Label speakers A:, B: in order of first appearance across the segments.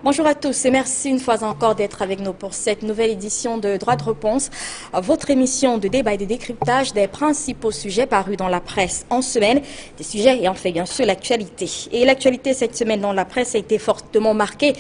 A: Bonjour à tous et merci une fois encore d'être avec nous pour cette nouvelle édition de Droit de réponse, votre émission de débat et de décryptage des principaux sujets parus dans la presse en semaine, des sujets et en fait bien sûr l'actualité. Et l'actualité cette semaine dans la presse a été fortement marquée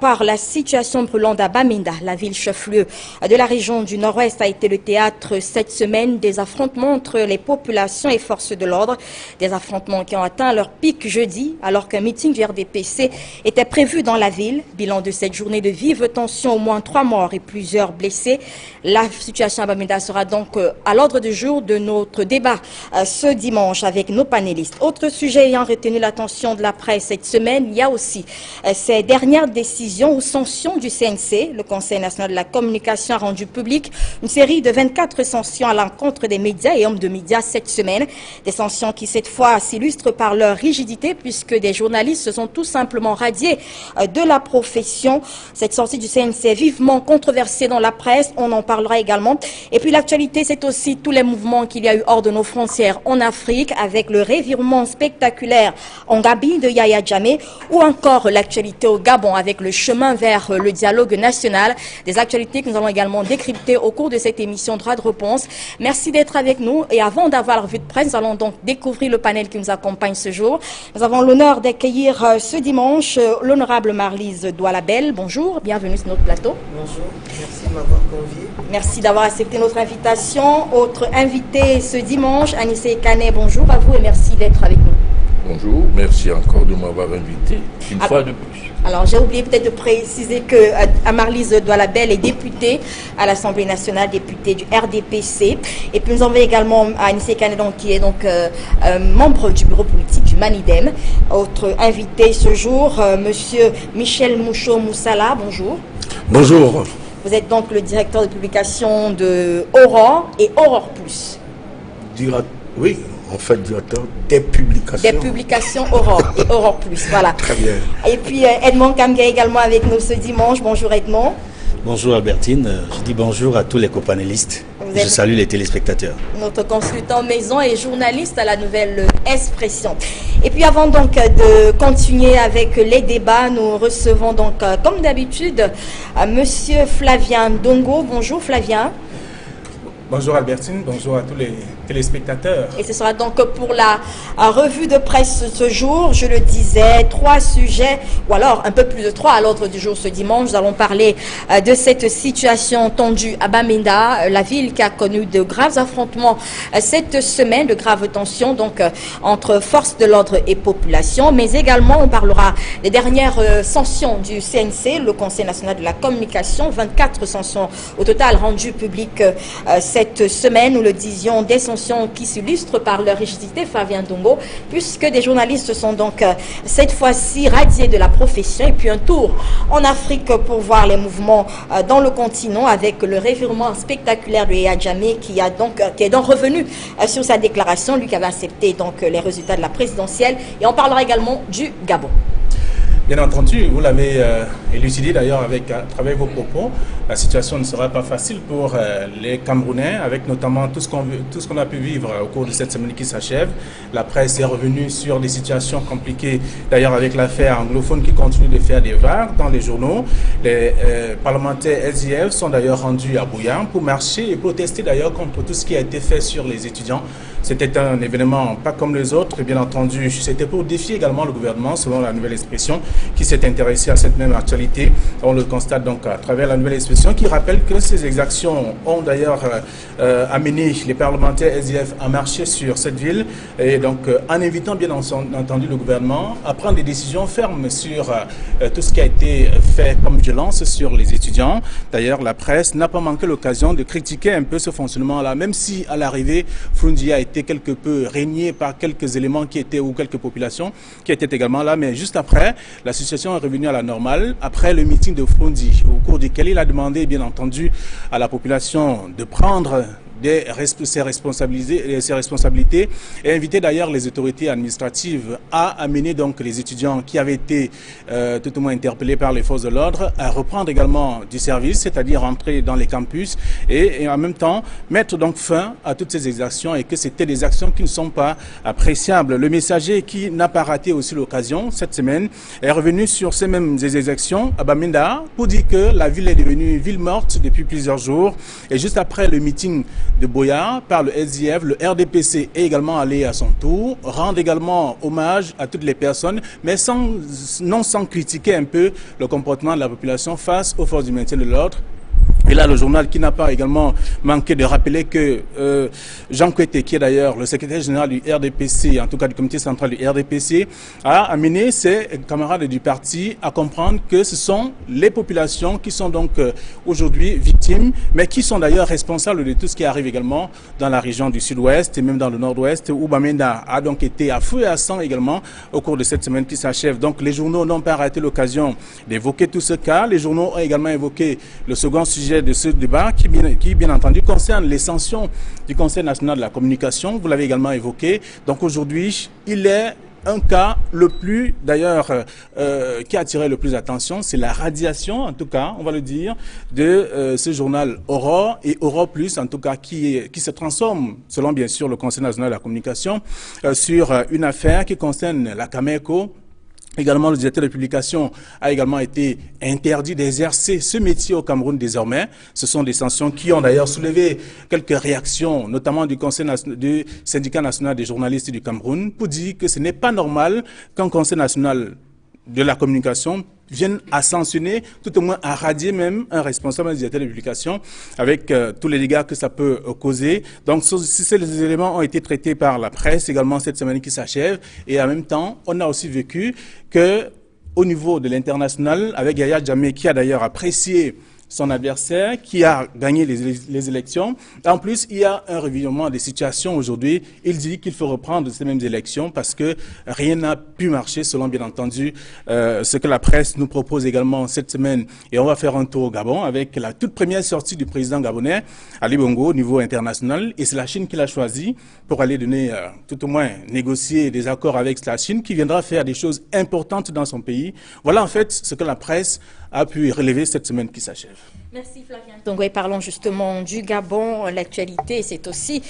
A: par la situation brûlante à Bamenda, la ville chef-lieu de la région du Nord-Ouest a été le théâtre cette semaine des affrontements entre les populations et forces de l'ordre, des affrontements qui ont atteint leur pic jeudi alors qu'un meeting du RDPC était prévu dans la ville. Bilan de cette journée de vive tension, au moins 3 morts et plusieurs blessés. La situation à Bamenda sera donc à l'ordre du jour de notre débat ce dimanche avec nos panélistes. Autre sujet ayant retenu l'attention de la presse cette semaine, il y a aussi ces dernières décisions ou sanctions du CNC. Le Conseil national de la communication a rendu public une série de 24 sanctions à l'encontre des médias et hommes de médias cette semaine. Des sanctions qui cette fois s'illustrent par leur rigidité puisque des journalistes se sont tout simplement radiés de la profession. Cette sortie du CNC est vivement controversée dans la presse, on en parlera également. Et puis l'actualité, c'est aussi tous les mouvements qu'il y a eu hors de nos frontières en Afrique, avec le revirement spectaculaire en Gambie de Yaya Jammeh, ou encore l'actualité au Gabon avec le chemin vers le dialogue national. Des actualités que nous allons également décrypter au cours de cette émission Droit de réponse. Merci d'être avec nous. Et avant d'avoir la revue de presse, nous allons donc découvrir le panel qui nous accompagne ce jour. Nous avons l'honneur d'accueillir ce dimanche l'honorable Marlise Doualabel. Bonjour, bienvenue sur notre plateau.
B: Bonjour, merci de m'avoir convié.
A: Merci d'avoir accepté notre invitation. Autre invité ce dimanche, Anissé Kane, bonjour à vous et merci d'être avec nous.
C: Bonjour, merci encore de m'avoir invité une fois de plus.
A: Alors, j'ai oublié peut-être de préciser que Marlise Doualabel est députée à l'Assemblée nationale, députée du RDPC. Et puis nous avons également Anissé Kane, qui est donc membre du bureau politique du Manidem. Autre invité ce jour, monsieur Michel Moucho Moussala, bonjour.
B: Bonjour.
A: Vous êtes donc le directeur de publication de Aurore et Aurore Plus.
B: Oui, en fait, directeur des publications.
A: Des publications Aurore et Aurore Plus, voilà.
B: Très bien.
A: Et puis Edmond Kamga également avec nous ce dimanche. Bonjour Edmond.
D: Bonjour Albertine, je dis bonjour à tous les copanélistes. Je salue les téléspectateurs.
A: Notre consultant maison et journaliste à la Nouvelle Expression. Et puis avant donc de continuer avec les débats, nous recevons donc comme d'habitude monsieur Flavien Dongo. Bonjour Flavien.
E: Bonjour Albertine, bonjour à tous les téléspectateurs.
A: Et ce sera donc pour la revue de presse ce jour, je le disais, 3 sujets, ou alors un peu plus de 3 à l'ordre du jour ce dimanche. Nous allons parler de cette situation tendue à Bamenda, la ville qui a connu de graves affrontements cette semaine, de graves tensions donc entre forces de l'ordre et population. Mais également, on parlera des dernières sanctions du CNC, le Conseil national de la communication, 24 sanctions au total rendues publiques cette semaine, nous le disions, des sanctions qui s'illustrent par leur rigidité, Flavien Dongo, puisque des journalistes sont donc cette fois-ci radiés de la profession. Et puis un tour en Afrique pour voir les mouvements dans le continent avec le revirement spectaculaire de Yaya Jammeh qui est donc revenu sur sa déclaration, lui qui avait accepté donc les résultats de la présidentielle. Et on parlera également du Gabon.
E: Bien entendu, vous l'avez élucidé d'ailleurs à travers vos propos. La situation ne sera pas facile pour les Camerounais, avec notamment tout ce qu'on a pu vivre au cours de cette semaine qui s'achève. La presse est revenue sur des situations compliquées, d'ailleurs avec l'affaire anglophone qui continue de faire des vagues dans les journaux. Les parlementaires SIF sont d'ailleurs rendus à Bouillon pour marcher et protester d'ailleurs contre tout ce qui a été fait sur les étudiants. C'était un événement pas comme les autres, et bien entendu, c'était pour défier également le gouvernement, selon la Nouvelle Expression, qui s'est intéressé à cette même actualité. On le constate donc à travers la Nouvelle Expression, qui rappelle que ces exactions ont d'ailleurs amené les parlementaires SDF à marcher sur cette ville, et donc en invitant bien entendu le gouvernement à prendre des décisions fermes sur tout ce qui a été fait comme violence sur les étudiants. D'ailleurs, la presse n'a pas manqué l'occasion de critiquer un peu ce fonctionnement-là, même si à l'arrivée, Frunzi a été quelque peu régné par quelques éléments qui étaient, ou quelques populations qui étaient également là, mais juste après, la situation est revenue à la normale, après le meeting de Frunzi, au cours duquel il a demandé, bien entendu, à la population de prendre ses responsabilités et invité d'ailleurs les autorités administratives à amener donc les étudiants qui avaient été tout au moins interpellés par les forces de l'ordre à reprendre également du service, c'est-à-dire entrer dans les campus et en même temps mettre donc fin à toutes ces exactions et que c'était des actions qui ne sont pas appréciables. Le messager qui n'a pas raté aussi l'occasion cette semaine est revenu sur ces mêmes exactions à Bamenda pour dire que la ville est devenue une ville morte depuis plusieurs jours et juste après le meeting de Boya par le SDF, le RDPC est également allé à son tour, rendre également hommage à toutes les personnes, mais non sans critiquer un peu le comportement de la population face aux forces du maintien de l'ordre. Et là, le journal qui n'a pas également manqué de rappeler que Jean Kouete, qui est d'ailleurs le secrétaire général du RDPC, en tout cas du comité central du RDPC, a amené ses camarades du parti à comprendre que ce sont les populations qui sont donc aujourd'hui victimes, mais qui sont d'ailleurs responsables de tout ce qui arrive également dans la région du sud-ouest et même dans le nord-ouest, où Bamenda a donc été à feu et à sang également au cours de cette semaine qui s'achève. Donc les journaux n'ont pas raté l'occasion d'évoquer tout ce cas. Les journaux ont également évoqué le second sujet de ce débat qui bien entendu concerne les sanctions du Conseil national de la communication. Vous l'avez également évoqué. Donc aujourd'hui, il est un cas le plus, d'ailleurs, qui a attiré le plus d'attention, c'est la radiation, en tout cas, on va le dire, de ce journal Aurore et Aurore Plus, en tout cas, qui se transforme, selon bien sûr le Conseil national de la communication, sur une affaire qui concerne la Cameco. Également, le directeur de publication a également été interdit d'exercer ce métier au Cameroun désormais. Ce sont des sanctions qui ont d'ailleurs soulevé quelques réactions, notamment du syndicat national des journalistes du Cameroun, pour dire que ce n'est pas normal qu'un Conseil national de la communication viennent à sanctionner, tout au moins à radier même un responsable des directeur de publication avec tous les dégâts que ça peut causer. Donc, ces éléments ont été traités par la presse également cette semaine qui s'achève. Et en même temps, on a aussi vécu que au niveau de l'international, avec Yaya Jammeh, qui a d'ailleurs apprécié son adversaire, qui a gagné les élections. En plus, il y a un revirement des situations aujourd'hui. Il dit qu'il faut reprendre ces mêmes élections parce que rien n'a pu marcher, selon bien entendu ce que la presse nous propose également cette semaine. Et on va faire un tour au Gabon avec la toute première sortie du président gabonais, Ali Bongo, au niveau international. Et c'est la Chine qui l'a choisi pour aller donner, tout au moins, négocier des accords avec la Chine, qui viendra faire des choses importantes dans son pays. Voilà en fait ce que la presse a pu relever cette semaine qui s'achève.
A: Merci Flavien Tongoé. Parlons justement du Gabon. L'actualité, c'est aussi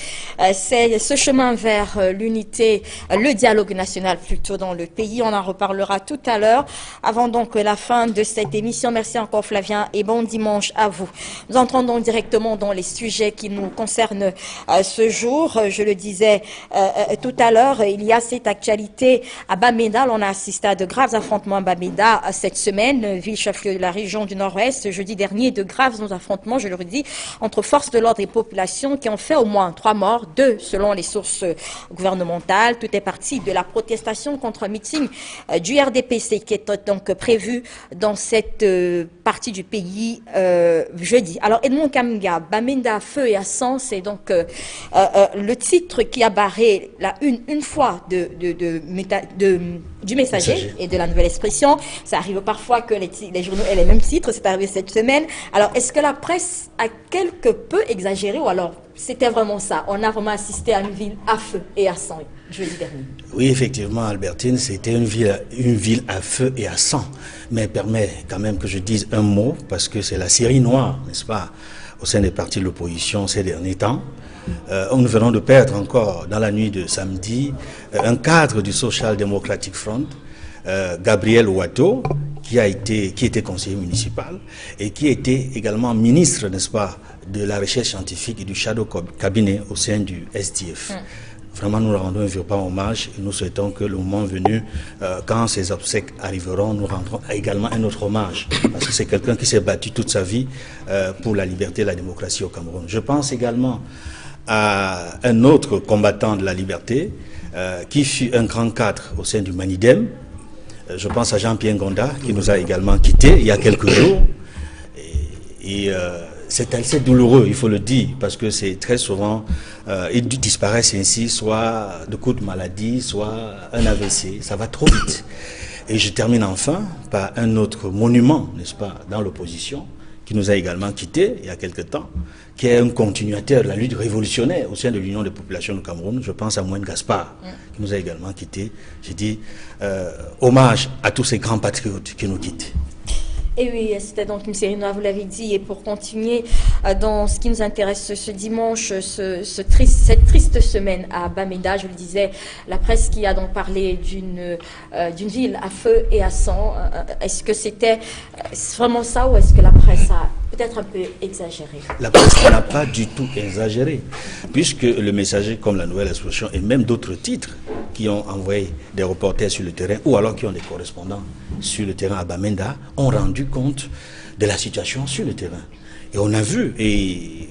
A: c'est ce chemin vers l'unité, le dialogue national plutôt dans le pays. On en reparlera tout à l'heure. Avant donc la fin de cette émission, merci encore Flavien et bon dimanche à vous. Nous entrons donc directement dans les sujets qui nous concernent ce jour. Je le disais tout à l'heure, il y a cette actualité à Bamenda. On a assisté à de graves affrontements à Bamenda cette semaine, ville chef-lieu de la région du Nord-Ouest. Jeudi dernier, de graves affrontements, je le redis, entre forces de l'ordre et population qui ont fait au moins 3 morts, 2 selon les sources gouvernementales. Tout est parti de la protestation contre un meeting du RDPC qui est donc prévu dans cette partie du pays jeudi. Alors Edmond Kamga, Bamenda, feu et à sang, c'est donc le titre qui a barré la une fois du Messager et de la Nouvelle Expression. Ça arrive parfois que les journaux aient les mêmes titres, c'est arrivé cette semaine. Alors, est-ce que la presse a quelque peu exagéré ou alors c'était vraiment ça? On a vraiment assisté à une ville à feu et à sang jeudi dernier.
D: Oui, effectivement, Albertine, c'était une ville à feu et à sang. Mais permet quand même que je dise un mot, parce que c'est la série noire, n'est-ce pas, au sein des partis de l'opposition ces derniers temps. Nous venons de perdre encore, dans la nuit de samedi, un cadre du Social Democratic Front, Gabriel Ouattara, qui était conseiller municipal et qui était également ministre, n'est-ce pas, de la recherche scientifique et du shadow cabinet au sein du SDF. Vraiment, nous rendons un vibrant hommage et nous souhaitons que le moment venu, quand ces obsèques arriveront, nous rendrons également un autre hommage. Parce que c'est quelqu'un qui s'est battu toute sa vie pour la liberté et la démocratie au Cameroun. Je pense également à un autre combattant de la liberté qui fut un grand cadre au sein du Manidem. Je pense à Jean-Pierre Gonda qui nous a également quittés il y a quelques jours. Et c'est assez douloureux, il faut le dire, parce que c'est très souvent, ils disparaissent ainsi, soit de coups de maladie, soit un AVC. Ça va trop vite. Et je termine enfin par un autre monument, n'est-ce pas, dans l'opposition, qui nous a également quittés il y a quelque temps, qui est un continuateur de la lutte révolutionnaire au sein de l'Union des populations du Cameroun. Je pense à Moine Gaspard, qui nous a également quittés. J'ai dit hommage à tous ces grands patriotes qui nous quittent.
A: Et oui, c'était donc une série noire, vous l'avez dit. Et pour continuer dans ce qui nous intéresse ce dimanche, cette triste semaine à Bamenda, je le disais, la presse qui a donc parlé d'une ville à feu et à sang. Est-ce que c'était vraiment ça ou est-ce que la presse a peut-être un peu exagéré?
D: La presse n'a pas du tout exagéré, puisque le Messager, comme la Nouvelle Expression et même d'autres titres qui ont envoyé des reporters sur le terrain ou alors qui ont des correspondants sur le terrain à Bamenda ont rendu compte de la situation sur le terrain. Et on a vu, et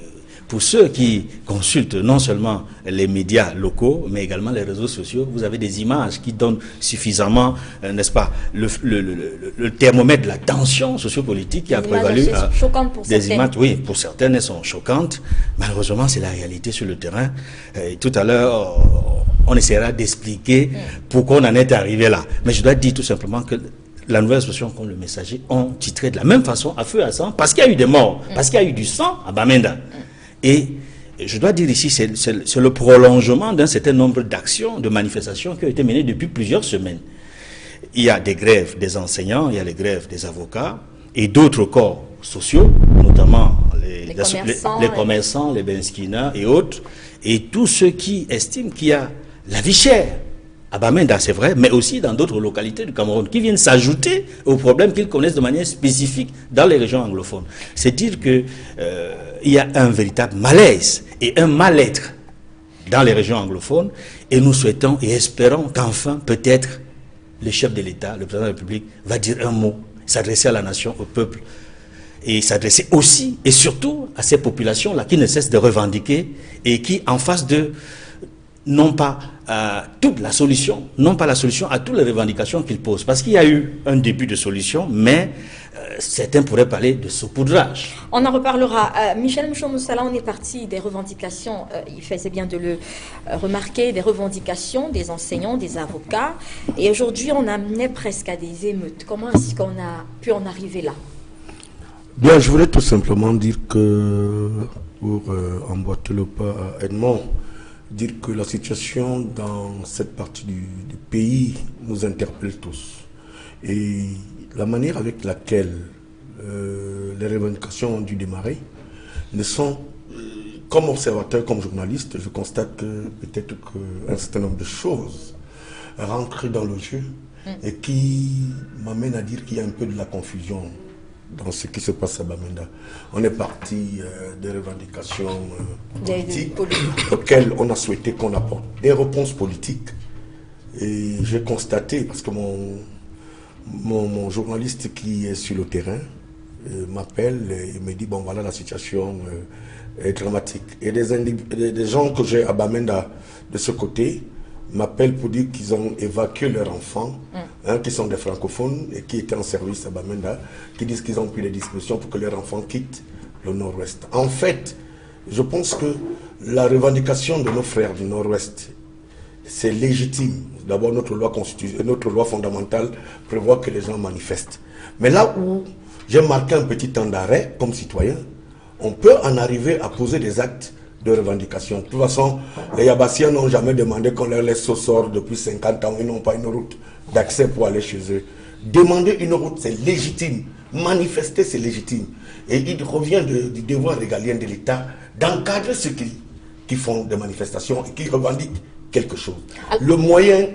D: pour ceux qui consultent non seulement les médias locaux, mais également les réseaux sociaux, vous avez des images qui donnent suffisamment, n'est-ce pas, le thermomètre de la tension sociopolitique qui a prévalu.
A: Choquantes pour
D: des
A: certaines.
D: images, oui, pour certaines, elles sont choquantes. Malheureusement, c'est la réalité sur le terrain. Et tout à l'heure, on essaiera d'expliquer pourquoi on en est arrivé là. Mais je dois dire tout simplement que la Nouvelle Expression comme le Messager ont titré de la même façon, à feu et à sang, parce qu'il y a eu des morts, parce qu'il y a eu du sang à Bamenda. Et je dois dire ici, c'est le prolongement d'un certain nombre d'actions, de manifestations qui ont été menées depuis plusieurs semaines. Il y a des grèves des enseignants, il y a les grèves des avocats et d'autres corps sociaux, notamment les commerçants, les benskina et autres, et tous ceux qui estiment qu'il y a la vie chère à Bamenda, c'est vrai, mais aussi dans d'autres localités du Cameroun, qui viennent s'ajouter aux problèmes qu'ils connaissent de manière spécifique dans les régions anglophones. C'est dire que il y a un véritable malaise et un mal-être dans les régions anglophones, et nous souhaitons et espérons qu'enfin, peut-être, le chef de l'État, le président de la République, va dire un mot, s'adresser à la nation, au peuple, et s'adresser aussi et surtout à ces populations-là qui ne cessent de revendiquer et qui, en face de non pas toute la solution, non pas la solution à toutes les revendications qu'ils posent. Parce qu'il y a eu un début de solution, mais certains pourraient parler de saupoudrage.
A: On en reparlera. Michel Mouchomoussala, on est parti des revendications, il faisait bien de le remarquer, des revendications des enseignants, des avocats. Et aujourd'hui, on amenait presque à des émeutes. Comment est-ce qu'on a pu en arriver là?
B: Bien, je voulais tout simplement dire que, pour emboîter le pas à Edmond, dire que la situation dans cette partie du pays nous interpelle tous. Et la manière avec laquelle les revendications ont dû démarrer ne sont, comme observateur, comme journaliste, je constate que peut-être qu'un certain nombre de choses rentrent dans le jeu et qui m'amènent à dire qu'il y a un peu de la confusion dans ce qui se passe à Bamenda. On est parti des revendications politiques auxquelles on a souhaité qu'on apporte des réponses politiques. Et j'ai constaté, parce que mon journaliste qui est sur le terrain m'appelle et me dit, bon voilà, la situation est dramatique. Et des gens que j'ai à Bamenda de ce côté m'appellent pour dire qu'ils ont évacué leurs enfants, qui sont des francophones et qui étaient en service à Bamenda, qui disent qu'ils ont pris les dispositions pour que leurs enfants quittent le Nord-Ouest. En fait, je pense que la revendication de nos frères du Nord-Ouest, c'est légitime. D'abord, notre loi fondamentale prévoit que les gens manifestent. Mais là où j'ai marqué un petit temps d'arrêt comme citoyen, on peut en arriver à poser des actes de revendication. De toute façon, les Yabassiens n'ont jamais demandé qu'on leur laisse au sort depuis 50 ans. Ils n'ont pas une route d'accès pour aller chez eux. Demander une route, c'est légitime. Manifester, c'est légitime. Et il revient du devoir régalien de l'État d'encadrer ceux qui font des manifestations et qui revendiquent quelque chose. Le moyen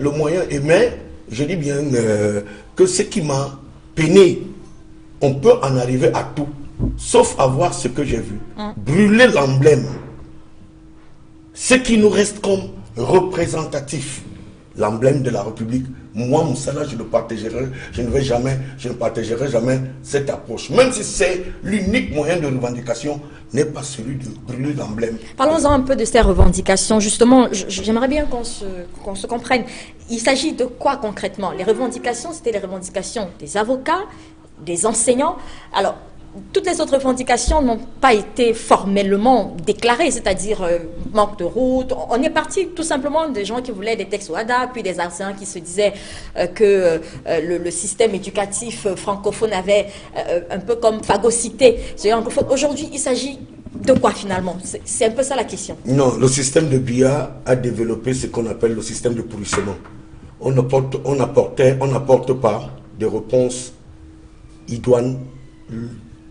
B: est, mais je dis bien que ce qui m'a peiné, on peut en arriver à tout, sauf à voir ce que j'ai vu. Brûler l'emblème. Ce qui nous reste comme représentatif, l'emblème de la République, moi, Moussala, je ne partagerai jamais cette approche. Même si c'est l'unique moyen de revendication, n'est pas celui de brûler l'emblème.
A: Parlons-en un peu de ces revendications. Justement, j'aimerais bien qu'on se comprenne. Il s'agit de quoi concrètement? Les revendications, c'était les revendications des avocats, des enseignants. Alors, toutes les autres revendications n'ont pas été formellement déclarées, c'est-à-dire manque de route. On est parti tout simplement des gens qui voulaient des textes WADA, puis des anciens qui se disaient que le système éducatif francophone avait un peu comme phagocyté. Aujourd'hui, il s'agit de quoi finalement? C'est un peu ça la question.
B: Non, le système de BIA a développé ce qu'on appelle le système de pourrissement. On n'apporte pas de réponses idoines,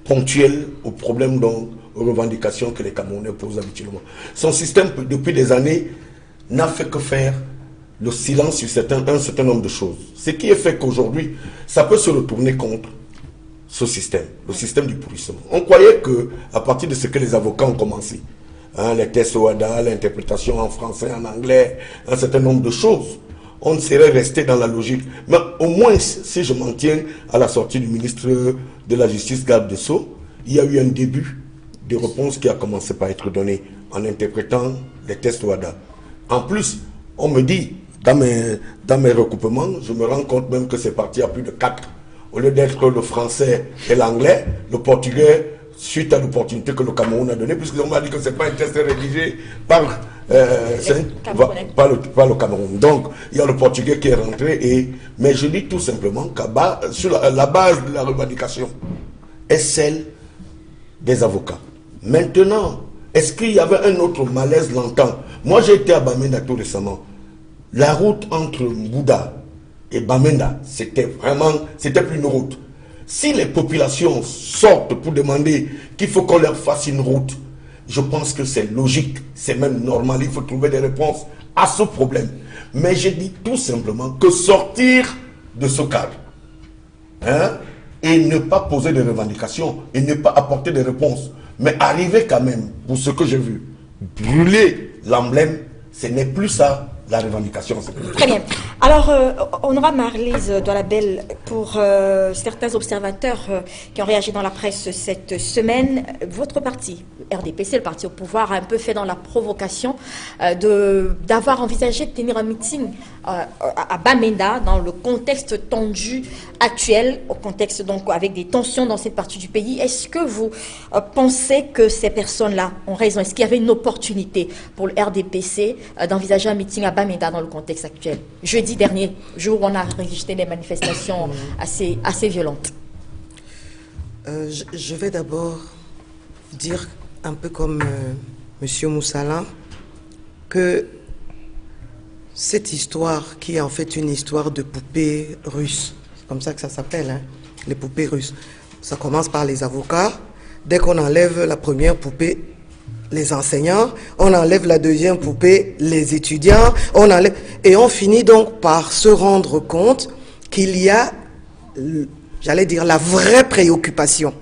B: ponctuelles aux problèmes, donc aux revendications que les Camerounais posent habituellement. Son système, depuis des années, n'a fait que faire le silence sur un certain nombre de choses. Ce qui est fait qu'aujourd'hui, ça peut se retourner contre ce système, le système du pourrissement. On croyait que, à partir de ce que les avocats ont commencé, les tests OADA, l'interprétation en français, en anglais, un certain nombre de choses, on serait resté dans la logique. Mais au moins, si je m'en tiens à la sortie du ministre de la Justice, garde des Sceaux, il y a eu un début de réponse qui a commencé par être donné en interprétant les tests OADA. En plus, on me dit, dans mes recoupements, je me rends compte même que c'est parti à plus de 4. Au lieu d'être le français et l'anglais, le portugais, suite à l'opportunité que le Cameroun a donnée, puisqu'on m'a dit que ce n'est pas un test rédigé par le Cameroun. Donc, il y a le portugais qui est rentré, mais je dis tout simplement que sur la base de la revendication est celle des avocats. Maintenant, est-ce qu'il y avait un autre malaise longtemps? Moi, j'ai été à Bamenda tout récemment. La route entre Mbouda et Bamenda, c'était plus une route. Si les populations sortent pour demander qu'il faut qu'on leur fasse une route, je pense que c'est logique, c'est même normal, il faut trouver des réponses à ce problème. Mais je dis tout simplement que sortir de ce cadre, et ne pas poser de revendications, et ne pas apporter des réponses, mais arriver quand même, pour ce que j'ai vu, brûler l'emblème, ce n'est plus ça. La revendication.
A: Très bien. Alors, honorable Marlise Doualabel, pour certains observateurs qui ont réagi dans la presse cette semaine, votre parti, RDPC, le parti au pouvoir, a un peu fait dans la provocation d'avoir envisagé de tenir un meeting à Bamenda dans le contexte tendu actuel, au contexte donc avec des tensions dans cette partie du pays. Est-ce que vous pensez que ces personnes-là ont raison? Est-ce qu'il y avait une opportunité pour le RDPC d'envisager un meeting à Bamenda dans le contexte actuel? Jeudi dernier, jour où on a enregistré des manifestations assez violentes.
F: Je vais d'abord dire, un peu comme M. Moussala, que cette histoire, qui est en fait une histoire de poupées russes, c'est comme ça que ça s'appelle, hein, les poupées russes. Ça commence par les avocats. Dès qu'on enlève la première poupée, les enseignants, on enlève la deuxième poupée, les étudiants, et on finit donc par se rendre compte qu'il y a, j'allais dire, la vraie préoccupation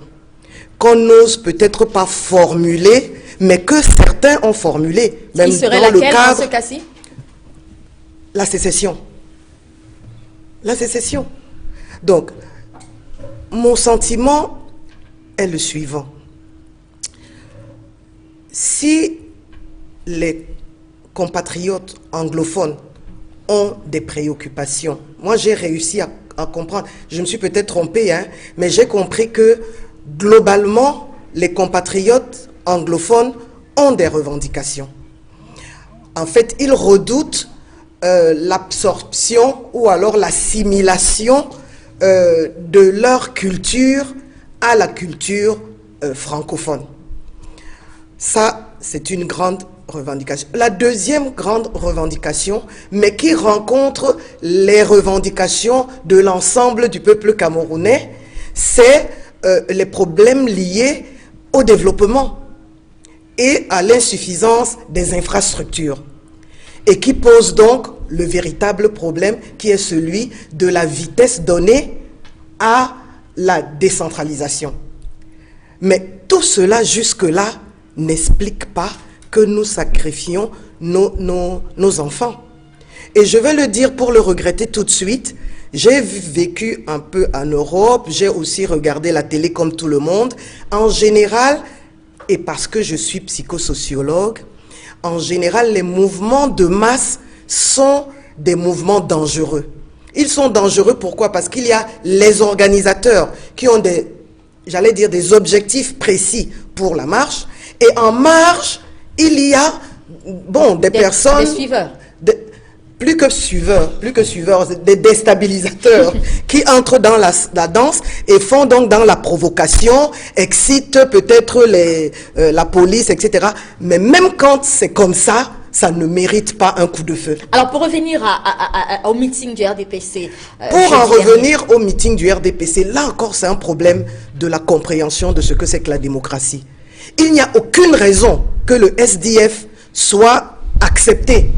F: qu'on n'ose peut-être pas formuler, mais que certains ont formulé, même
A: qui serait
F: dans le
A: laquelle,
F: cadre
A: dans ce cas-ci?
F: La sécession. La sécession. Donc, mon sentiment est le suivant. Si les compatriotes anglophones ont des préoccupations, moi j'ai réussi à comprendre, je me suis peut-être trompé, mais j'ai compris que globalement, les compatriotes anglophones ont des revendications. En fait, ils redoutent l'absorption ou alors l'assimilation de leur culture à la culture francophone. Ça, c'est une grande revendication. La deuxième grande revendication, mais qui rencontre les revendications de l'ensemble du peuple camerounais, c'est les problèmes liés au développement et à l'insuffisance des infrastructures, et qui pose donc le véritable problème qui est celui de la vitesse donnée à la décentralisation. Mais tout cela jusque-là n'explique pas que nous sacrifions nos enfants. Et je vais le dire pour le regretter tout de suite, j'ai vécu un peu en Europe, j'ai aussi regardé la télé comme tout le monde. En général, et parce que je suis psychosociologue, en général, les mouvements de masse sont des mouvements dangereux. Ils sont dangereux, pourquoi? Parce qu'il y a les organisateurs qui ont des j'allais dire, des objectifs précis pour la marche. Et en marge, il y a, bon, des personnes...
A: Des suiveurs.
F: Plus que suiveurs, des déstabilisateurs qui entrent dans la danse et font donc dans la provocation, excitent peut-être la police, etc. Mais même quand c'est comme ça, ça ne mérite pas un coup de feu.
A: Alors, pour revenir au meeting du RDPC...
F: Pour en revenir au meeting du RDPC, là encore, c'est un problème de la compréhension de ce que c'est que la démocratie. Il n'y a aucune raison que le SDF soit accepté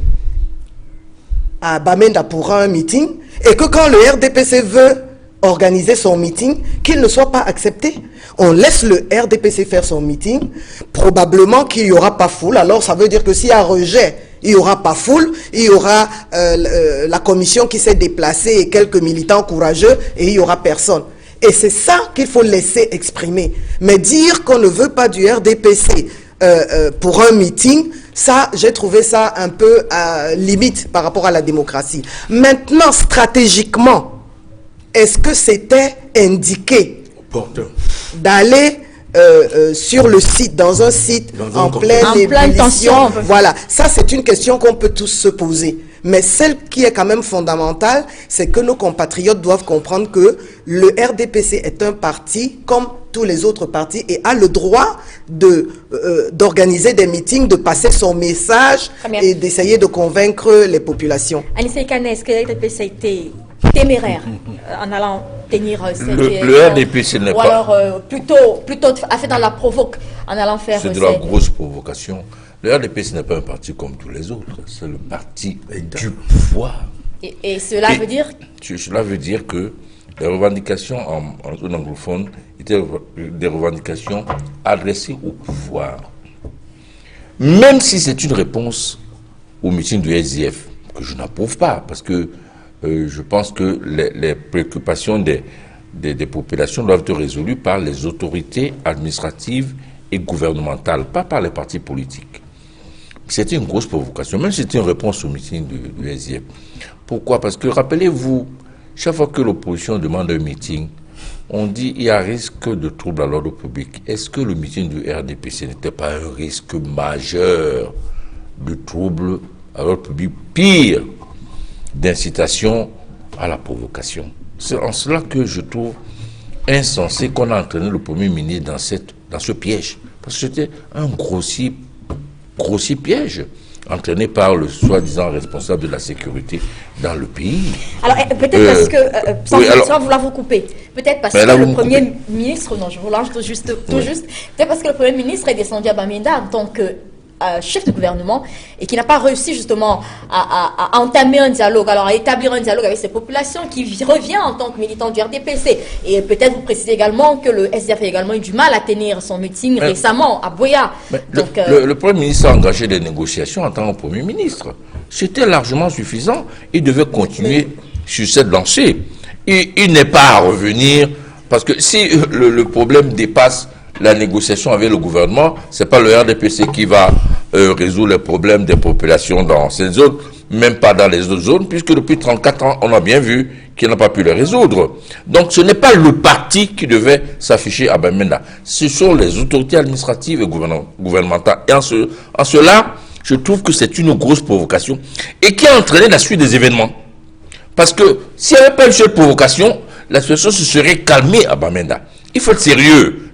F: à Bamenda pour un meeting, et que quand le RDPC veut organiser son meeting, qu'il ne soit pas accepté. On laisse le RDPC faire son meeting, probablement qu'il n'y aura pas foule, alors ça veut dire que s'il y a rejet, il n'y aura pas foule, il y aura la commission qui s'est déplacée et quelques militants courageux, et il n'y aura personne. Et c'est ça qu'il faut laisser exprimer. Mais dire qu'on ne veut pas du RDPC pour un meeting, ça, j'ai trouvé ça un peu limite par rapport à la démocratie. Maintenant, stratégiquement, est-ce que c'était indiqué d'aller sur le site, dans un site en pleine ébullition? Voilà, ça c'est une question qu'on peut tous se poser. Mais celle qui est quand même fondamentale, c'est que nos compatriotes doivent comprendre que le RDPC est un parti comme tous les autres partis et a le droit d'organiser des meetings, de passer son message et d'essayer de convaincre les populations.
A: Anissa Ekane, est-ce que le RDPC a été téméraire en allant tenir cette
C: le RDPC n'est pas...
A: Ou alors plutôt a fait dans la provoque en allant faire...
C: C'est de la grosse provocation. Le RDPC n'est pas un parti comme tous les autres, c'est le parti du pouvoir.
A: Et cela veut dire...
C: Cela veut dire que les revendications en anglophone étaient des revendications adressées au pouvoir. Même si c'est une réponse au meeting du SDF, que je n'approuve pas, parce que je pense que les préoccupations des populations doivent être résolues par les autorités administratives et gouvernementales, pas par les partis politiques. C'était une grosse provocation, même si c'était une réponse au meeting du SDF. Pourquoi? Parce que, rappelez-vous, chaque fois que l'opposition demande un meeting, on dit qu'il y a risque de trouble à l'ordre public. Est-ce que le meeting du RDPC n'était pas un risque majeur de trouble à l'ordre public, pire, d'incitation à la provocation? C'est en cela que je trouve insensé qu'on a entraîné le Premier ministre dans ce piège. Parce que c'était un grossier piège entraîné par le soi-disant responsable de la sécurité dans le pays.
A: Alors, peut-être parce que, sans vouloir vous couper, peut-être parce que le Premier ministre, non, je vous lance tout juste, peut-être parce que le Premier ministre est descendu à Bamenda en tant que chef de gouvernement et qui n'a pas réussi justement à entamer un dialogue, alors à établir un dialogue avec ces populations, qui revient en tant que militant du RDPC. Et peut-être vous précisez également que le SDF a également eu du mal à tenir son meeting récemment à Boya.
C: Donc, le Premier ministre a engagé des négociations en tant que Premier ministre. C'était largement suffisant. Il devait continuer sur cette lancée. Il n'est pas à revenir, parce que si le problème dépasse la négociation avec le gouvernement, ce n'est pas le RDPC qui va résoudre les problèmes des populations dans ces zones, même pas dans les autres zones, puisque depuis 34 ans, on a bien vu qu'il n'a pas pu les résoudre. Donc ce n'est pas le parti qui devait s'afficher à Bamenda, ce sont les autorités administratives et gouvernementales. Et en cela, je trouve que c'est une grosse provocation et qui a entraîné la suite des événements. Parce que s'il n'y avait pas eu cette provocation, la situation se serait calmée à Bamenda. Il faut être sérieux.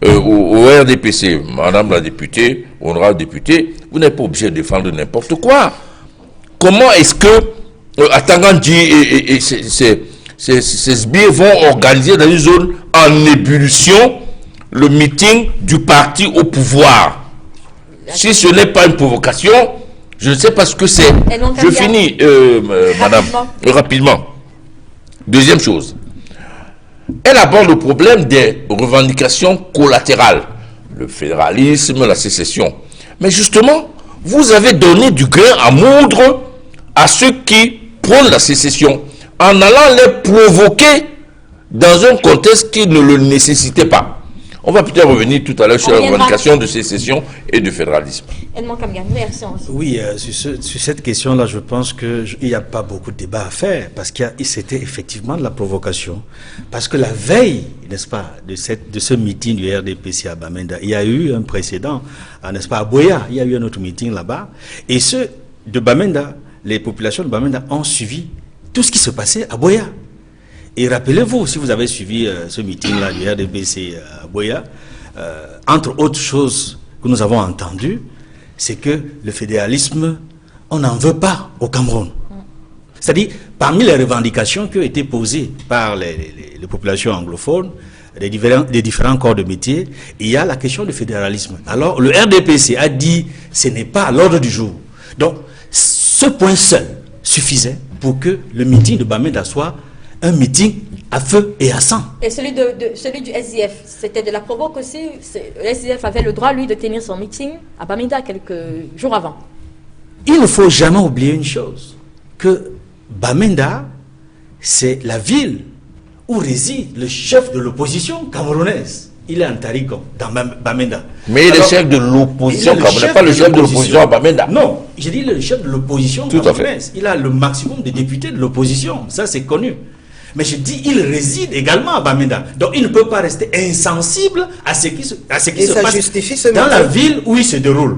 C: Au RDPC, madame la députée, honorable députée, vous n'êtes pas obligé de défendre n'importe quoi. Comment est-ce que Atangandi et ces sbires vont organiser dans une zone en ébullition le meeting du parti au pouvoir? Si ce n'est pas une provocation, je ne sais pas ce que c'est. Je finis, madame, rapidement. Deuxième chose. Elle aborde le problème des revendications collatérales, le fédéralisme, la sécession. Mais justement, vous avez donné du grain à moudre à ceux qui prônent la sécession, en allant les provoquer dans un contexte qui ne le nécessitait pas. On va peut-être revenir tout à l'heure sur
A: On
C: la
A: reviendra.
C: revendication de sécession et de fédéralisme.
A: Edmond Kamgan, réaction aussi.
D: Oui, sur cette question-là, je pense qu'il n'y a pas beaucoup de débat à faire, parce que c'était effectivement de la provocation. Parce que la veille, n'est-ce pas, de ce meeting du RDPC à Bamenda, il y a eu un précédent, n'est-ce pas, à Boya, il y a eu un autre meeting là-bas, et ceux de Bamenda, les populations de Bamenda ont suivi tout ce qui se passait à Boya. Et rappelez-vous, si vous avez suivi ce meeting-là du RDPC à Boya, entre autres choses que nous avons entendues, c'est que le fédéralisme, on n'en veut pas au Cameroun. C'est-à-dire, parmi les revendications qui ont été posées par les populations anglophones, des différents corps de métier, il y a la question du fédéralisme. Alors, le RDPC a dit, ce n'est pas à l'ordre du jour. Donc, ce point seul suffisait pour que le meeting de Bamenda soit un meeting à feu et à sang.
A: Et celui du SDF, c'était de la provoque aussi. Le SDF avait le droit, lui, de tenir son meeting à Bamenda quelques jours avant.
D: Il ne faut jamais oublier une chose, que Bamenda, c'est la ville où réside le chef de l'opposition camerounaise. Il est en Tarikon, dans Bamenda.
C: Mais il est chef de l'opposition camerounaise, pas le chef de l'opposition à Bamenda.
D: Non, j'ai dit le chef de l'opposition
C: Tout à
D: camerounaise. Il a le maximum de députés de l'opposition, ça c'est connu. Mais je dis, il réside également à Bamenda. Donc il ne peut pas rester insensible à ce qui se passe
F: justifie ce
D: dans
F: meeting.
D: la ville où il se déroule.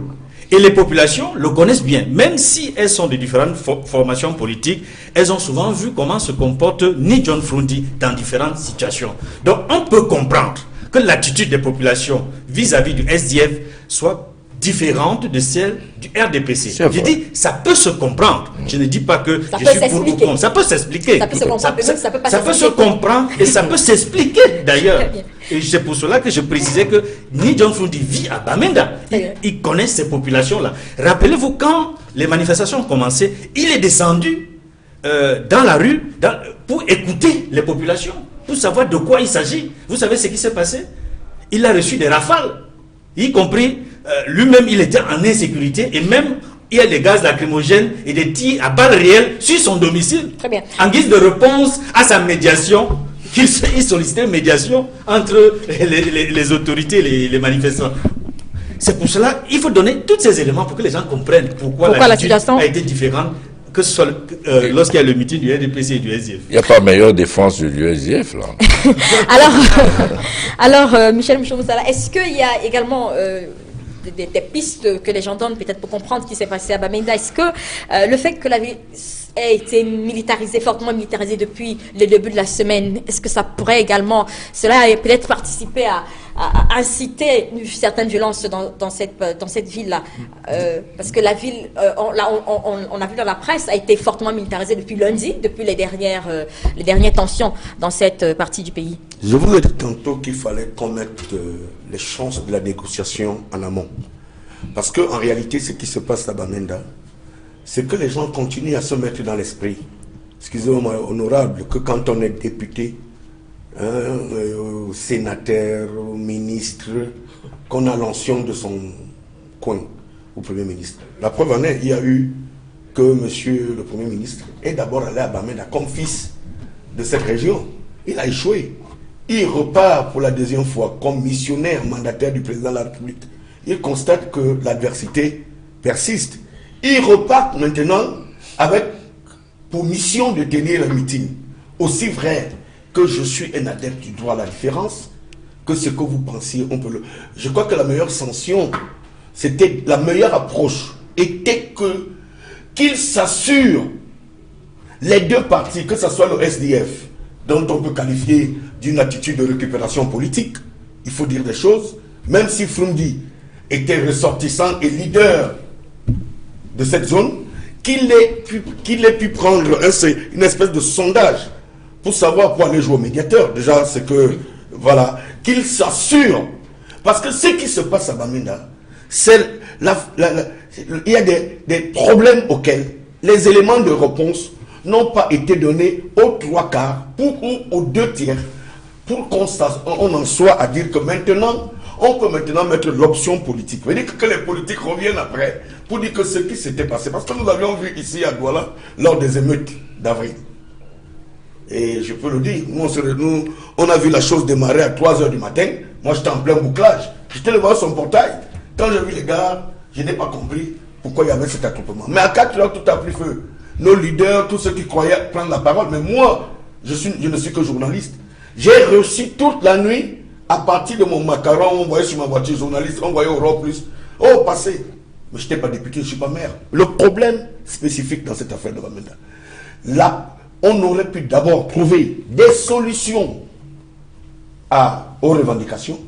D: Et les populations le connaissent bien. Même si elles sont de différentes formations politiques, elles ont souvent vu comment se comporte Ni John Frundi dans différentes situations. Donc on peut comprendre que l'attitude des populations vis-à-vis du SDF soit différente de celle du RDPC. Je dis, ça peut se comprendre. Je ne dis pas que je suis pour ou contre. Ça peut s'expliquer.
A: Ça peut se comprendre, mais même ça peut pas
D: ça peut se comprendre et ça peut s'expliquer d'ailleurs. Et c'est pour cela que je précisais que Ni John Frundi vit à Bamenda. Il connaît ces populations-là. Rappelez-vous, quand les manifestations ont commencé, il est descendu dans la rue pour écouter les populations, pour savoir de quoi il s'agit. Vous savez ce qui s'est passé? Il a reçu des rafales, y compris lui-même, il était en insécurité, et même il y a des gaz lacrymogènes et des tirs à balles réelles sur son domicile.
A: Très bien.
D: En guise de réponse à sa médiation, il sollicitait une médiation entre les autorités et les manifestants. C'est pour cela qu'il faut donner tous ces éléments pour que les gens comprennent pourquoi la situation a été différente, que ce soit lorsqu'il y a le meeting du RDPC et du SDF.
C: Il n'y a pas meilleure défense du SDF, là.
A: Alors, Michel Moussala, est-ce qu'il y a également des pistes que les gens donnent peut-être pour comprendre ce qui s'est passé à Bamenda? Est-ce que le fait que la ville ait été militarisée, fortement militarisée depuis le début de la semaine, est-ce que ça pourrait également, cela a peut-être participé à inciter une certaine violence dans cette ville-là? Parce que la ville, on a vu dans la presse, a été fortement militarisée depuis lundi, depuis les dernières tensions dans cette partie du pays.
B: Je vous ai dit tantôt qu'il fallait qu'on mette les chances de la négociation en amont. Parce qu'en réalité, ce qui se passe à Bamenda, c'est que les gens continuent à se mettre dans l'esprit, excusez-moi, honorable, que quand on est député, sénateur, ministre, qu'on a l'ancien de son coin au Premier ministre. La preuve en est, il y a eu que monsieur le Premier ministre est d'abord allé à Bamenda comme fils de cette région. Il a échoué. Il repart pour la deuxième fois comme missionnaire mandataire du président de la République. Il constate que l'adversité persiste. Il repart maintenant avec pour mission de tenir un meeting. Aussi vrai que je suis un adepte du droit à la différence, que ce que vous pensiez, on peut le... Je crois que la meilleure sanction, c'était la meilleure approche, était qu'il s'assure, les deux parties, que ce soit le SDF, dont on peut qualifier d'une attitude de récupération politique, il faut dire des choses, même si Frundi était ressortissant et leader de cette zone, qu'il ait pu prendre une espèce de sondage pour savoir pour aller jouer au médiateur. Déjà, c'est que, voilà, qu'il s'assure. Parce que ce qui se passe à Bamenda, c'est il y a des problèmes auxquels les éléments de réponse n'ont pas été donnés aux 3/4 ou aux 2/3 pour qu'on en soit à dire que maintenant, on peut maintenant mettre l'option politique. Ça veut dire que les politiques reviennent après pour dire que ce qui s'était passé. Parce que nous avions vu ici à Douala lors des émeutes d'avril. Et je peux le dire, on a vu la chose démarrer à 3 h du matin. Moi, j'étais en plein bouclage. J'étais devant son portail. Quand j'ai vu les gars, je n'ai pas compris pourquoi il y avait cet attroupement. Mais à 4 h, tout a pris feu. Nos leaders, tous ceux qui croyaient prendre la parole. Mais moi, je ne suis que journaliste. J'ai reçu toute la nuit, à partir de mon macaron, on voyait sur ma voiture journaliste, on voyait Europe Plus. Oh, passé. Mais je n'étais pas député, je ne suis pas maire. Le problème spécifique dans cette affaire de Bamenda, là, on aurait pu d'abord trouver des solutions aux revendications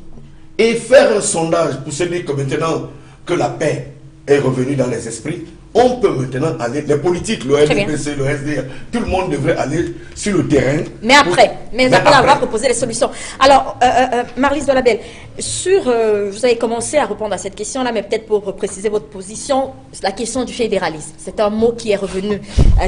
B: et faire un sondage pour se dire que maintenant que la paix est revenue dans les esprits, on peut maintenant aller, les politiques, le LDPC, le SDR, tout le monde devrait aller sur le terrain.
A: Mais après, avoir proposé les solutions. Alors, Marlise Delabelle, vous avez commencé à répondre à cette question-là, mais peut-être pour préciser votre position, la question du fédéralisme. C'est un mot qui est revenu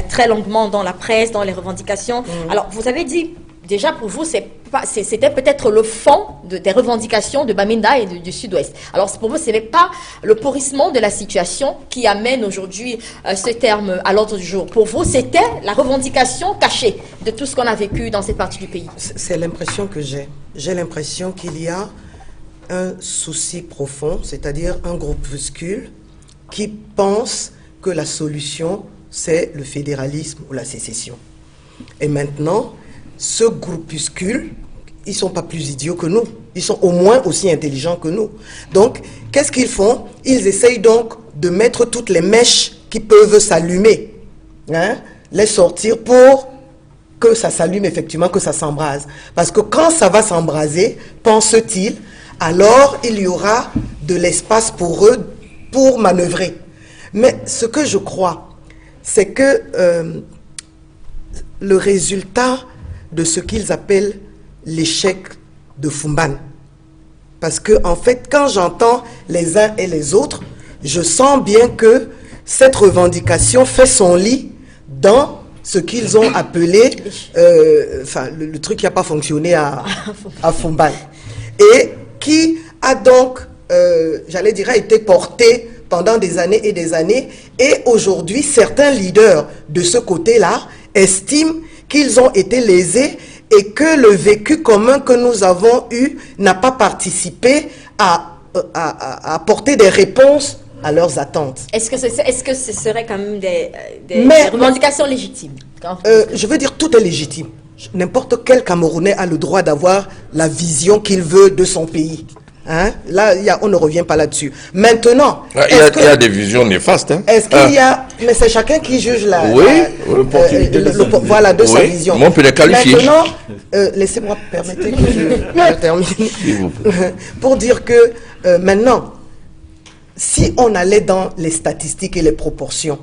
A: très longuement dans la presse, dans les revendications. Alors, vous avez dit, déjà pour vous, c'était peut-être le fond des revendications de Bamenda et du Sud-Ouest. Alors pour vous, ce n'est pas le pourrissement de la situation qui amène aujourd'hui ce terme à l'ordre du jour. Pour vous, c'était la revendication cachée de tout ce qu'on a vécu dans cette partie du pays.
F: C'est l'impression que j'ai. J'ai l'impression qu'il y a un souci profond, c'est-à-dire un groupuscule qui pense que la solution, c'est le fédéralisme ou la sécession. Et maintenant, ce groupuscule, ils ne sont pas plus idiots que nous. Ils sont au moins aussi intelligents que nous. Donc, qu'est-ce qu'ils font? Ils essayent donc de mettre toutes les mèches qui peuvent s'allumer, les sortir pour que ça s'allume effectivement, que ça s'embrase. Parce que quand ça va s'embraser, pense-t-il, alors il y aura de l'espace pour eux pour manœuvrer. Mais ce que je crois, c'est que le résultat de ce qu'ils appellent l'échec de Fumban. Parce que, en fait, quand j'entends les uns et les autres, je sens bien que cette revendication fait son lit dans ce qu'ils ont appelé, le truc qui n'a pas fonctionné à Fumban. Et qui a donc, j'allais dire, a été porté pendant des années et des années. Et aujourd'hui, certains leaders de ce côté-là estiment qu'ils ont été lésés et que le vécu commun que nous avons eu n'a pas participé à apporter des réponses à leurs attentes.
A: Est-ce que ce serait quand même des revendications légitimes?
F: Je veux dire, tout est légitime. N'importe quel Camerounais a le droit d'avoir la vision qu'il veut de son pays. Là, on ne revient pas là-dessus. Maintenant,
C: il y a des visions néfastes.
F: Est-ce qu'il y a... Mais c'est chacun qui juge
C: l'opportunité
F: de sa vision.
C: On peut les qualifier.
F: Maintenant, laissez-moi permettre que je termine. Pour dire que maintenant, si on allait dans les statistiques et les proportions,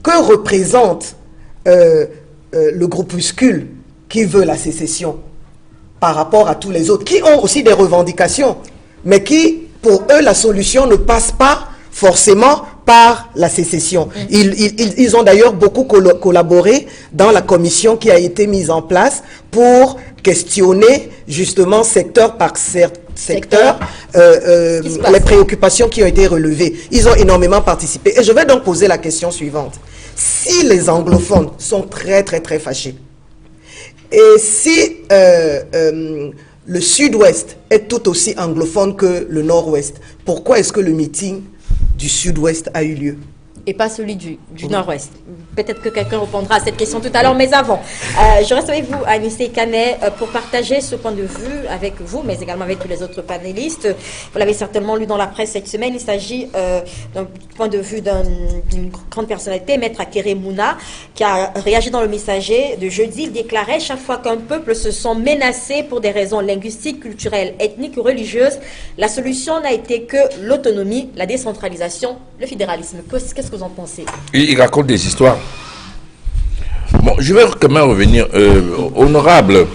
F: que représente le groupuscule qui veut la sécession par rapport à tous les autres, qui ont aussi des revendications, mais qui, pour eux, la solution ne passe pas forcément par la sécession. Ils ont d'ailleurs beaucoup collaboré dans la commission qui a été mise en place pour questionner justement secteur par secteur les préoccupations qui ont été relevées. Ils ont énormément participé. Et je vais donc poser la question suivante. Si les anglophones sont très très très fâchés, et si le Sud-Ouest est tout aussi anglophone que le Nord-Ouest, pourquoi est-ce que le meeting du Sud-Ouest a eu lieu?
A: Et pas celui du Nord-Ouest. Peut-être que quelqu'un répondra à cette question tout à l'heure, mais avant, je reste avec vous, Anissé Kané, pour partager ce point de vue avec vous, mais également avec tous les autres panélistes. Vous l'avez certainement lu dans la presse cette semaine. Il s'agit d'un point de vue d'une grande personnalité, Maître Akere Mouna, qui a réagi dans le Messager de jeudi. Il déclarait: chaque fois qu'un peuple se sent menacé pour des raisons linguistiques, culturelles, ethniques ou religieuses, la solution n'a été que l'autonomie, la décentralisation, le fédéralisme. Qu'est-ce que vous en pensez?
C: Il raconte des histoires. Bon, je vais quand même revenir, honorable,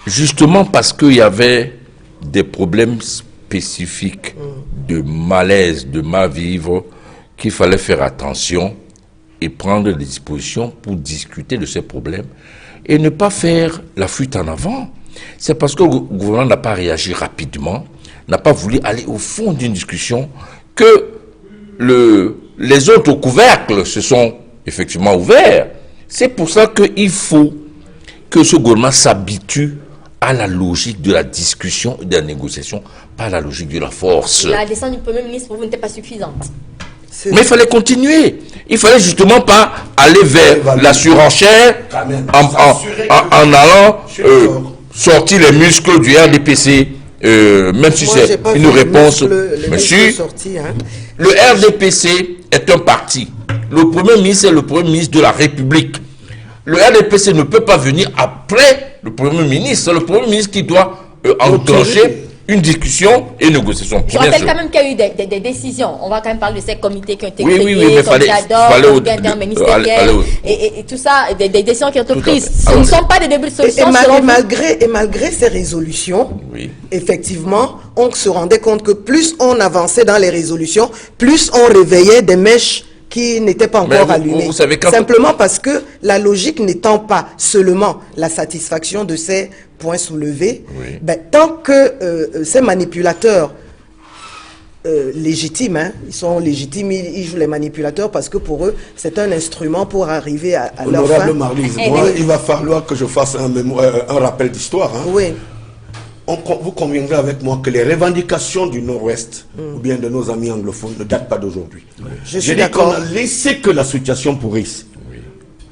C: justement parce qu'il y avait des problèmes spécifiques de malaise, de mal-vivre, qu'il fallait faire attention et prendre des dispositions pour discuter de ces problèmes et ne pas faire la fuite en avant. C'est parce que le gouvernement n'a pas réagi rapidement, n'a pas voulu aller au fond d'une discussion que les autres couvercles se sont effectivement ouverts. C'est pour ça qu'il faut que ce gouvernement s'habitue à la logique de la discussion et de la négociation, pas à la logique de la force.
A: La descente du Premier ministre, pour vous, n'était pas suffisante.
C: Mais il fallait continuer. Il fallait justement pas aller vers la surenchère en allant sortir les muscles du RDPC, même si c'est une réponse. Monsieur, le RDPC est un parti. Le Premier ministre est le Premier ministre de la République. Le RDPC ne peut pas venir après le Premier ministre. C'est le Premier ministre qui doit enclencher une discussion et une négociation.
A: Je rappelle quand même qu'il y a eu des décisions. On va quand même parler de ces comités qui ont été créés,
C: mais
A: comités comité interministériel et tout ça, des décisions qui ont été prises. Ce ne sont pas des débuts de solution.
F: Et malgré ces résolutions, effectivement, on se rendait compte que plus on avançait dans les résolutions, plus on réveillait des mèches qui n'étaient pas encore allumées. Simplement parce que la logique n'étant pas seulement la satisfaction de ces points soulevés, tant que ces manipulateurs légitimes, ils sont légitimes, ils jouent les manipulateurs parce que pour eux, c'est un instrument pour arriver à leur fin.
B: Honorable Marlise, moi, il va falloir que je fasse un rappel d'histoire.
F: Oui.
B: Vous conviendrez avec moi que les revendications du Nord-Ouest, ou bien de nos amis anglophones, ne datent pas d'aujourd'hui.
F: Je suis d'accord.
B: On a laissé que la situation pourrisse.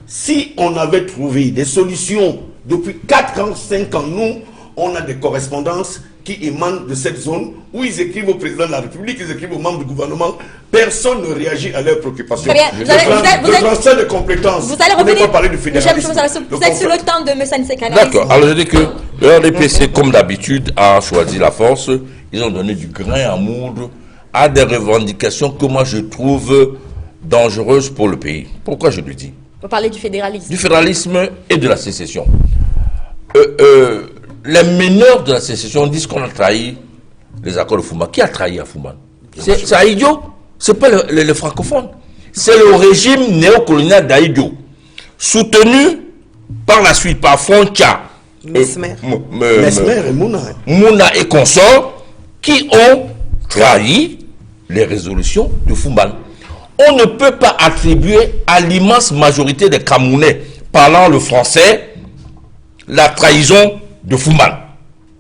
B: Si on avait trouvé des solutions depuis 4 ans, 5 ans, nous, on a des correspondances qui émanent de cette zone où ils écrivent au président de la République, ils écrivent aux membres du gouvernement. Personne ne réagit à leurs préoccupations. Le transfert de compétences.
A: Vous allez revenir.
B: Pas parler du fédéralisme.
A: Vous êtes sur le temps de M. Sanisek.
C: D'accord. Alors je dis que le RDPC, comme d'habitude, a choisi la force. Ils ont donné du grain à moudre à des revendications que moi je trouve dangereuses pour le pays. Pourquoi je le dis?
A: Vous parlez du fédéralisme. Du
C: fédéralisme et de la sécession. Les meneurs de la sécession disent qu'on a trahi les accords de Fouman. Qui a trahi à Fouman? C'est Aïdio. C'est pas le francophone. C'est le régime néocolonial d'Aïdio, soutenu par la suite par Foncha,
F: Mesmer
B: et
C: Mouna et consorts, qui ont trahi les résolutions de Fouman. On ne peut pas attribuer à l'immense majorité des Camerounais parlant le français la trahison de Fouman.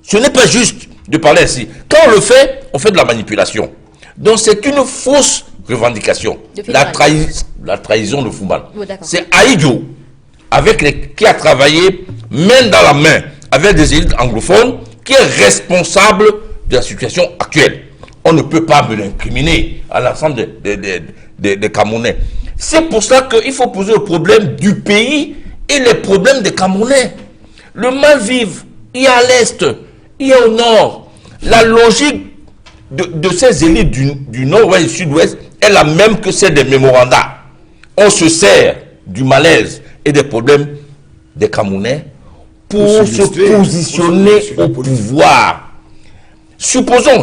C: Ce n'est pas juste de parler ainsi. Quand on le fait, on fait de la manipulation. Donc c'est une fausse revendication. La trahison de Fouman.
A: Oh,
C: c'est Aïdio qui a travaillé main dans la main avec des élites anglophones qui est responsable de la situation actuelle. On ne peut pas me l'incriminer à l'ensemble des Camerounais. C'est pour ça qu'il faut poser le problème du pays et les problèmes des Camerounais. Le mal-vivre, il y a à l'est, il y a au nord. La logique de ces élites du nord-ouest et du sud-ouest est la même que celle des mémorandats. On se sert du malaise et des problèmes des Camerounais pour se positionner au pouvoir. Supposons,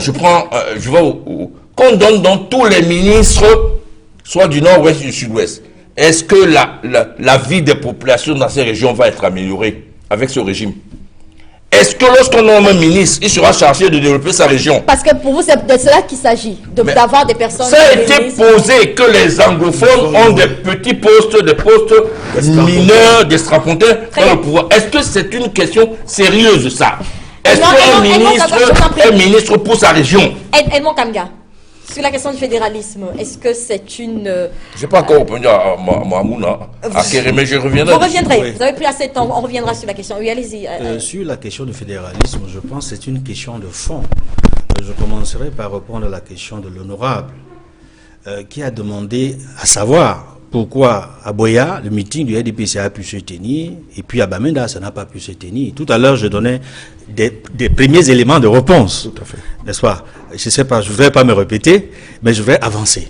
C: qu'on donne dans tous les ministres, soit du nord-ouest et du sud-ouest. Est-ce que la vie des populations dans ces régions va être améliorée avec ce régime? Est-ce que lorsqu'on nomme un ministre, il sera chargé de développer sa région?
A: Parce que pour vous, c'est de cela qu'il s'agit, d'avoir des personnes...
C: Ça a été posé que les anglophones ont des petits postes, des postes mineurs, des strapontins dans le pouvoir. Est-ce que c'est une question sérieuse, ça? Est-ce qu'un ministre pour sa région?
A: Edmond Kamga, sur la question du fédéralisme, est-ce que c'est une...
C: Je n'ai pas encore répondu à Mouna, à Kérémé, je reviendrai.
A: Vous reviendrez, vous avez pris assez de temps, on reviendra sur la question. Oui, allez-y.
D: Sur la question du fédéralisme, je pense que c'est une question de fond. Je commencerai par répondre à la question de l'honorable, qui a demandé à savoir pourquoi à Boya, le meeting du RDPC a pu se tenir, et puis à Bamenda, ça n'a pas pu se tenir. Tout à l'heure, je donnais des premiers éléments de réponse.
B: Tout à fait.
D: N'est-ce pas? Je ne sais pas, je ne voudrais pas me répéter, mais je vais avancer.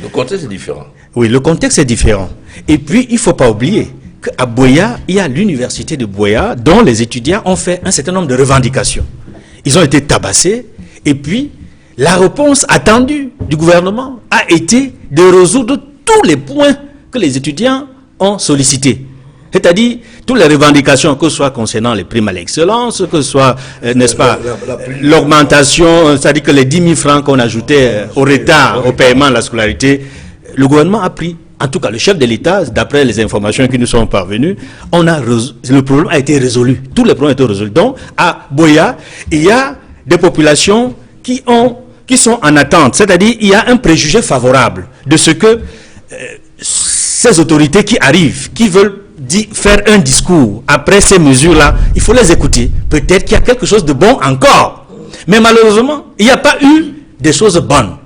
C: Le contexte est différent.
D: Oui, le contexte est différent. Et puis, il ne faut pas oublier qu'à Boya, il y a l'université de Boya, dont les étudiants ont fait un certain nombre de revendications. Ils ont été tabassés, et puis, la réponse attendue du gouvernement a été de résoudre tous les points que les étudiants ont sollicités. C'est-à-dire, toutes les revendications, que ce soit concernant les primes à l'excellence, que ce soit, n'est-ce pas, l'augmentation, c'est-à-dire que les 10 000 francs qu'on ajoutait au retard, au paiement de la scolarité, le gouvernement a pris en tout cas le chef de l'État, d'après les informations qui nous sont parvenues, le problème a été résolu. Tous les problèmes ont été résolus. Donc, à Boya, il y a des populations qui sont en attente. C'est-à-dire, il y a un préjugé favorable de ce que ces autorités qui arrivent, qui veulent faire un discours après ces mesures-là, il faut les écouter. Peut-être qu'il y a quelque chose de bon encore. Mais malheureusement, il n'y a pas eu des choses bonnes.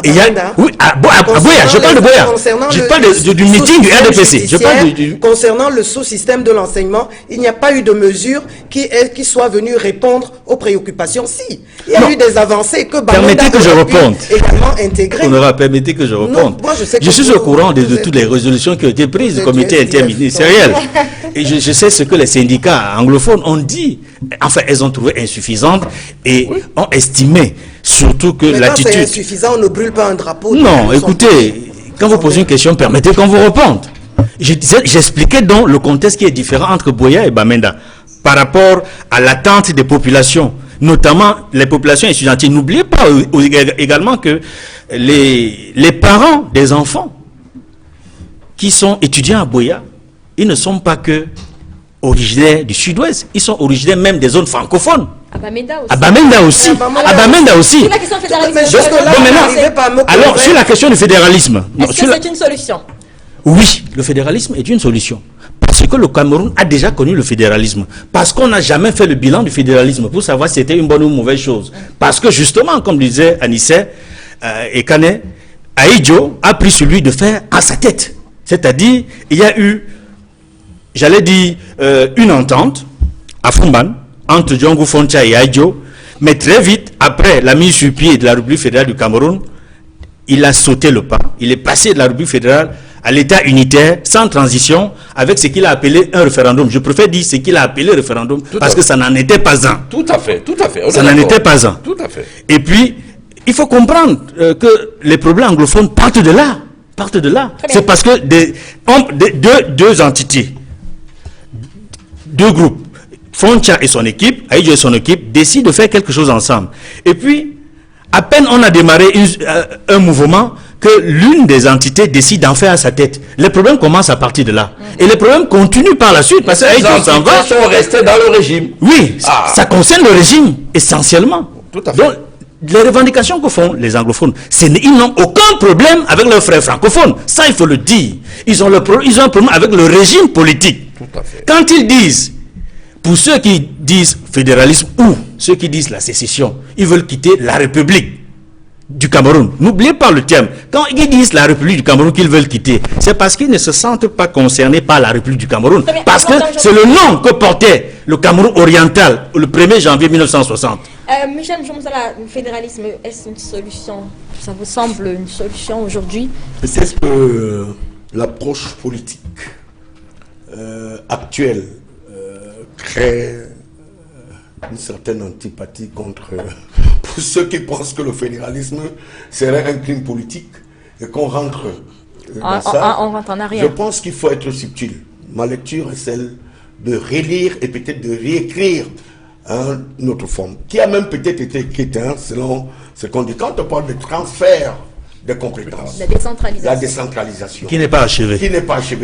D: Il y a, oui, à Boya, je parle de Boya. Je parle du meeting du RDPC. Je parle
F: concernant le sous-système de l'enseignement, il n'y a pas eu de mesures qui soit venues répondre aux préoccupations. Si, il y a eu des avancées que
D: permettez que je réponde.
F: Également intégrées.
D: Permettez que je réponde. Je suis au courant de toutes les résolutions qui ont été prises du comité interministériel. Et je sais ce que les syndicats anglophones ont dit. Enfin, elles ont trouvé insuffisantes et ont estimé surtout que l'attitude...
F: c'est insuffisant, on ne brûle pas un drapeau.
D: Non, écoutez, quand vous posez une question, permettez qu'on vous réponde. J'expliquais donc le contexte qui est différent entre Boya et Bamenda par rapport à l'attente des populations, notamment les populations étudiantines. N'oubliez pas également que les parents des enfants qui sont étudiants à Boya, ils ne sont pas que originaires du sud-ouest, ils sont originaires même des zones francophones.
A: À Bamenda
D: aussi. À Bamenda aussi. Alors, sur la question du fédéralisme...
A: Est-ce que c'est une solution?
D: Oui, le fédéralisme est une solution. Parce que le Cameroun a déjà connu le fédéralisme. Parce qu'on n'a jamais fait le bilan du fédéralisme pour savoir si c'était une bonne ou une mauvaise chose. Parce que justement, comme disait Anissé et Kane, Aïdjo a pris celui de faire à sa tête. C'est-à-dire, il y a eu, j'allais dire, une entente à Fumban entre Diongo Foncha et Aïdjo, mais très vite, après la mise sur pied de la République fédérale du Cameroun, il a sauté le pas. Il est passé de la République fédérale à l'État unitaire, sans transition, avec ce qu'il a appelé un référendum. Je préfère dire ce qu'il a appelé référendum, parce que ça n'en était pas un.
C: Tout à fait.
D: Ça n'en était pas un.
C: Tout à fait.
D: Et puis, il faut comprendre que les problèmes anglophones partent de là. C'est parce que deux entités, deux groupes, Foncha et son équipe, Aïdjo et son équipe, décident de faire quelque chose ensemble. Et puis, à peine on a démarré un mouvement que l'une des entités décide d'en faire à sa tête. Les problèmes commencent à partir de là. Et les problèmes continuent par la suite, parce que Aïdjo s'en va.
C: Sont restés dans le régime.
D: Oui, ça concerne le régime, essentiellement.
C: Tout à fait.
D: Donc, les revendications que font les anglophones, ils n'ont aucun problème avec leurs frères francophones. Ça, il faut le dire. Ils ont un problème avec le régime politique.
C: Tout à fait.
D: Quand ils disent, pour ceux qui disent fédéralisme ou ceux qui disent la sécession, ils veulent quitter la République du Cameroun. N'oubliez pas le terme. Quand ils disent la République du Cameroun qu'ils veulent quitter, c'est parce qu'ils ne se sentent pas concernés par la République du Cameroun. Parce que c'est le nom que portait le Cameroun oriental le 1er janvier 1960.
A: Michel Jomzala, le fédéralisme, est-ce une solution? Ça vous semble une solution aujourd'hui?
B: Peut-être que l'approche politique actuelle crée une certaine antipathie contre pour ceux qui pensent que le fédéralisme serait un crime politique et qu'on rentre dans ça.
A: On rentre en arrière.
B: Je pense qu'il faut être subtil. Ma lecture est celle de relire et peut-être de réécrire une autre forme, qui a même peut-être été écrite selon ce qu'on dit. Quand on parle de transfert de compétences, la décentralisation,
D: qui n'est pas achevée,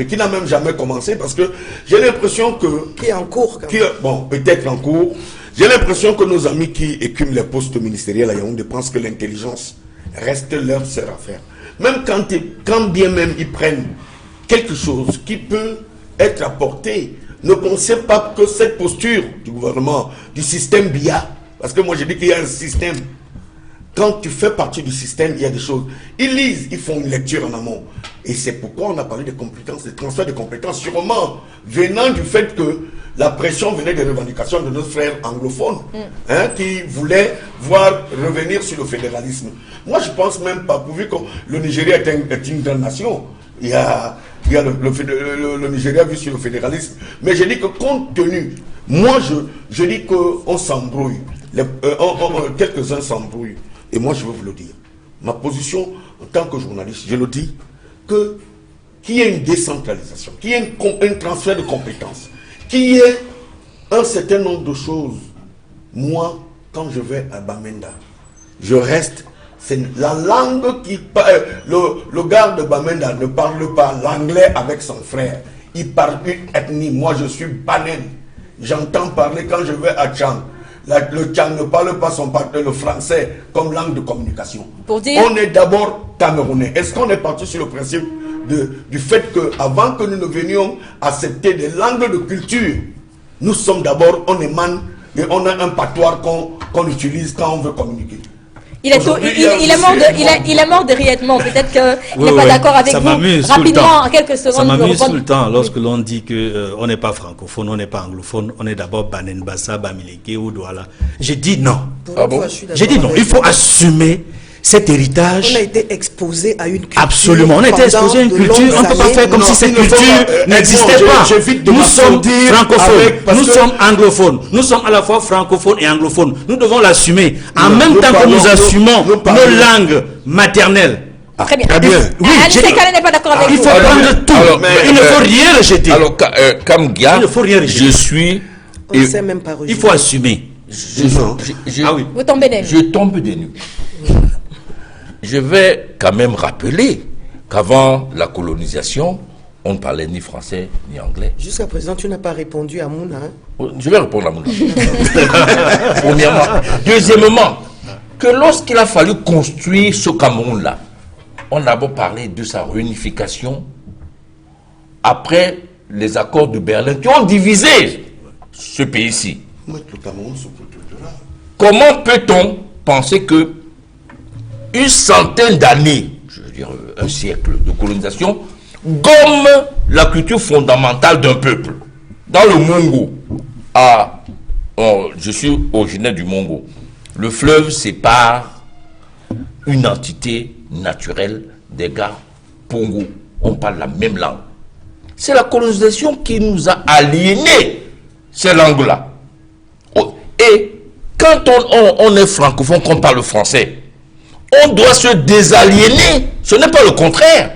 B: qui n'a même jamais commencé, parce que j'ai l'impression que
F: qui est en cours,
B: peut-être en cours. J'ai l'impression que nos amis qui écument les postes ministériels à Yaoundé pensent que l'intelligence reste leur seule affaire. Même quand bien même ils prennent quelque chose qui peut être apporté, ne pensez pas que cette posture du gouvernement, du système BIA, parce que moi je dis qu'il y a un système. Quand tu fais partie du système, il y a des choses. Ils lisent, ils font une lecture en amont. Et c'est pourquoi on a parlé de compétences, de transfert de compétences, sûrement venant du fait que la pression venait des revendications de nos frères anglophones, qui voulaient voir revenir sur le fédéralisme. Moi, je pense même pas, pourvu que le Nigeria est une grande nation, il y a le Nigeria vu sur le fédéralisme. Mais je dis que compte tenu, moi je dis qu'on s'embrouille, quelques-uns s'embrouillent. Et moi, je veux vous le dire. Ma position, en tant que journaliste, je le dis, qu'il y ait une décentralisation, qu'il y ait un transfert de compétences, qu'il y ait un certain nombre de choses. Moi, quand je vais à Bamenda, je reste C'est la langue qui parle. Le gars de Bamenda ne parle pas l'anglais avec son frère. Il parle une ethnie. Moi, je suis Banen. J'entends parler quand je vais à Tchang. Le Tchang ne parle pas le français comme langue de communication.
A: Pour dire...
B: On est d'abord camerounais. Est-ce qu'on est parti sur le principe du fait qu'avant que nous ne venions accepter des langues de culture, nous sommes d'abord, on émane et on a un patois qu'on utilise quand on veut communiquer.
A: Il est mort de rire. Peut-être qu'il n'est pas d'accord avec vous. Rapidement, en quelques secondes.
D: Ça m'amuse tout le temps lorsque l'on dit qu'on n'est pas francophone, on n'est pas anglophone, on est d'abord Banen Bassa, Bamileke ou Douala. J'ai dit non. J'ai dit non. Il faut assumer cet héritage.
F: On a été exposé à une culture.
D: Absolument, on a été exposé à une culture. On ne peut pas faire comme si cette culture n'existait pas. Nous sommes francophones, nous sommes anglophones. Nous sommes à la fois francophones et anglophones. Nous devons l'assumer. En même temps que nous assumons nos langues maternelles.
A: Très bien.
D: Très bien. Oui,
A: n'est pas d'accord avec vous.
D: Il faut prendre tout. Il ne faut rien rejeter.
C: Alors, Kamgia, je suis...
F: On ne sait même pas rejeter.
D: Il faut assumer.
A: Vous tombez des nues.
C: Je tombe des nues. Je vais quand même rappeler qu'avant la colonisation, on ne parlait ni français ni anglais.
F: Jusqu'à présent, tu n'as pas répondu à Mouna. Hein?
C: Je vais répondre à Mouna. Premièrement. Deuxièmement, que lorsqu'il a fallu construire ce Cameroun-là, on a d'abord parlé de sa réunification après les accords de Berlin qui ont divisé ce pays-ci. Comment peut-on penser que une centaine d'années, je veux dire un siècle de colonisation, gomme la culture fondamentale d'un peuple? Dans le Mongo, je suis originaire du Mongo, le fleuve sépare une entité naturelle des gars Pongo. On parle la même langue. C'est la colonisation qui nous a aliénés ces langues-là. Et quand on est francophone, qu'on parle français, on doit se désaliéner. Ce n'est pas le contraire.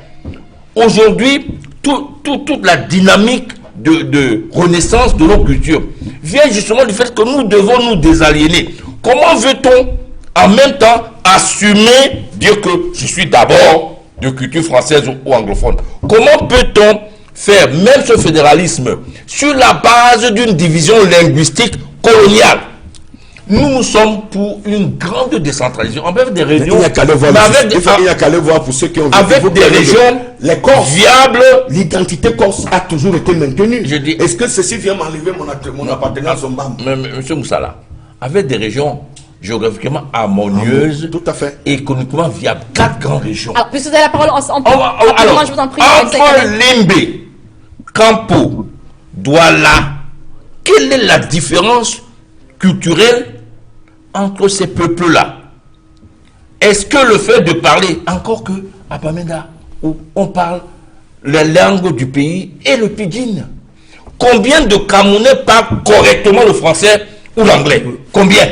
C: Aujourd'hui, toute la dynamique de renaissance de nos cultures vient justement du fait que nous devons nous désaliéner. Comment veut-on en même temps assumer, dire que je suis d'abord de culture française ou anglophone? Comment peut-on faire même ce fédéralisme sur la base d'une division linguistique coloniale? Nous sommes pour une grande décentralisation. Avec des régions.
B: Il n'y a qu'à le voir pour ceux qui ont
C: avec des régions
B: les Corses
C: viables.
B: L'identité corse a toujours été maintenue. Est-ce que ceci vient m'enlever mon appartenance au MAM?
C: Monsieur Moussala, avec des régions géographiquement harmonieuses,
B: tout à fait,
C: et économiquement viables. 4 grandes régions.
A: Alors, puisque vous avez la parole,
C: alors,
A: je vous en prie.
C: Entre Limbe, Campo, Douala, quelle est la différence culturelle entre ces peuples-là? Est-ce que le fait de parler, encore que à Bamenda, où on parle les langues du pays et le pidgin, combien de Camerounais parlent correctement le français ou l'anglais? Combien?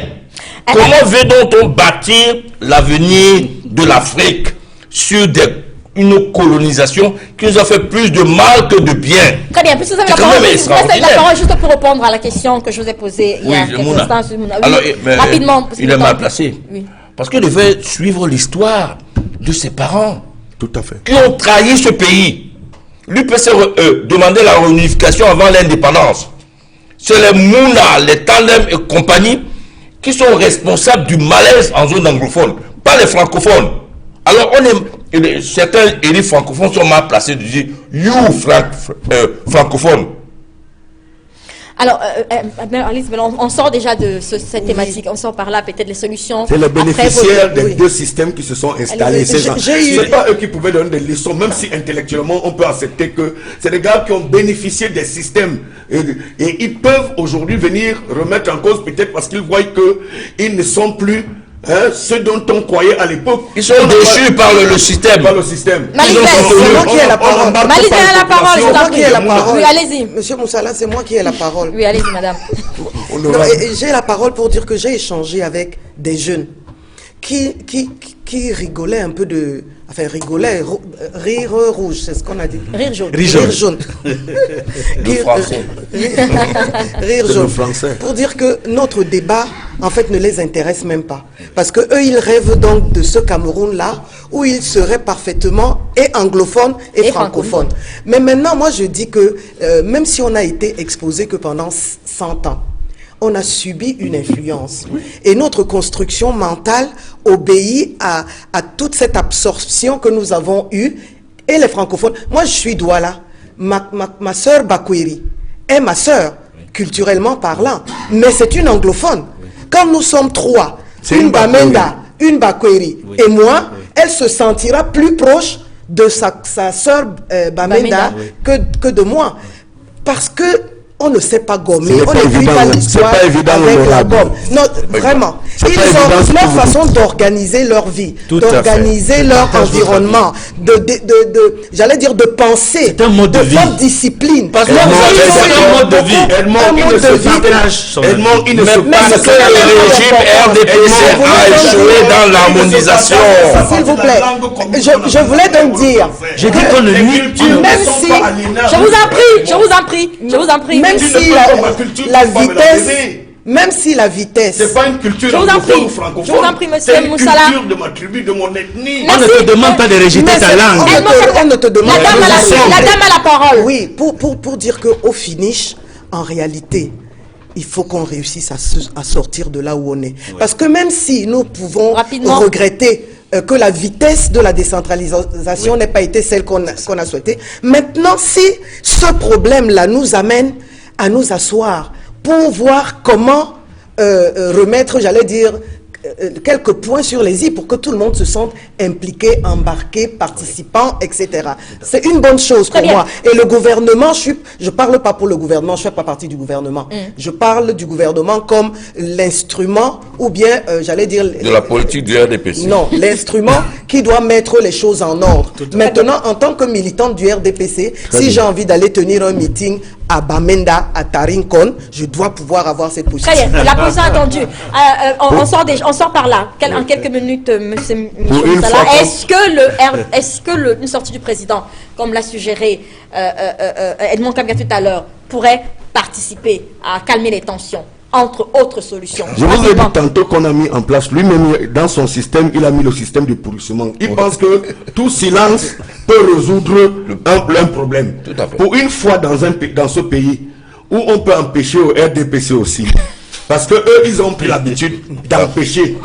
C: Comment veut-on bâtir l'avenir de l'Afrique sur une colonisation qui nous a fait plus de mal que de bien?
A: Très bien, puisque vous avez la parole juste pour répondre à la question que je vous ai posée il y a quelques instants.
C: Alors,
A: rapidement.
C: Il est mal placé. Oui. Parce qu'il devait suivre l'histoire de ses parents.
B: Tout à fait.
C: Qui ont trahi ce pays. L'UPC demandait la réunification avant l'indépendance. C'est les Mouna, les Tandem et compagnie qui sont responsables du malaise en zone anglophone, pas les francophones. Alors, certains élites francophones sont mal placés de dire « you, francophone ».
A: Alors, Alice, on sort déjà de cette thématique, on sort par là peut-être les solutions.
B: C'est les bénéficiaires des deux systèmes qui se sont installés. Ce n'est pas eux qui pouvaient donner des leçons, même si intellectuellement on peut accepter que c'est des gars qui ont bénéficié des systèmes. Et ils peuvent aujourd'hui venir remettre en cause peut-être parce qu'ils voient qu'ils ne sont plus ceux dont on croyait à l'époque.
C: Ils sont déchus par le système.
B: Par le système.
F: C'est moi qui ai la parole.
A: Malise a la parole.
F: C'est moi qui ai la parole.
A: Oui, allez-y.
F: Monsieur Moussala, c'est moi qui ai la parole.
A: Oui, allez-y, madame.
F: J'ai la parole pour dire que j'ai échangé avec des jeunes qui rigolaient un peu de... Enfin, rigolaient, rire rouge, c'est ce qu'on a dit.
A: Rire jaune.
F: Rire jaune.
C: Le français.
F: Rire jaune. Pour dire que notre débat en fait, ne les intéresse même pas. Parce que eux, ils rêvent donc de ce Cameroun-là, où ils seraient parfaitement et anglophones et francophones. Mais maintenant, moi, je dis que même si on a été exposé que pendant 100 ans, on a subi une influence. Et notre construction mentale obéit à toute cette absorption que nous avons eue. Et les francophones, moi je suis Douala, ma soeur Bakweri est ma soeur, culturellement parlant, mais c'est une anglophone. Quand nous sommes trois, une Bamenda, une Bakweri et moi, elle se sentira plus proche de sa soeur Bamenda que de moi. Parce que on ne sait pas gommer, on n'écrit pas l'histoire avec la gomme. Non, vraiment. Ils ont leur façon d'organiser leur vie, d'organiser leur environnement, j'allais dire de penser, de faire discipline.
D: Parce que c'est un mode de vie.
C: Il ne se passe que le régime RDPC a échoué dans l'harmonisation.
F: S'il vous plaît, je voulais donc dire,
D: je dis qu'on ne nie
F: même si,
A: je vous en prie,
F: même si la vitesse,
G: c'est pas une culture francophone.
A: Je vous en prie, monsieur Moussala.
G: C'est une culture de ma tribu, de mon ethnie.
D: On ne te demande pas de rejeter ta langue.
F: On ne te demande pas.
A: La dame a la parole.
F: Oui, pour dire qu'au finish, en réalité, il faut qu'on réussisse à sortir de là où on est. Parce que même si nous pouvons regretter que la vitesse de la décentralisation n'ait pas été celle qu'on a souhaité, maintenant, si ce problème-là nous amène à nous asseoir pour voir comment remettre, j'allais dire, quelques points sur les i pour que tout le monde se sente impliqué, embarqué, participant, etc. C'est une bonne chose pour moi. Et le gouvernement, je parle pas pour le gouvernement, je fais pas partie du gouvernement. Je parle du gouvernement comme l'instrument, ou bien, j'allais dire...
C: De la politique du RDPC.
F: Non, l'instrument qui doit mettre les choses en ordre. Maintenant, en tant que militante du RDPC, si j'ai envie d'aller tenir un meeting à Bamenda, à Tarinkon, je dois pouvoir avoir cette possibilité.
A: Très bien, la position attendue. On sort par là. En quelques minutes, monsieur Moussala. Est-ce que une sortie du président, comme l'a suggéré Edmond Kabia tout à l'heure, pourrait participer à calmer les tensions, entre autres solutions?
B: Je vous ai dit tantôt qu'on a mis en place, lui-même, dans son système, il a mis le système de pourrissement. Il pense que tout silence peut résoudre un problème.
C: Tout à fait.
B: Pour une fois dans ce pays, où on peut empêcher au RDPC aussi, parce que eux, ils ont pris l'habitude d'empêcher.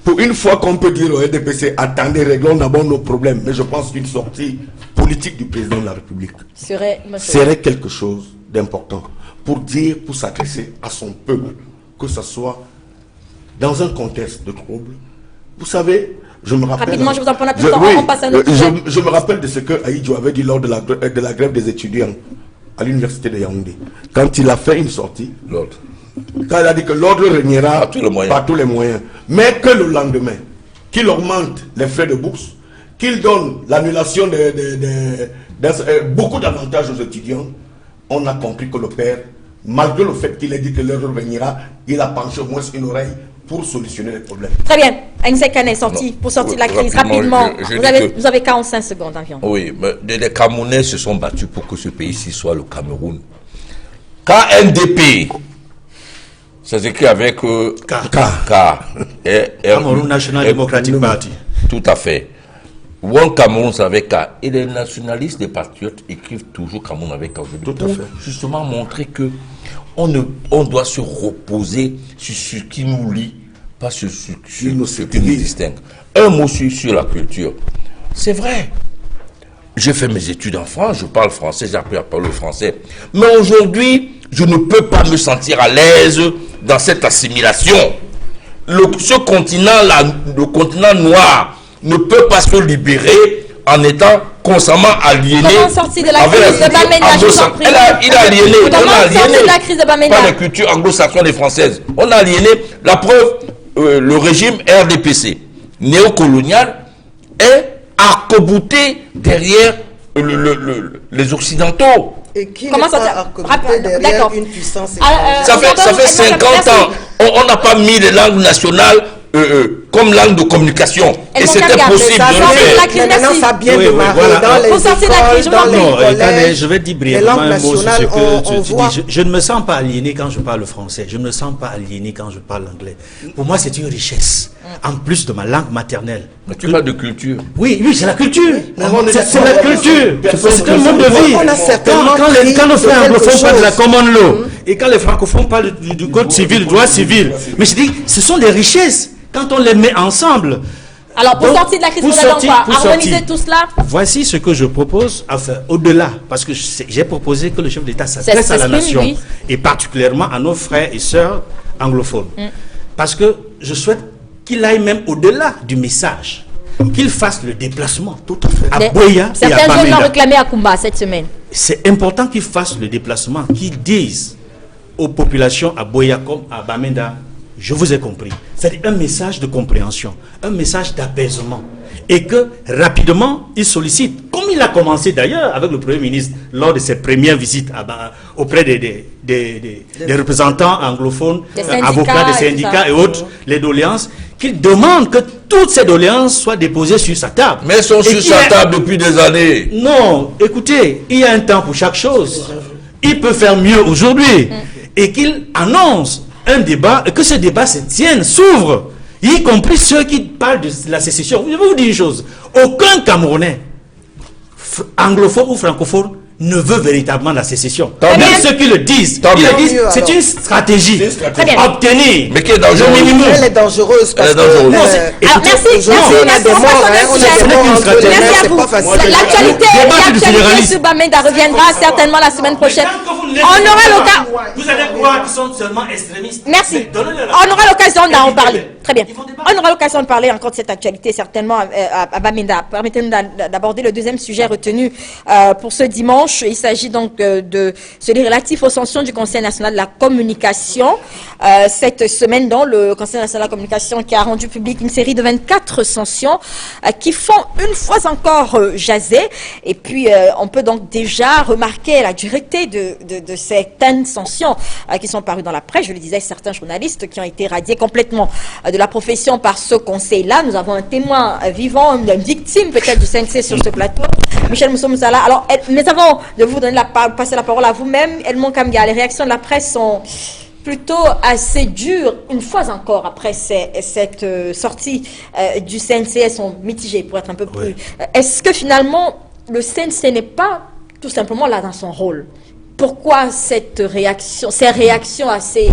B: Pour une fois qu'on peut dire au RDPC, attendez, réglons d'abord nos problèmes. Mais je pense qu'une sortie politique du président de la République serait quelque chose d'important pour dire, pour s'adresser à son peuple, que ce soit dans un contexte de trouble. Vous savez, je me rappelle...
A: Rapidement, je vous en prends plus de temps, on passe à un autre sujet.
B: Je me rappelle de ce que Aïdjo avait dit lors de la grève des étudiants à l'université de Yaoundé. Quand il a fait une sortie, quand il a dit que l'ordre régnera par tous les moyens, mais que le lendemain, qu'il augmente les frais de bourse, qu'il donne l'annulation beaucoup d'avantages aux étudiants, on a compris que le père, malgré le fait qu'il ait dit que l'ordre régnera, il a penché au moins une oreille pour solutionner les problèmes.
A: Très bien. Aïnsé Kane est sorti pour sortir de la crise. Rapidement, vous avez 45 secondes environ.
C: Oui, mais les Camerounais se sont battus pour que ce pays-ci soit le Cameroun. KNDP, ça s'écrit avec
D: Cameroun National Democratic Party.
C: Tout à fait. One Cameroun, c'est avec K. Et les nationalistes, les patriotes écrivent toujours Cameroun avec K.
B: Tout à fait.
C: Justement montrer que on doit se reposer sur ce qui nous lie, pas sur ce qui nous distingue. Un mot sur la culture. C'est vrai. J'ai fait mes études en France, je parle français, j'ai appris à parler français. Mais aujourd'hui, je ne peux pas me sentir à l'aise dans cette assimilation. Ce continent-là, le continent noir, ne peut pas se libérer en étant constamment aliéné.
A: Comment sortir de la crise de Bamenda, je vous en prie.
C: Il a aliéné.
A: Comment sortir de la crise de Bamenda?
C: Pas les cultures anglo-saxonnes et françaises. On a aliéné. La preuve, le régime RDPC, néocolonial, est arc-bouté derrière les Occidentaux.
F: Et qui n'est pas arc-bouté derrière une puissance
C: ça fait 50 ans. On n'a pas mis les langues nationales comme langue de communication.
A: Elles
C: Et
A: vont
C: c'était
A: faire gaffe.
C: possible
A: Ça
C: de le
A: va,
C: faire.
A: la crise,
F: Maintenant,
A: merci.
F: ça a bien
D: Oui,
F: démarré
D: voilà.
F: dans les
A: Faut sortir de la crise, je
F: écoles, dans
A: m'en
F: les
A: prie.
F: collèges.
D: Je vais dire
F: les
D: brièvement
F: langues
D: un mot sur
F: nationales,
D: ce que
F: on
D: tu
F: voit.
D: dis. Je ne me sens pas aliéné quand je parle français. Je ne me sens pas aliéné quand je parle anglais. Pour moi, c'est une richesse. En plus de ma langue maternelle.
C: Mais tu parles de culture.
D: Oui, c'est la culture.
B: on est
D: C'est la culture. C'est un mode de vie.
F: On a certainement
D: Quand
F: pris
D: les
F: de
D: francophones
F: quelque
D: parlent de la
F: chose.
D: common law, et quand les francophones parlent du code civil, du droit civil, mais je dis, ce sont des richesses. Quand on les met ensemble.
A: Alors, pour
D: Donc,
A: sortir de la crise,
D: pour
A: vous allez
D: sortir-
A: quoi?
D: pour
A: Harmoniser
D: sortir.
A: tout cela?
D: Voici ce que je propose, enfin, au-delà, parce que j'ai proposé que le chef d'État s'adresse à la
A: s'exprime,
D: nation,
A: oui.
D: et particulièrement à nos frères et sœurs anglophones. Parce que je souhaite qu'il aille même au-delà du message, qu'il fasse le déplacement à Boya et à
A: Certains jeunes l'ont
D: Bamenda.
A: réclamé à Kumba cette semaine.
D: C'est important qu'il fasse le déplacement, qu'il dise aux populations à Boya comme à Bamenda, je vous ai compris. C'est un message de compréhension, un message d'apaisement. Et que rapidement, il sollicite, comme il a commencé d'ailleurs avec le Premier ministre lors de ses premières visites auprès des représentants anglophones,
A: Des syndicats
D: avocats des
A: et tout
D: syndicats
A: ça.
D: et autres, les doléances, qu'il demande que toutes ces doléances soient déposées sur sa table.
C: Mais elles sont
D: Et
C: sur
D: qu'il
C: sa
D: y ait-
C: table depuis des années.
D: Non, écoutez, il y a un temps pour chaque chose. Il peut faire mieux aujourd'hui. Et qu'il annonce un débat, et que ce débat se tienne, s'ouvre, y compris ceux qui parlent de la sécession. Je vais vous dire une chose. Aucun Camerounais, anglophone ou francophone, ne veut véritablement la sécession.
C: Tant
D: Même
C: mieux.
D: ceux qui le disent,
C: Tant
D: ils
C: mieux.
D: le disent,
F: Tant mieux,
D: c'est
F: alors.
D: une stratégie.
B: C'est une stratégie.
A: Très bien.
D: Obtenir
C: Mais qui est dangereuse.
D: le minimum.
F: Elle est dangereuse parce
C: Elle est dangereuse.
F: que...
D: Non, c'est-
A: Alors,
F: écoutez,
A: merci,
F: aujourd'hui, on a
A: merci,
F: des
A: merci,
F: morts,
A: on
F: hein,
A: passe au
F: on a
A: sujet.
F: des morts entre les
A: Merci
F: mains,
A: à
F: c'est
A: vous.
F: pas facile.
A: L'actualité sur Bamenda reviendra certainement la semaine prochaine. On aura l'occasion.
D: Vous allez croire qu'ils sont seulement extrémistes.
A: Merci.
D: Mais donnez-leur la
A: On aura l'occasion d'en
D: parole.
A: parler. Très bien.
D: Ils vont débattre.
A: On aura l'occasion de parler encore de cette actualité, certainement, à Bamenda. Permettez-nous d'aborder le deuxième sujet retenu pour ce dimanche. Il s'agit donc de celui relatif aux sanctions du Conseil national de la communication. Cette semaine, dans le Conseil national de la communication qui a rendu public une série de 24 sanctions qui font une fois encore jaser. Et puis, on peut donc déjà remarquer la dureté de certaines sanctions qui sont parues dans la presse. Je le disais, certains journalistes qui ont été radiés complètement de la profession par ce conseil-là. Nous avons un témoin vivant, une victime peut-être du CNC sur ce plateau, Michel Moussa-Moussala. Alors, mais avant de vous donner passer la parole à vous-même, Edmond Kamga, les réactions de la presse sont plutôt assez dures, une fois encore, après cette sortie du CNC. Elles sont mitigées, pour être un peu plus...
D: Oui.
A: Est-ce que finalement, le CNC n'est pas tout simplement là dans son rôle? Pourquoi ces réactions assez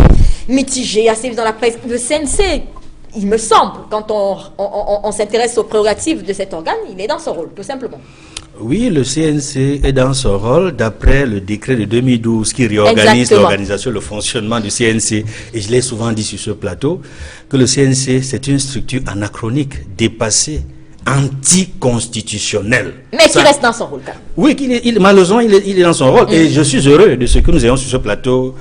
A: mitigées, assez vives dans la presse? Le CNC, il me semble, quand on s'intéresse aux prérogatives de cet organe, il est dans son rôle, tout simplement.
D: Oui, le CNC est dans son rôle d'après le décret de 2012 qui réorganise
A: Exactement.
D: l'organisation, le fonctionnement du CNC. Et je l'ai souvent dit sur ce plateau, que le CNC, c'est une structure anachronique, dépassée, anticonstitutionnelle.
A: Mais qui
D: Ça-
A: reste dans son rôle, quand même.
D: Oui, malheureusement, il est dans son rôle. Et je suis heureux de ce que nous ayons sur ce plateau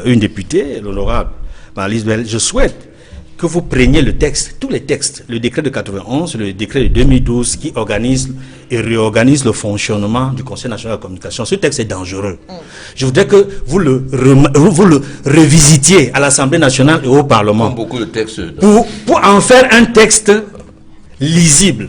D: une députée, l'honorable Marlise Bell. Je souhaite que vous preniez le texte, tous les textes, le décret de 91, le décret de 2012 qui organise et réorganise le fonctionnement du Conseil national de la communication. Ce texte est dangereux. Je voudrais que vous le revisitiez à l'Assemblée nationale et au Parlement
C: Comme beaucoup de textes.
D: pour en faire un texte lisible,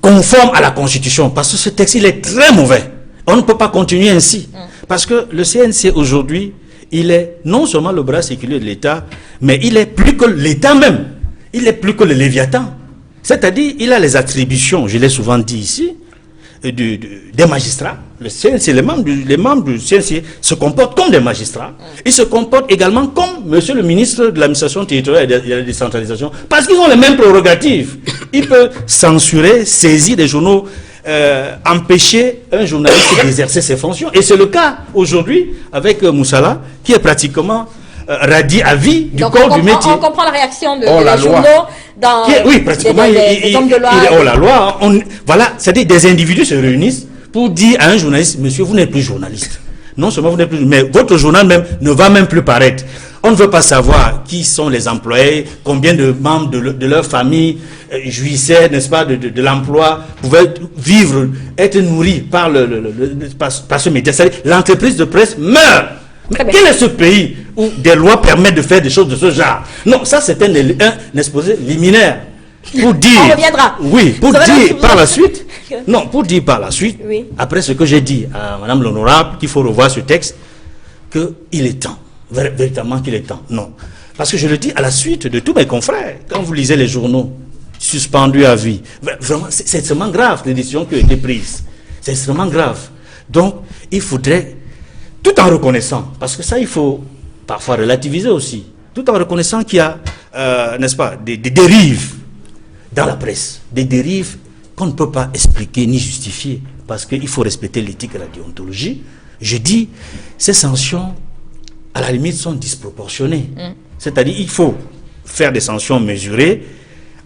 D: conforme à la Constitution, parce que ce texte, il est très mauvais. On ne peut pas continuer ainsi. Parce que le CNC, aujourd'hui, il est non seulement le bras séculier de l'État, mais il est plus que l'État même. Il est plus que le Léviathan. C'est-à-dire, il a les attributions, je l'ai souvent dit ici, des magistrats. Le CNC, les membres du CNC se comportent comme des magistrats. Ils se comportent également comme monsieur le ministre de l'administration territoriale et de la décentralisation, parce qu'ils ont les mêmes prérogatives. Ils peuvent censurer, saisir des journaux, empêcher un journaliste d'exercer ses fonctions. Et c'est le cas aujourd'hui avec Moussala, qui est pratiquement radié à vie du
A: Donc,
D: corps du métier.
A: on comprend la réaction de
C: Oh, la
A: des
C: loi.
A: journaux dans
D: Oui, pratiquement,
A: des hommes de loi.
D: il est hors la loi. Voilà, c'est-à-dire des individus se réunissent pour dire à un journaliste, monsieur, vous n'êtes plus journaliste. Non seulement vous n'êtes plus, mais votre journal même ne va même plus paraître. On ne veut pas savoir qui sont les employés, combien de membres de leur famille jouissaient, n'est-ce pas, de l'emploi, pouvaient vivre, être nourris par ce métier. C'est-à-dire, l'entreprise de presse meurt Mais quel est ce pays où des lois permettent de faire des choses de ce genre? Non, ça c'est un exposé liminaire. Pour dire,
A: on reviendra.
D: Oui, pour dire par la suite, non, pour dire par la suite,
A: oui.
D: Après ce que j'ai dit à Madame l'Honorable, qu'il faut revoir ce texte, qu'il est temps, véritablement qu'il est temps. Non, parce que je le dis à la suite de tous mes confrères, quand vous lisez les journaux, suspendus à vie, vraiment, c'est extrêmement grave les décisions qui ont été prises. C'est extrêmement grave. Donc, il faudrait, tout en reconnaissant, parce que ça, il faut parfois relativiser aussi, tout en reconnaissant qu'il y a, n'est-ce pas, des dérives dans la presse, des dérives qu'on ne peut pas expliquer ni justifier, parce qu'il faut respecter l'éthique et la déontologie. Je dis, ces sanctions, à la limite, sont disproportionnées. C'est-à-dire, il faut faire des sanctions mesurées,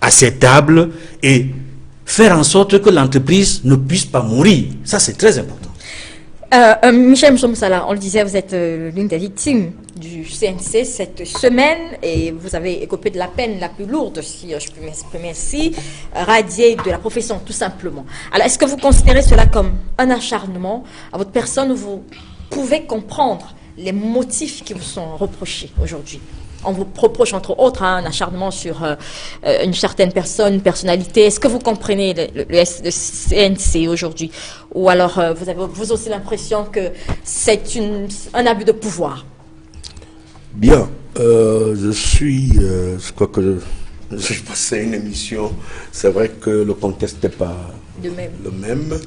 D: acceptables, et faire en sorte que l'entreprise ne puisse pas mourir. Ça, c'est très important.
A: Michel Moussala, on le disait, vous êtes l'une des victimes du CNC cette semaine et vous avez écopé de la peine la plus lourde, si je peux m'exprimer ainsi, radiée de la profession, tout simplement. Alors, est-ce que vous considérez cela comme un acharnement à votre personne ou vous pouvez comprendre les motifs qui vous sont reprochés aujourd'hui? On vous reproche entre autres un acharnement sur une certaine personne, une personnalité. Est-ce que vous comprenez le CNC aujourd'hui? Ou alors vous avez vous aussi l'impression que c'est un abus de pouvoir?
B: Bien, je crois que je passais une émission, c'est vrai que le contexte n'est pas le même.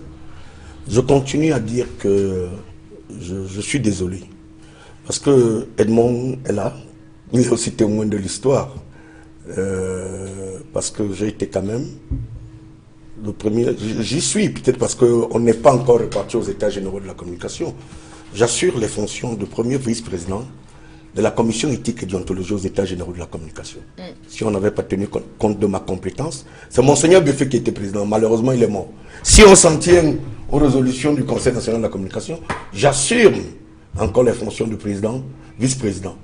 B: Je continue à dire que je suis désolé, parce que Edmond est là. Il est aussi témoin de l'histoire, parce que j'ai été quand même le premier, j'y suis peut-être parce qu'on n'est pas encore reparti aux États généraux de la communication. J'assure les fonctions de premier vice-président de la commission éthique et déontologie aux États généraux de la communication. Si on n'avait pas tenu compte de ma compétence, c'est Monseigneur Buffet qui était président, malheureusement il est mort. Si on s'en tient aux résolutions du Conseil national de la communication, j'assure encore les fonctions de président, vice-président.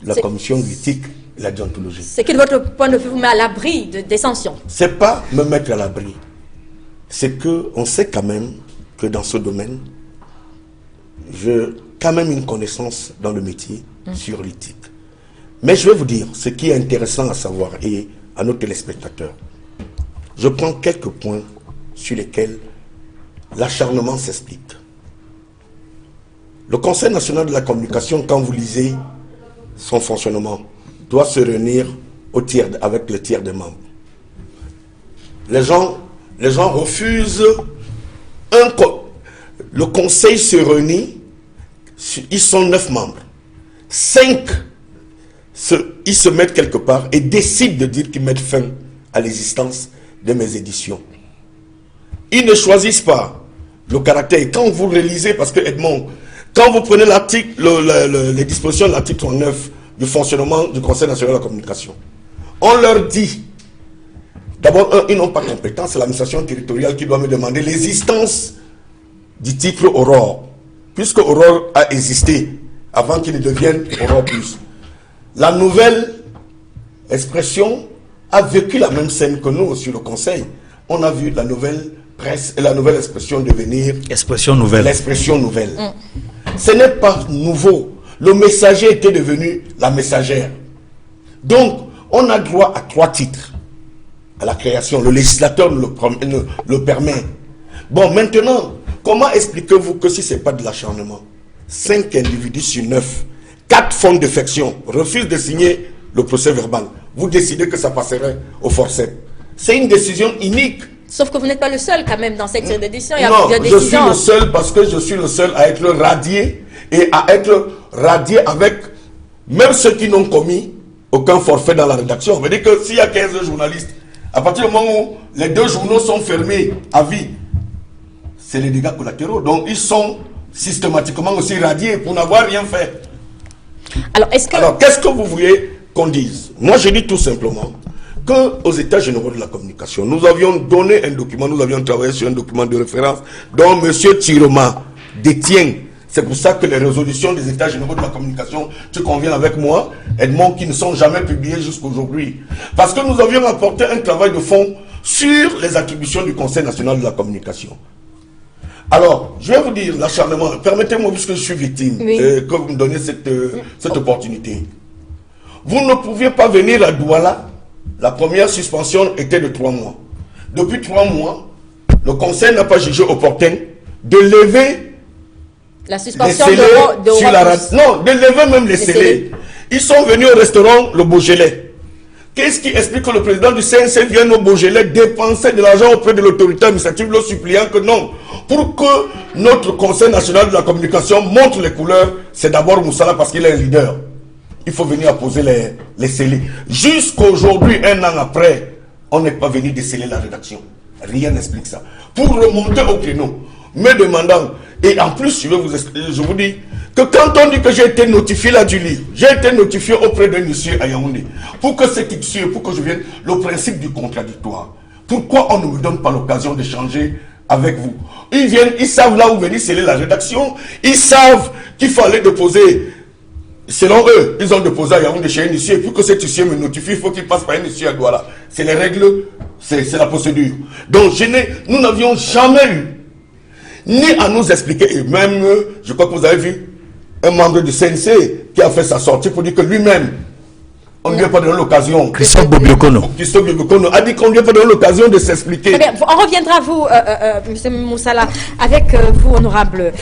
B: La commission d'éthique et la déontologie.
A: C'est que de votre point de vue vous met à l'abri des sanctions? C'est
B: pas me mettre à l'abri. C'est qu'on sait quand même que dans ce domaine, j'ai quand même une connaissance dans le métier sur l'éthique. Mais je vais vous dire, ce qui est intéressant à savoir et à nos téléspectateurs, je prends quelques points sur lesquels l'acharnement s'explique. Le Conseil national de la communication, quand vous lisez son fonctionnement, doit se réunir avec le tiers des membres. Les gens refusent le conseil se réunit, ils sont 9 membres. 5, ils se mettent quelque part et décident de dire qu'ils mettent fin à l'existence de mes éditions. Ils ne choisissent pas le caractère. Et quand vous relisez, parce que Edmond, quand vous prenez l'article, les dispositions de l'article 39 du fonctionnement du Conseil national de la communication, on leur dit, d'abord, ils n'ont pas compétence, c'est l'administration territoriale qui doit me demander l'existence du titre Aurore, puisque Aurore a existé avant qu'il ne devienne Aurore Plus. La nouvelle expression a vécu la même scène que nous sur le Conseil. On a vu la nouvelle presse et la nouvelle expression devenir
D: expression nouvelle.
B: L'expression nouvelle. Ce n'est pas nouveau. Le messager était devenu la messagère. Donc, on a droit à 3 titres à la création. Le législateur le permet. Bon, maintenant, comment expliquez-vous que si ce n'est pas de l'acharnement, 5 individus sur 9, 4 fonds d'affection refusent de signer le procès verbal, vous décidez que ça passerait au forceps? C'est une décision unique.
A: Sauf que vous n'êtes pas le seul quand même dans cette série d'éditions. Il y a
B: non,
A: plusieurs décisions.
B: Je suis le seul parce que je suis le seul à être radié et à être radié avec même ceux qui n'ont commis aucun forfait dans la rédaction. Ça veut dire que s'il y a 15 journalistes, à partir du moment où les 2 journaux sont fermés à vie, c'est les dégâts collatéraux. Donc ils sont systématiquement aussi radiés pour n'avoir rien fait. Alors, qu'est-ce que vous voulez qu'on dise? Moi, je dis tout simplement qu'aux États généraux de la communication, nous avions donné un document, nous avions travaillé sur un document de référence dont M. Tiroma détient. C'est pour ça que les résolutions des États généraux de la communication, tu conviens avec moi, Edmond, qui ne sont jamais publiées jusqu'à aujourd'hui. Parce que nous avions apporté un travail de fond sur les attributions du Conseil national de la communication. Alors, je vais vous dire l'acharnement. Permettez-moi, puisque je suis victime,
A: Oui.
B: que vous me donnez cette opportunité. Vous ne pouviez pas venir à Douala. La première suspension était de 3 mois. Depuis 3 mois, le Conseil n'a pas jugé opportun de lever
A: La
B: les
A: suspension
B: scellés
A: de
B: sur la
A: Repousse.
B: radio. Non, de lever même les scellés. Ils sont venus au restaurant Le Beaujolais. Qu'est-ce qui explique que le président du CNC vienne au Beaujolais dépenser de l'argent auprès de l'autorité administrative, le suppliant que non. Pour que notre Conseil national de la communication montre les couleurs, c'est d'abord Moussala parce qu'il est un leader. Il faut venir apposer les scellés. Jusqu'aujourd'hui, 1 an après, on n'est pas venu déceler la rédaction. Rien n'explique ça. Pour remonter au créneau, me demandant, et en plus, je vous dis, que quand on dit que j'ai été notifié là du livre, j'ai été notifié auprès d'un huissier à Yaoundé, pour que cet huissier, pour que je vienne, le principe du contradictoire. Pourquoi on ne me donne pas l'occasion d'échanger avec vous? Ils viennent, ils savent là où venir sceller la rédaction, ils savent qu'il faut aller déposer, selon eux, ils ont déposé à Yaoundé chez un huissier, pour que cet huissier me notifie, il faut qu'il passe par un huissier à Douala. C'est les règles, c'est la procédure. Donc nous n'avions jamais eu, ni à nous expliquer, et même, je crois que vous avez vu, un membre du CNC qui a fait sa sortie pour dire que lui-même, on ne lui a pas donné l'occasion.
D: Christophe Bobiokono
B: A dit qu'on ne lui a pas donné l'occasion de s'expliquer.
A: Très bien. On reviendra à vous, M. Moussala, avec vous, honorable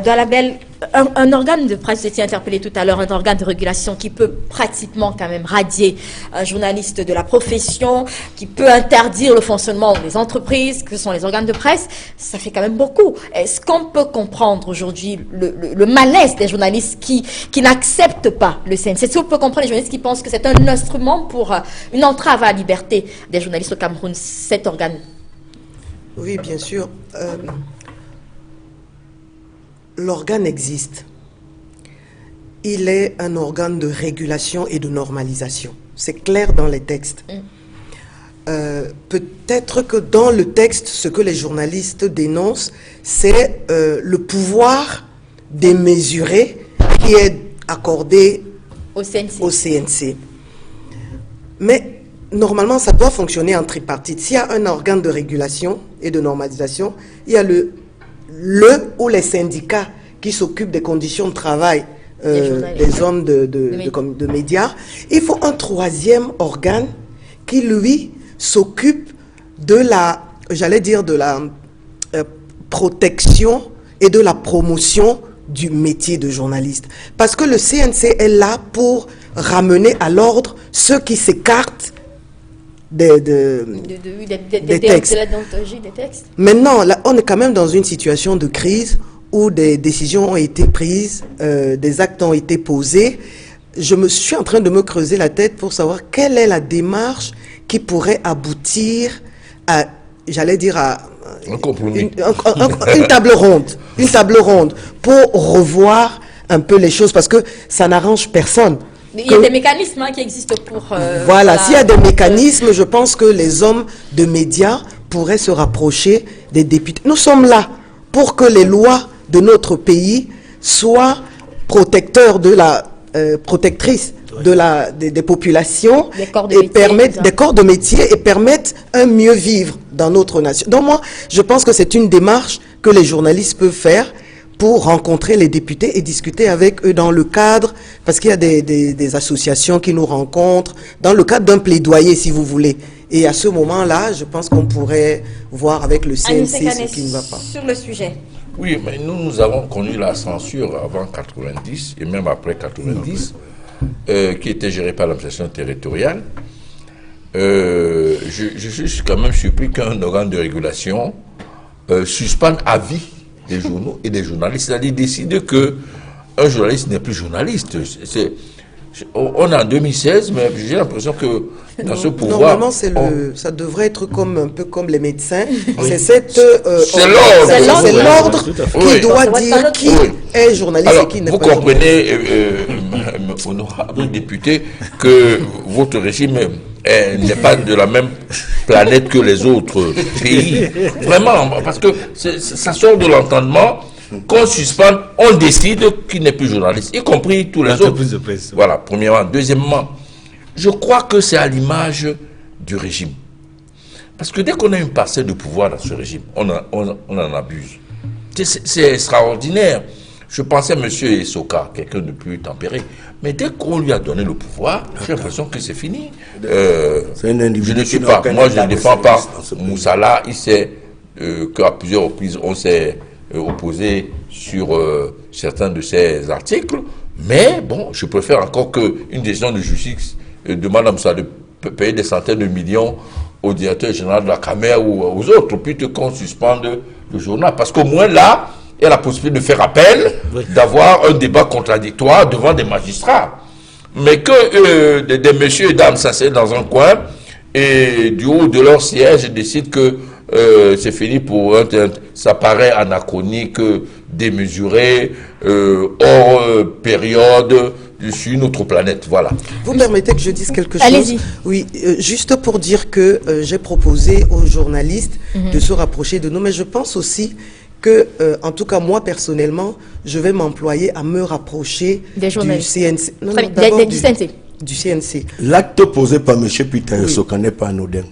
A: Doualabel. Un organe de presse, j'ai été interpellé tout à l'heure, un organe de régulation qui peut pratiquement quand même radier un journaliste de la profession, qui peut interdire le fonctionnement des entreprises, que sont les organes de presse, ça fait quand même beaucoup. Est-ce qu'on peut comprendre aujourd'hui le malaise des journalistes qui n'acceptent pas le CNC? Est-ce qu'on peut comprendre les journalistes qui pensent que c'est un instrument pour une entrave à la liberté des journalistes au Cameroun, cet organe?
F: Oui, bien sûr. L'organe existe. Il est un organe de régulation et de normalisation. C'est clair dans les textes. Peut-être que dans le texte, ce que les journalistes dénoncent, c'est le pouvoir démesuré qui est accordé au CNC. Mais normalement, ça doit fonctionner en tripartite. S'il y a un organe de régulation et de normalisation, il y a le ou les syndicats qui s'occupent des conditions de travail des hommes de médias. Il faut un troisième organe qui, lui, s'occupe de la, j'allais dire, de la protection et de la promotion du métier de journaliste. Parce que le CNC est là pour ramener à l'ordre ceux qui s'écartent des textes. Maintenant, là, on est quand même dans une situation de crise où des décisions ont été prises, des actes ont été posés. Je me suis en train de me creuser la tête pour savoir quelle est la démarche qui pourrait aboutir à, j'allais dire, à
C: un compromis.
F: Une table ronde pour revoir un peu les choses, parce que ça n'arrange personne.
A: Il y a des mécanismes qui existent pour...
F: voilà, s'il y a des mécanismes, je pense que les hommes de médias pourraient se rapprocher des députés. Nous sommes là pour que les lois de notre pays soient protecteurs de la protectrices des populations et permettent des corps de métier et permettent un mieux vivre dans notre nation. Donc moi, je pense que c'est une démarche que les journalistes peuvent faire pour rencontrer les députés et discuter avec eux dans le cadre, parce qu'il y a des associations qui nous rencontrent, dans le cadre d'un plaidoyer, si vous voulez. Et à ce moment-là, je pense qu'on pourrait voir avec le CNC ce qui ne va pas.
A: Sur le sujet.
C: Oui, mais nous avons connu la censure avant 90 et même après 90, qui était gérée par l'administration territoriale. Je suis quand même surpris qu'un organe de régulation suspende à vie des journaux et des journalistes, c'est-à-dire décide qu'un journaliste n'est plus journaliste. On est en 2016, mais j'ai l'impression que dans ce pouvoir...
F: Normalement, ça devrait être un peu comme les médecins.
C: Oui.
F: C'est
C: l'ordre
F: qui doit dire qui est journaliste et qui n'est pas journaliste.
C: Vous comprenez, honorable député, que votre régime n'est pas de la même planète que les autres pays. Vraiment, parce que ça sort de l'entendement. Qu'on suspende, on décide qu'il n'est plus journaliste, y compris tous les autres. Voilà, premièrement. Deuxièmement, je crois que c'est à l'image du régime. Parce que dès qu'on a une parcelle de pouvoir dans ce régime, on en abuse. C'est extraordinaire. Je pensais à M. Essoka, quelqu'un de plus tempéré. Mais dès qu'on lui a donné le pouvoir, j'ai l'impression que c'est fini.
B: C'est un individu.
C: Je ne suis pas, moi je ne défends pas Moussala. Il sait qu'à plusieurs reprises on s'est opposé sur certains de ses articles. Mais bon, je préfère encore qu'une décision de justice demande à Moussala de payer des centaines de millions au directeur général de la Camer ou aux autres, plutôt qu'on suspende le journal. Parce qu'au moins là, il y a la possibilité de faire appel, d'avoir un débat contradictoire devant des magistrats. Mais que des messieurs et dames s'asseyent dans un coin et du haut de leur siège décident que c'est fini pour ça paraît anachronique, démesuré, hors période, sur une autre planète, voilà.
F: Vous permettez que je dise quelque chose?
A: Allez-y.
F: Oui, juste pour dire que j'ai proposé aux journalistes de se rapprocher de nous, mais je pense aussi que, en tout cas moi personnellement, je vais m'employer à me rapprocher
A: des
F: du CNC.
A: Non, d'abord du CNC.
F: Du CNC.
B: L'acte posé par M. Peter Essoka n'est pas anodin.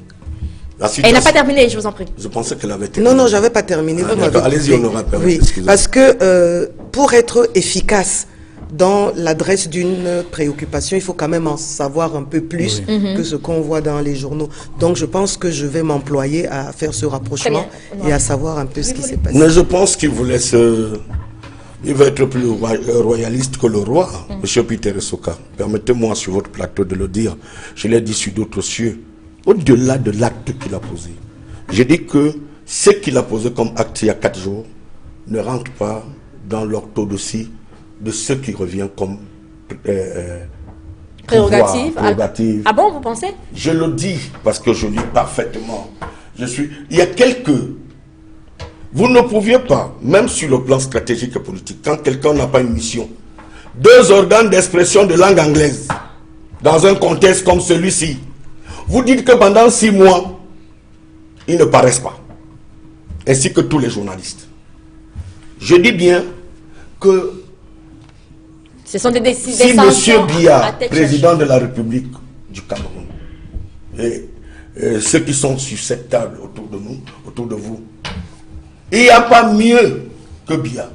A: Elle n'a pas terminé, je vous en prie.
B: Je pensais qu'elle avait terminé.
F: Non, j'avais pas terminé.
B: Allez-y, on aura permis.
F: Oui, parce que pour être efficace dans l'adresse d'une préoccupation, il faut quand même en savoir un peu plus que ce qu'on voit dans les journaux. Donc je pense que je vais m'employer à faire ce rapprochement et à savoir un peu ce qui s'est passé.
B: Mais je pense qu'il voulait il va être plus royaliste que le roi, M. Peter Essoka. Permettez-moi sur votre plateau de le dire. Je l'ai dit sur d'autres cieux. Au-delà de l'acte qu'il a posé, j'ai dit que ce qu'il a posé comme acte il y a 4 jours ne rentre pas dans l'orthodoxie de ce qui revient comme
A: prérogative.
B: Prérogative.
A: Ah bon, vous pensez?
B: Je le dis parce que je lis parfaitement. Il y a quelques... Vous ne pouviez pas, même sur le plan stratégique et politique, quand quelqu'un n'a pas une mission, 2 organes d'expression de langue anglaise, dans un contexte comme celui-ci, vous dites que pendant 6 mois, ils ne paraissent pas, ainsi que tous les journalistes. Je dis bien que
A: ce sont des décisions.
B: si M. Biya, président de la République du Cameroun, et ceux qui sont sur cette table autour de nous, autour de vous, il n'y a pas mieux que Biya.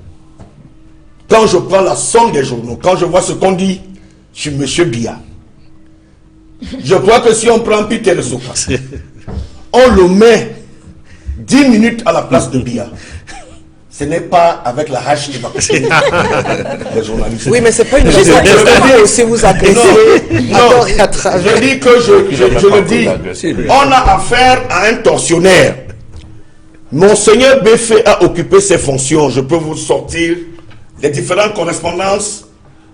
B: Quand je prends la somme des journaux, quand je vois ce qu'on dit sur M. Biya, je crois que si on prend Peter Essoka, on le met 10 minutes à la place de Biya. Ce n'est pas avec la hache qui va passer les journalistes.
F: Oui, mais c'est pas une raison pour aussi vous agresser à travers.
B: Je dis que je le dis, on a affaire à un tortionnaire. Monseigneur Béfé a occupé ses fonctions. Je peux vous sortir les différentes correspondances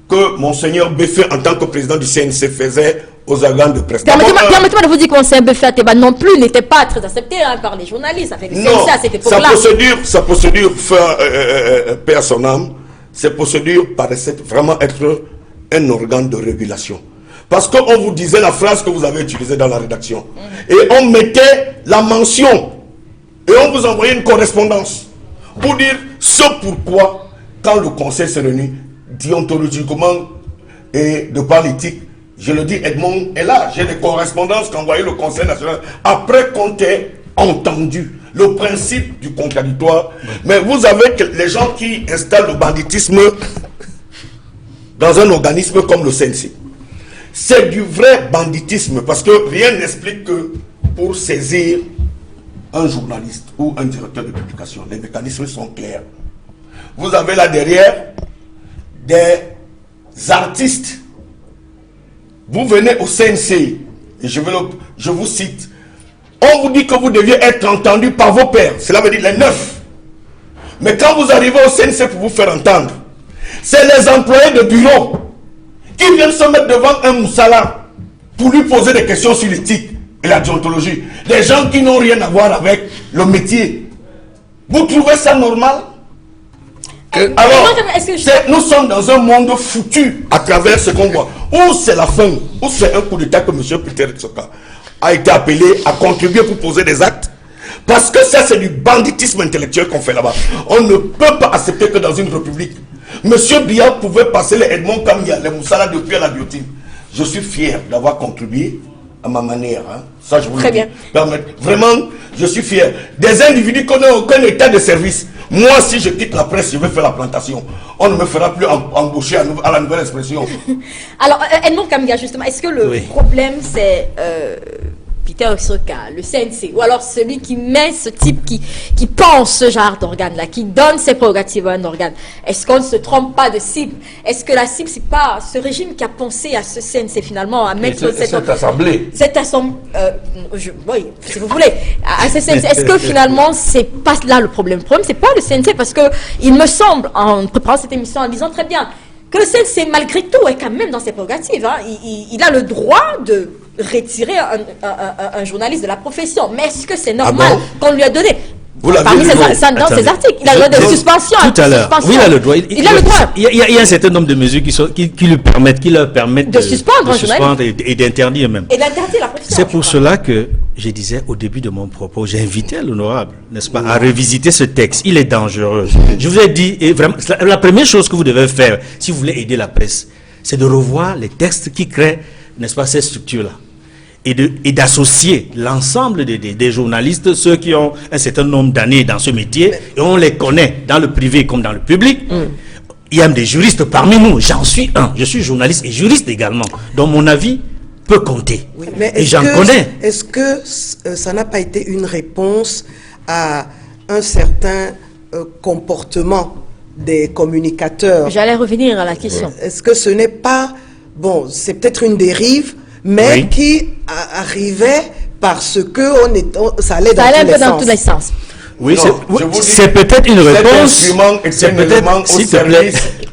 B: que Monseigneur Béfé, en tant que président du CNC, faisait aux organes de presse.
A: Permettez-moi de vous dire que Monseigneur Béfé Ateba non plus n'était pas très accepté par les journalistes. Ça fait que
B: non,
A: à cette époque-là.
B: Sa procédure, paix à son âme, cette procédure paraissait vraiment être un organe de régulation. Parce qu'on vous disait la phrase que vous avez utilisée dans la rédaction. Et on mettait la mention. Et on vous envoyait une correspondance pour dire ce pourquoi, quand le conseil s'est réuni, déontologiquement et de par l'éthique, je le dis, Edmond est là. J'ai des correspondances qu'envoyait le conseil national après qu'on ait entendu le principe du contradictoire. Mais vous avez les gens qui installent le banditisme dans un organisme comme le CNC. C'est du vrai banditisme parce que rien n'explique que pour saisir un journaliste ou un directeur de publication, les mécanismes sont clairs. Vous avez là derrière des artistes. Vous venez au CNC, et je vous cite, on vous dit que vous deviez être entendu par vos pairs, cela veut dire les 9. Mais quand vous arrivez au CNC pour vous faire entendre, c'est les employés de bureau qui viennent se mettre devant un Moussala pour lui poser des questions sur l'éthique et la déontologie. Des gens qui n'ont rien à voir avec le métier. Vous trouvez ça normal? Alors, nous sommes dans un monde foutu à travers ce qu'on voit. Ou c'est la fin, ou c'est un coup d'état que M. Peter Essoka a été appelé à contribuer pour poser des actes. Parce que ça, c'est du banditisme intellectuel qu'on fait là-bas. On ne peut pas accepter que dans une république, M. Biya pouvait passer les Edmond Kamia, les Moussala depuis à la guillotine. Je suis fier d'avoir contribué à ma manière. Hein. Ça, je vous le dis.
A: Très bien.
B: Vraiment, je suis fier. Des individus qui n'ont aucun état de service
G: Moi, si je quitte la presse, je vais faire la plantation. On ne me fera plus embaucher à la nouvelle expression.
A: Alors, Edmond Kamga, justement, est-ce que le problème, c'est Peter Osoka, le CNC, ou alors celui qui met ce type, qui pense ce genre d'organe-là, qui donne ses prérogatives à un organe? Est-ce qu'on ne se trompe pas de cible? Est-ce que la cible, c'est pas ce régime qui a pensé à ce CNC finalement, à mettre
C: cette assemblée?
A: Cette assemblée, oui, si vous voulez, à ce CNC. Est-ce que finalement, c'est pas là le problème? Le problème, c'est pas le CNC, parce que il me semble, en préparant cette émission, en disant très bien, que le CNC, malgré tout, est quand même dans ses prérogatives. Hein. Il a le droit de retirer un journaliste de la profession. Mais est-ce que c'est normal qu'on lui a donné? Parmi dans ses articles, il a le droit de suspension.
D: Tout à l'heure, oui, il a le droit. Il y a un certain nombre de mesures qui leur permettent de suspendre et d'interdire même.
A: Et d'interdire la profession.
D: C'est pour cela que je disais au début de mon propos, j'ai invité l'honorable, n'est-ce pas, à revisiter ce texte. Il est dangereux. Je vous ai dit, et vraiment, la première chose que vous devez faire, si vous voulez aider la presse, c'est de revoir les textes qui créent, n'est-ce pas, ces structures-là. Et d'associer l'ensemble des journalistes, ceux qui ont un certain nombre d'années dans ce métier, et on les connaît dans le privé comme dans le public. Il y a des juristes parmi nous, j'en suis un. Je suis journaliste et juriste également. Donc mon avis peut compter.
F: Oui, mais
D: et j'en connais.
F: Est-ce que ça n'a pas été une réponse à un certain comportement des communicateurs?
A: J'allais revenir à la question.
F: Est-ce que ce n'est pas... Bon, c'est peut-être une dérive, mais qui arrivait parce que ça allait dans tous les sens.
D: Oui, c'est peut-être une réponse.
G: C'est peut-être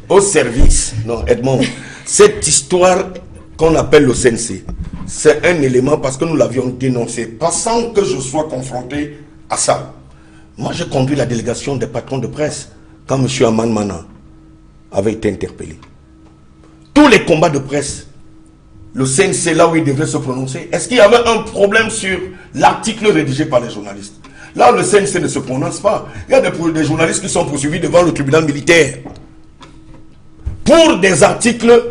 G: au service. Non, Edmond, cette histoire qu'on appelle le CNC, c'est un élément parce que nous l'avions dénoncé, pas sans que je sois confronté à ça. Moi, j'ai conduit la délégation des patrons de presse quand M. Aman Mana avait été interpellé. Tous les combats de presse, le CNC, là où il devrait se prononcer, est-ce qu'il y avait un problème sur l'article rédigé par les journalistes? Là, le CNC ne se prononce pas. Il y a des journalistes qui sont poursuivis devant le tribunal militaire pour des articles,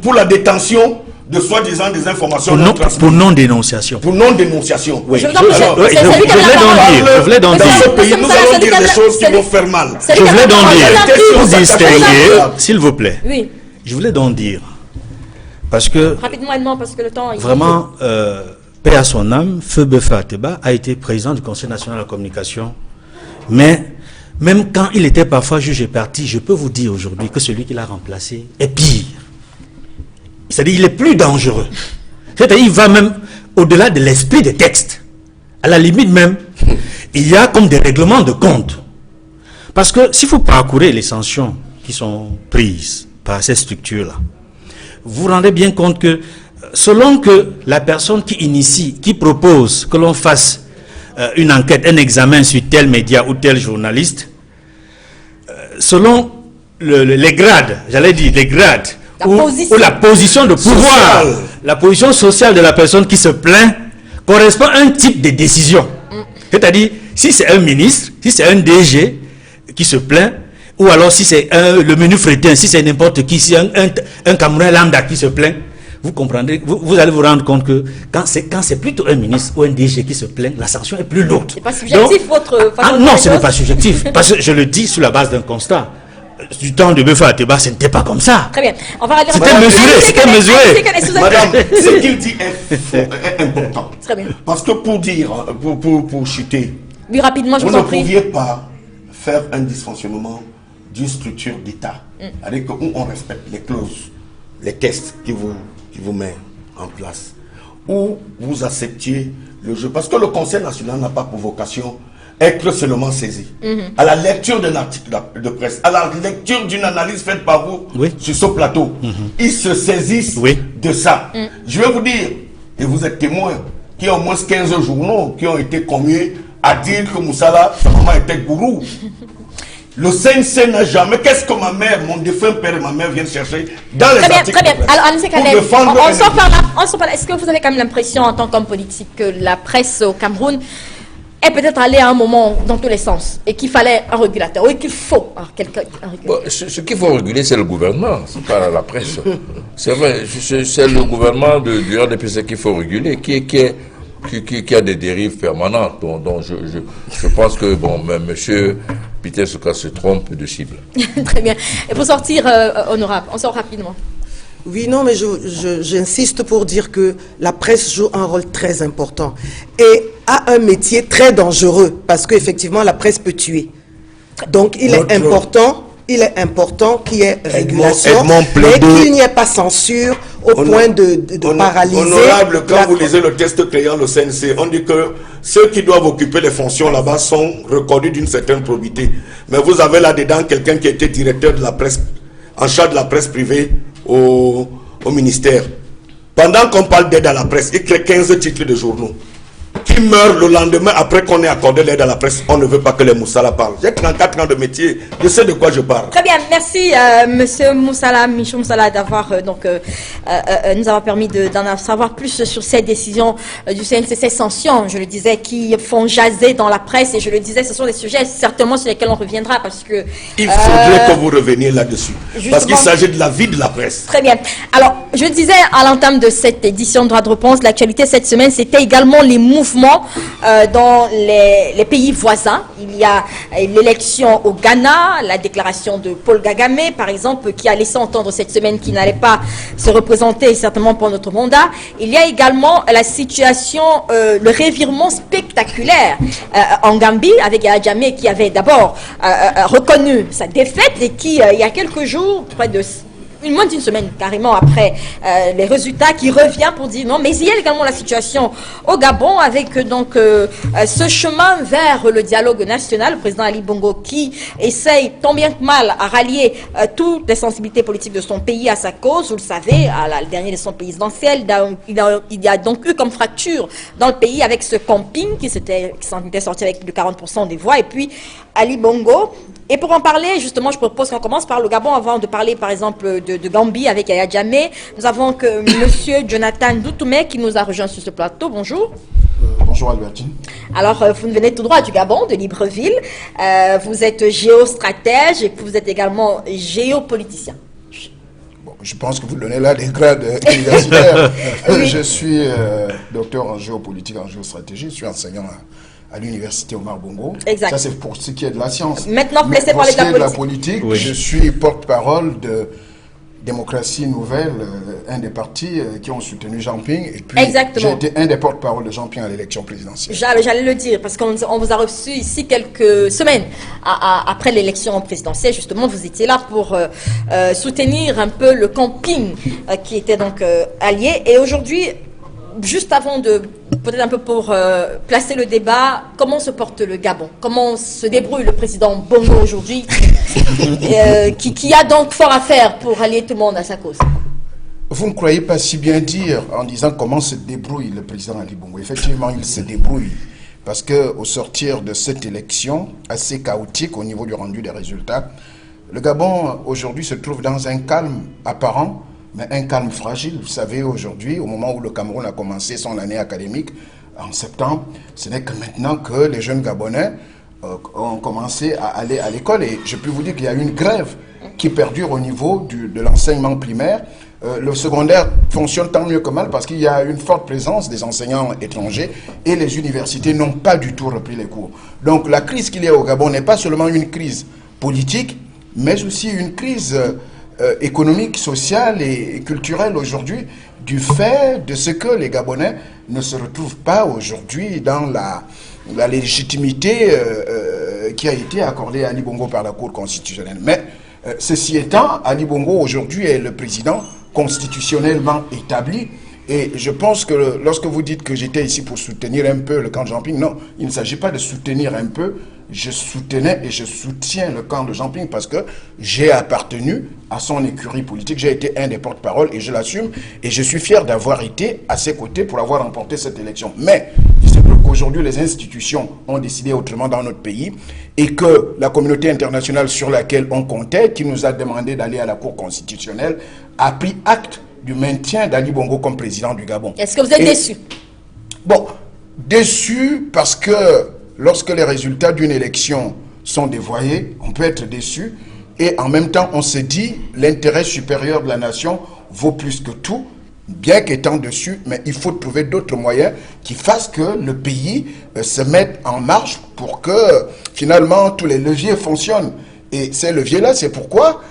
G: pour la détention de soi-disant des informations
D: pour non-dénonciation.
G: Pour non-dénonciation.
D: Oui. Je voulais donc dire.
G: Dans ce pays, nous allons dire des choses qui vont faire mal.
D: Je voulais donc dire, pour distinguer, s'il vous plaît.
A: Oui.
D: Je voulais donc dire, parce que...
A: Rapidement, parce que le temps...
D: Vraiment, paix à son âme, Feu Beufa Ateba a été président du Conseil national de la communication. Mais, même quand il était parfois juge et parti, je peux vous dire aujourd'hui que celui qui l'a remplacé est pire. C'est-à-dire qu'il est plus dangereux. C'est-à-dire qu'il va même au-delà de l'esprit des textes. À la limite même, il y a comme des règlements de compte. Parce que si vous parcourez les sanctions qui sont prises par ces structures-là, vous vous rendez bien compte que selon que la personne qui initie, qui propose que l'on fasse une enquête, un examen sur tel média ou tel journaliste, selon les grades, j'allais dire les grades, ou la position de pouvoir, la position sociale de la personne qui se plaint, correspond à un type de décision. C'est-à-dire, si c'est un ministre, si c'est un DG qui se plaint, ou alors si c'est le menu frétin, si c'est n'importe qui, si un Camerounais lambda qui se plaint, vous comprendrez, vous allez vous rendre compte que quand c'est plutôt un ministre ou un DG qui se plaint, la sanction est plus lourde.
A: C'est pas subjectif votre façon de
D: non, ce n'est pas subjectif, parce que je le dis sur la base d'un constat. Du temps de Beufa Ateba, ce n'était pas comme ça.
A: Très bien. On va regarder.
D: C'était mesuré.
G: Madame, ce qu'il dit est important.
A: Très bien.
G: Parce que pour dire, pour chuter,
A: oui, rapidement, je vous en prie.
G: Vous ne pouviez pas faire un dysfonctionnement d'une structure d'État, avec où on respecte les clauses, les tests qui vous met en place, où vous acceptiez le jeu. Parce que le Conseil national n'a pas pour vocation être seulement saisi. À la lecture d'un article de presse, à la lecture d'une analyse faite par vous sur ce plateau, ils se saisissent de ça. Je vais vous dire, et vous êtes témoins, qu'il y a au moins 15 journaux qui ont été commués à dire que Moussala, sa maman était gourou. Le CNC n'a jamais... Qu'est-ce que ma mère, mon défunt père et ma mère viennent chercher dans les articles
A: Très bien. Alors, Anissé Kadeb, on sort par là. Est-ce que vous avez quand même l'impression, en tant qu'homme politique, que la presse au Cameroun est peut-être allée à un moment dans tous les sens et qu'il fallait un régulateur, ou qu'il faut un régulateur?
C: Ce qu'il faut réguler, c'est le gouvernement, c'est pas la presse. C'est vrai, c'est le gouvernement du RDPC qu'il faut réguler, qui a des dérives permanentes. Donc je pense que, bon, monsieur Peter Souka se trompe de cible.
A: Très bien. Et pour sortir, honorable, on sort rapidement.
F: Oui, non, mais j'insiste pour dire que la presse joue un rôle très important et a un métier très dangereux parce qu'effectivement, la presse peut tuer. Donc, il est important qu'il y ait régulation, mais qu'il n'y ait pas censure au point de paralyser.
G: Honorable, quand vous lisez le texte créant le CNC, on dit que ceux qui doivent occuper les fonctions là-bas sont reconnus d'une certaine probité. Mais vous avez là-dedans quelqu'un qui était directeur de la presse, en charge de la presse privée au ministère. Pendant qu'on parle d'aide à la presse, il crée 15 titres de journaux qui meurent le lendemain après qu'on ait accordé l'aide à la presse. On ne veut pas que les Moussala parlent. J'ai 34 ans de métier, je sais de quoi je parle.
A: Très bien, merci Monsieur Moussala, Michou Moussala, d'avoir nous avoir permis d'en savoir plus sur ces décisions du CNC, ces sanctions, je le disais, qui font jaser dans la presse, et je le disais, ce sont des sujets certainement sur lesquels on reviendra parce que...
G: Il faudrait que vous reveniez là-dessus, parce qu'il s'agit de la vie de la presse.
A: Très bien. Alors, je disais à l'entame de cette édition de Droit de réponse, l'actualité cette semaine, c'était également les mouvements dans les pays voisins. Il y a l'élection au Ghana, la déclaration de Paul Kagame, par exemple, qui a laissé entendre cette semaine qu'il n'allait pas se représenter certainement pour notre mandat. Il y a également la situation, le revirement spectaculaire en Gambie avec Yahya Jammeh qui avait d'abord reconnu sa défaite et qui, il y a quelques jours, près de moins d'une semaine carrément après les résultats, qui revient pour dire non, mais il y a également la situation au Gabon avec donc ce chemin vers le dialogue national. Le président Ali Bongo qui essaye tant bien que mal à rallier toutes les sensibilités politiques de son pays à sa cause. Vous le savez, à la dernière élection présidentielle, il y a donc eu comme fracture dans le pays avec ce camping qui s'en était sorti avec plus de 40% des voix, et puis Ali Bongo. Et pour en parler, justement, je propose qu'on commence par le Gabon avant de parler, par exemple, de Gambie avec Yahya Jammeh. Nous avons que Monsieur Jonathan Doutoumé qui nous a rejoint sur ce plateau. Bonjour.
H: Bonjour Albertine.
A: Alors, vous venez tout droit du Gabon, de Libreville. Vous êtes géostratège et vous êtes également géopoliticien.
H: Bon, je pense que vous donnez là des grades universitaires.
A: Oui.
H: Je suis docteur en géopolitique, en géostratégie. Je suis enseignant à l'université Omar Bongo.
A: Exact.
H: Ça, c'est pour ce qui est de la science.
A: Maintenant, laissez parler de la
H: politique. Oui. Je suis porte-parole de Démocratie Nouvelle, un des partis qui ont soutenu Jean Ping. Et puis, j'ai été un des porte-parole de Jean Ping à l'élection présidentielle.
A: J'allais le dire, parce qu'on vous a reçu ici quelques semaines après l'élection présidentielle. Justement, vous étiez là pour soutenir un peu le camping qui était donc allié. Et aujourd'hui, juste avant de, peut-être un peu pour placer le débat, comment se porte le Gabon? Comment se débrouille le président Bongo aujourd'hui, qui a donc fort à faire pour allier tout le monde à sa cause?
H: Vous ne croyez pas si bien dire en disant comment se débrouille le président Ali Bongo. Effectivement, il se débrouille. Parce qu'au sortir de cette élection assez chaotique au niveau du rendu des résultats, le Gabon aujourd'hui se trouve dans un calme apparent, mais un calme fragile. Vous savez, aujourd'hui, au moment où le Cameroun a commencé son année académique, en septembre, ce n'est que maintenant que les jeunes Gabonais ont commencé à aller à l'école. Et je peux vous dire qu'il y a une grève qui perdure au niveau de l'enseignement primaire. Le secondaire fonctionne tant mieux que mal parce qu'il y a une forte présence des enseignants étrangers et les universités n'ont pas du tout repris les cours. Donc la crise qu'il y a au Gabon n'est pas seulement une crise politique, mais aussi une crise économique, sociale et culturelle aujourd'hui, du fait de ce que les Gabonais ne se retrouvent pas aujourd'hui dans la légitimité qui a été accordée à Ali Bongo par la Cour constitutionnelle. Mais ceci étant, Ali Bongo aujourd'hui est le président constitutionnellement établi. Et je pense que lorsque vous dites que j'étais ici pour soutenir un peu le camp de Jean Ping, non, il ne s'agit pas de soutenir un peu. Je soutenais et je soutiens le camp de Jean Ping parce que j'ai appartenu à son écurie politique. J'ai été un des porte-parole et je l'assume. Et je suis fier d'avoir été à ses côtés pour avoir remporté cette élection. Mais il se trouve qu'aujourd'hui, les institutions ont décidé autrement dans notre pays et que la communauté internationale sur laquelle on comptait, qui nous a demandé d'aller à la Cour constitutionnelle, a pris acte du maintien d'Ali Bongo comme président du Gabon.
A: Est-ce que vous êtes déçu?
H: Bon, déçu parce que lorsque les résultats d'une élection sont dévoyés, on peut être déçu. Et en même temps, on se dit, l'intérêt supérieur de la nation vaut plus que tout. bien qu'étant dessus, mais il faut trouver d'autres moyens qui fassent que le pays se mette en marche pour que finalement tous les leviers fonctionnent. Et ces leviers-là, c'est pourquoi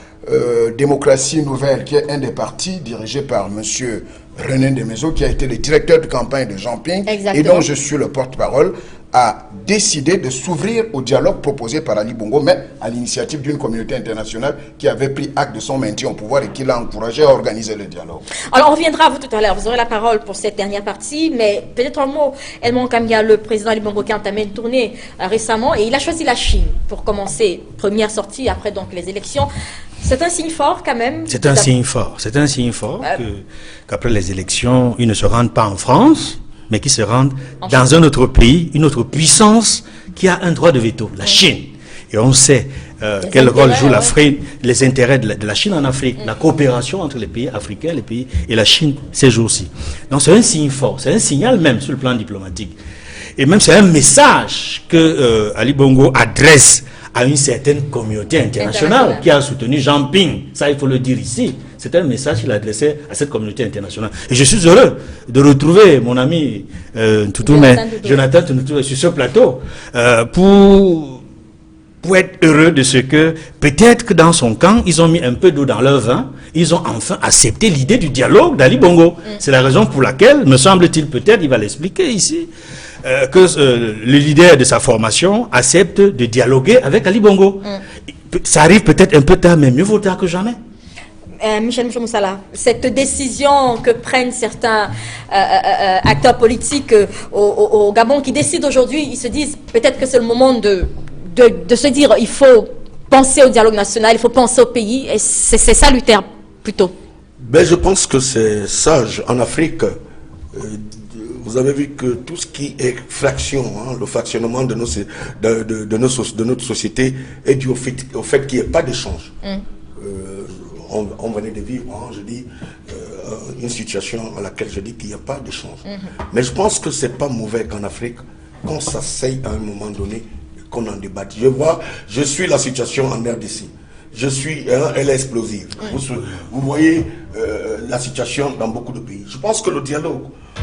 H: Démocratie Nouvelle, qui est un des partis dirigé par M. René Desmaisons, qui a été le directeur de campagne de Jean Ping, et dont je suis le porte-parole, a décidé de s'ouvrir au dialogue proposé par Ali Bongo, mais à l'initiative d'une communauté internationale qui avait pris acte de son maintien au pouvoir et qui l'a encouragé à organiser le dialogue.
A: Alors, on reviendra à vous tout à l'heure. Vous aurez la parole pour cette dernière partie, mais peut-être un mot. Edmond Kamia, le président Ali Bongo, qui a entamé une tournée récemment, et il a choisi la Chine pour commencer. Première sortie, après donc les élections. C'est un signe fort quand même.
D: C'est un signe fort. C'est un signe fort qu'après les élections, ils ne se rendent pas en France, mais qu'ils se rendent dans un autre pays, une autre puissance qui a un droit de veto, la Chine. Et on sait quel rôle joue l'Afrique, les intérêts de la Chine en Afrique, la coopération entre les pays africains, les pays et la Chine ces jours-ci. Donc c'est un signe fort, c'est un signal même sur le plan diplomatique. Et même c'est un message que Ali Bongo adresse à une certaine communauté internationale qui a soutenu Jean Ping. Ça, il faut le dire ici. C'est un message qu'il a adressé à cette communauté internationale. Et je suis heureux de retrouver mon ami Jonathan Toutou sur ce plateau pour être heureux de ce que, peut-être que dans son camp, ils ont mis un peu d'eau dans leur vin, ils ont enfin accepté l'idée du dialogue d'Ali Bongo. C'est la raison pour laquelle, me semble-t-il, peut-être, il va l'expliquer ici, que le leader de sa formation accepte de dialoguer avec Ali Bongo. Ça arrive peut-être un peu tard, mais mieux vaut tard que jamais.
A: Michel Moussala, cette décision que prennent certains acteurs politiques au Gabon qui décident aujourd'hui, ils se disent peut-être que c'est le moment de se dire il faut penser au dialogue national, il faut penser au pays, et c'est salutaire plutôt.
B: Ben, je pense que c'est sage. En Afrique, vous avez vu que tout ce qui est fraction, le fractionnement de notre société est dû au fait qu'il n'y ait pas d'échange. On venait de vivre, je dis, une situation à laquelle je dis qu'il n'y a pas d'échange. Mais je pense que c'est pas mauvais qu'en Afrique, qu'on s'asseye à un moment donné, qu'on en débatte. Je suis la situation en RDC. Elle est explosive. Vous voyez la situation dans beaucoup de pays. Je pense que le dialogue,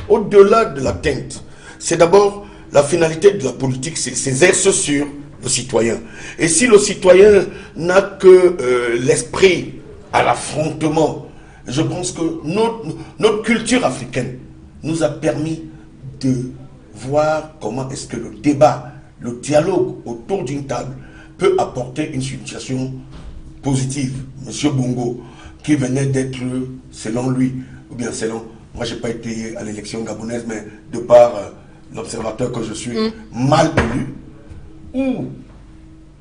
B: au-delà de l'atteinte, c'est d'abord la finalité de la politique, c'est s'exercer sur le citoyen. Et si le citoyen n'a que l'esprit à l'affrontement, je pense que notre culture africaine nous a permis de voir comment est-ce que le débat, le dialogue autour d'une table peut apporter une situation positive. Monsieur Bongo, qui venait d'être, selon lui, ou bien selon, moi j'ai pas été à l'élection gabonaise, mais de par l'observateur que je suis, mal élu, ou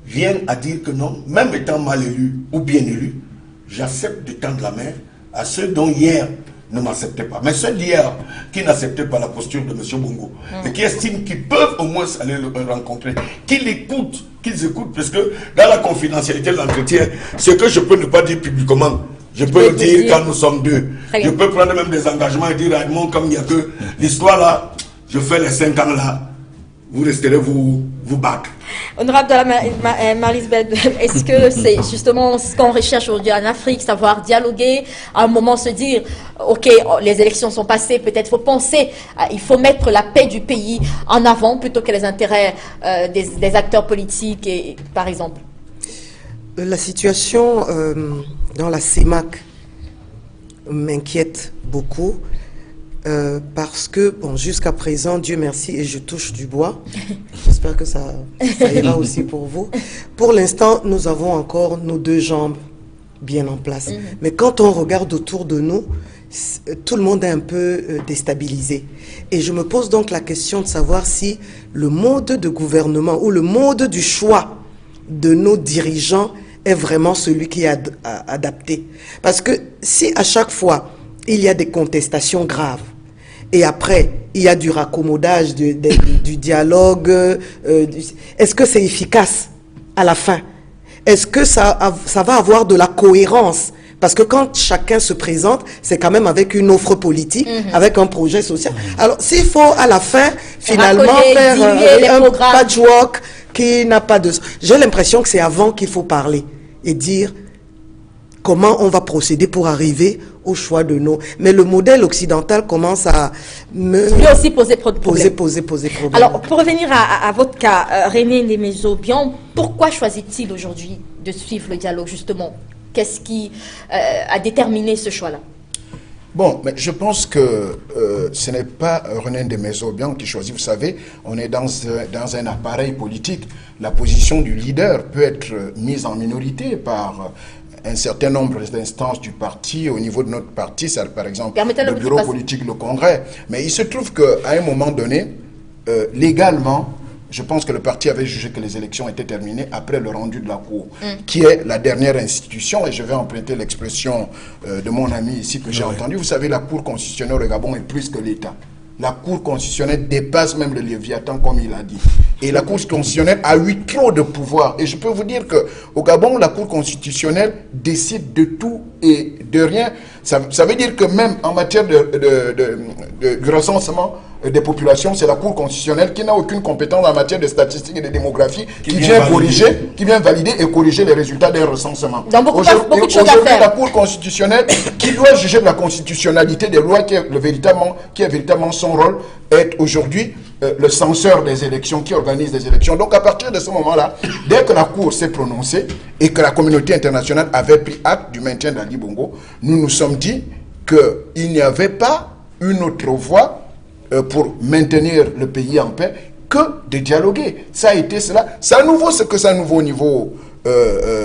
B: viennent à dire que non, même étant mal élu ou bien élu, j'accepte de tendre la main à ceux dont hier ne m'acceptaient pas. Mais ceux d'hier qui n'acceptaient pas la posture de M. Bongo et qui estiment qu'ils peuvent au moins aller le rencontrer, qu'ils écoutent, parce que dans la confidentialité de l'entretien, ce que je peux ne pas dire publiquement, je peux le dire quand nous sommes deux. Je peux prendre même des engagements et dire à Edmond, comme il n'y a que l'histoire là, je fais les 5 ans là, vous resterez vous battre.
A: Honorable Marlisbeth, est-ce que c'est justement ce qu'on recherche aujourd'hui en Afrique, savoir dialoguer, à un moment se dire, ok, les élections sont passées, peut-être faut penser, il faut mettre la paix du pays en avant plutôt que les intérêts des acteurs politiques, par exemple?
F: La situation dans la CEMAC m'inquiète beaucoup. Parce que, bon, jusqu'à présent, Dieu merci, et je touche du bois, j'espère que ça ira aussi pour vous. Pour l'instant, nous avons encore nos deux jambes bien en place. Mais quand on regarde autour de nous, tout le monde est un peu déstabilisé. Et je me pose donc la question de savoir si le mode de gouvernement ou le mode du choix de nos dirigeants est vraiment celui qui est adapté. Parce que si à chaque fois, il y a des contestations graves, et après, il y a du raccommodage, du dialogue. Est-ce que c'est efficace à la fin? Est-ce que ça va avoir de la cohérence? Parce que quand chacun se présente, c'est quand même avec une offre politique, avec un projet social. Alors, s'il faut à la fin, finalement, faire un patchwork qui n'a pas de... J'ai l'impression que c'est avant qu'il faut parler et dire... comment on va procéder pour arriver au choix de nos... Mais le modèle occidental commence à me...
A: Lui aussi poser problème.
F: Poser problème.
A: Alors, pour revenir à votre cas, René Nemezo-Bian, pourquoi choisit-il aujourd'hui de suivre le dialogue, justement? Qu'est-ce qui a déterminé ce choix-là?
H: Bon, mais je pense que ce n'est pas René Nemezo-Bian qui choisit. Vous savez, on est dans un appareil politique. La position du leader peut être mise en minorité par un certain nombre d'instances du parti. Au niveau de notre parti, ça, par exemple, le bureau politique, le Congrès. Mais il se trouve qu'à un moment donné, légalement, je pense que le parti avait jugé que les élections étaient terminées après le rendu de la Cour, qui est la dernière institution, et je vais emprunter l'expression de mon ami ici que j'ai entendu. Vous savez, la Cour constitutionnelle au Gabon est plus que l'État. La Cour constitutionnelle dépasse même le Léviathan, comme il a dit. Et la Cour constitutionnelle a eu trop de pouvoir. Et je peux vous dire qu'au Gabon, la Cour constitutionnelle décide de tout et de rien. Ça veut dire que même en matière du recensement des populations, c'est la Cour constitutionnelle qui n'a aucune compétence en matière de statistiques et de démographie qui vient valider et corriger les résultats des recensements. Aujourd'hui, la Cour constitutionnelle qui doit juger de la constitutionnalité des lois qui est véritablement son rôle est aujourd'hui le censeur des élections, qui organise les élections. Donc à partir de ce moment-là, dès que la Cour s'est prononcée et que la communauté internationale avait pris acte du maintien d'Ali Bongo, nous nous sommes dit qu'il n'y avait pas une autre voie pour maintenir le pays en paix que de dialoguer. Ça a été cela. Ça nous vaut ce que ça nous vaut au niveau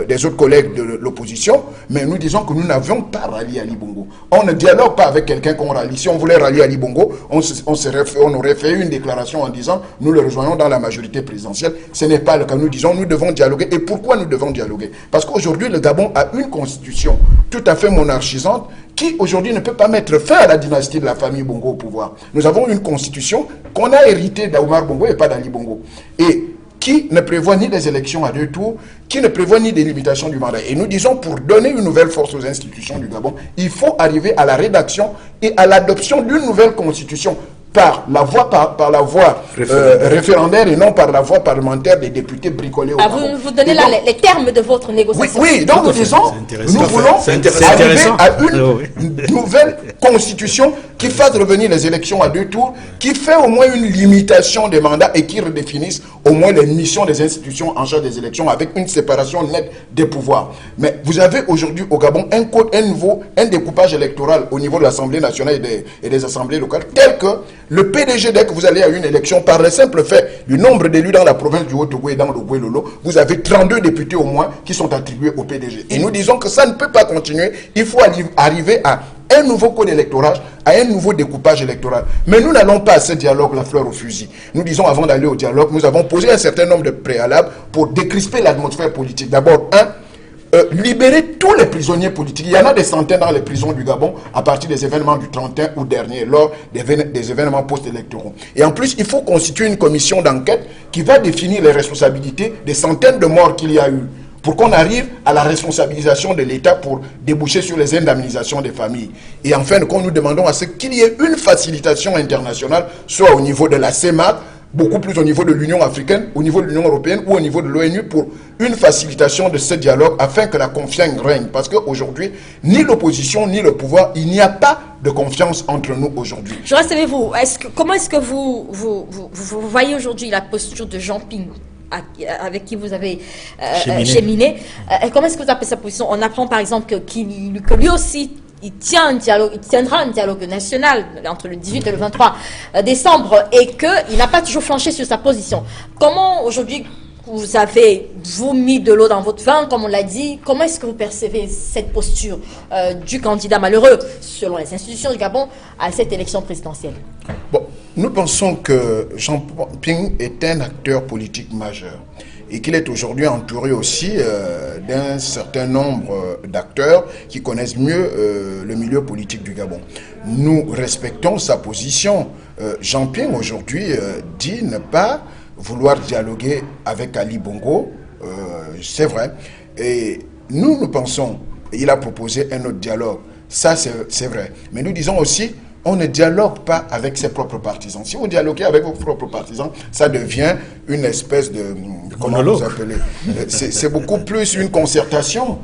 H: des autres collègues de l'opposition, mais nous disons que nous n'avions pas rallié Ali Bongo. On ne dialogue pas avec quelqu'un qu'on rallie. Si on voulait rallier Ali Bongo, on aurait fait une déclaration en disant nous le rejoignons dans la majorité présidentielle. Ce n'est pas le cas. Nous disons nous devons dialoguer. Et pourquoi nous devons dialoguer? Parce qu'aujourd'hui, le Gabon a une constitution tout à fait monarchisante qui aujourd'hui ne peut pas mettre fin à la dynastie de la famille Bongo au pouvoir. Nous avons une constitution qu'on a héritée d'Oumar Bongo et pas d'Ali Bongo. Et qui ne prévoit ni des élections à 2 tours, qui ne prévoit ni des limitations du mandat. Et nous disons, pour donner une nouvelle force aux institutions du Gabon, il faut arriver à la rédaction et à l'adoption d'une nouvelle constitution par la voie, référendaire et non par la voie parlementaire des députés bricolés au Gabon.
A: Vous donnez là les termes de votre négociation.
H: Oui, donc nous disons, nous voulons arriver à une nouvelle constitution qui fasse revenir les élections à 2 tours, qui fait au moins une limitation des mandats et qui redéfinisse au moins les missions des institutions en charge des élections avec une séparation nette des pouvoirs. Mais vous avez aujourd'hui au Gabon un découpage électoral au niveau de l'Assemblée nationale et des assemblées locales, tel que le PDG, dès que vous allez à une élection, par le simple fait du nombre d'élus dans la province du Haut-Togo et dans le Goué-Lolo, vous avez 32 députés au moins qui sont attribués au PDG. Et nous disons que ça ne peut pas continuer. Il faut arriver à un nouveau code électoral, à un nouveau découpage électoral. Mais nous n'allons pas à ce dialogue la fleur au fusil. Nous disons, avant d'aller au dialogue, nous avons posé un certain nombre de préalables pour décrisper l'atmosphère politique. D'abord, libérer tous les prisonniers politiques. Il y en a des centaines dans les prisons du Gabon à partir des événements du 31 août dernier, lors des événements post-électoraux. Et en plus, il faut constituer une commission d'enquête qui va définir les responsabilités des centaines de morts qu'il y a eu, pour qu'on arrive à la responsabilisation de l'État pour déboucher sur les indemnisations des familles. Et enfin, nous demandons à ce qu'il y ait une facilitation internationale, soit au niveau de la CEMAC, beaucoup plus au niveau de l'Union africaine, au niveau de l'Union européenne ou au niveau de l'ONU pour une facilitation de ce dialogue afin que la confiance règne. Parce qu'aujourd'hui, ni l'opposition ni le pouvoir, il n'y a pas de confiance entre nous aujourd'hui.
A: Je reste avec vous. Comment est-ce que vous voyez aujourd'hui la posture de Jean Ping avec qui vous avez cheminé? Comment est-ce que vous appelez sa position? On apprend par exemple que lui aussi il tiendra un dialogue national entre le 18 et le 23 décembre et qu'il n'a pas toujours flanché sur sa position. Comment aujourd'hui vous avez mis de l'eau dans votre vin, comme on l'a dit, comment est-ce que vous percevez cette posture du candidat malheureux, selon les institutions du Gabon, à cette élection présidentielle?
H: Bon, nous pensons que Jean Ping est un acteur politique majeur et qu'il est aujourd'hui entouré aussi d'un certain nombre d'acteurs qui connaissent mieux le milieu politique du Gabon. Nous respectons sa position. Jean Ping aujourd'hui dit ne pas vouloir dialoguer avec Ali Bongo, c'est vrai. Et nous pensons, il a proposé un autre dialogue, ça c'est vrai. Mais nous disons aussi on ne dialogue pas avec ses propres partisans. Si vous dialoguez avec vos propres partisans, ça devient une espèce de... Comment vous appelez? C'est beaucoup plus une concertation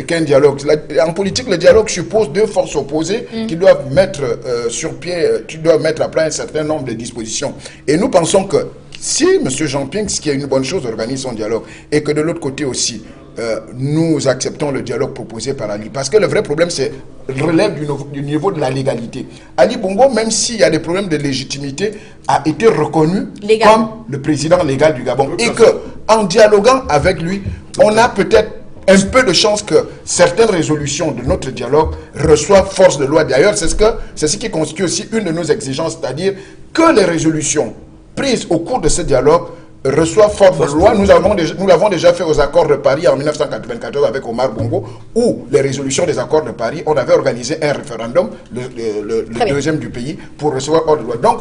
H: qu'un dialogue. En politique, le dialogue suppose deux forces opposées qui doivent mettre sur pied, qui doivent mettre à plat un certain nombre de dispositions. Et nous pensons que si M. Jean-Ping, ce qui est une bonne chose, organise son dialogue, et que de l'autre côté aussi, nous acceptons le dialogue proposé par Ali. Parce que le vrai problème, c'est relève du niveau de la légalité. Ali Bongo, même s'il y a des problèmes de légitimité, a été reconnu comme le président légal du Gabon. Et que, en dialoguant avec lui, on a peut-être un peu de chance que certaines résolutions de notre dialogue reçoivent force de loi. D'ailleurs, c'est ce qui constitue aussi une de nos exigences, c'est-à-dire que les résolutions prises au cours de ce dialogue reçoit force de loi. Nous l'avons déjà fait aux accords de Paris en 1994 avec Omar Bongo, où les résolutions des accords de Paris, on avait organisé un référendum, le deuxième du pays, pour recevoir ordre de loi. Donc,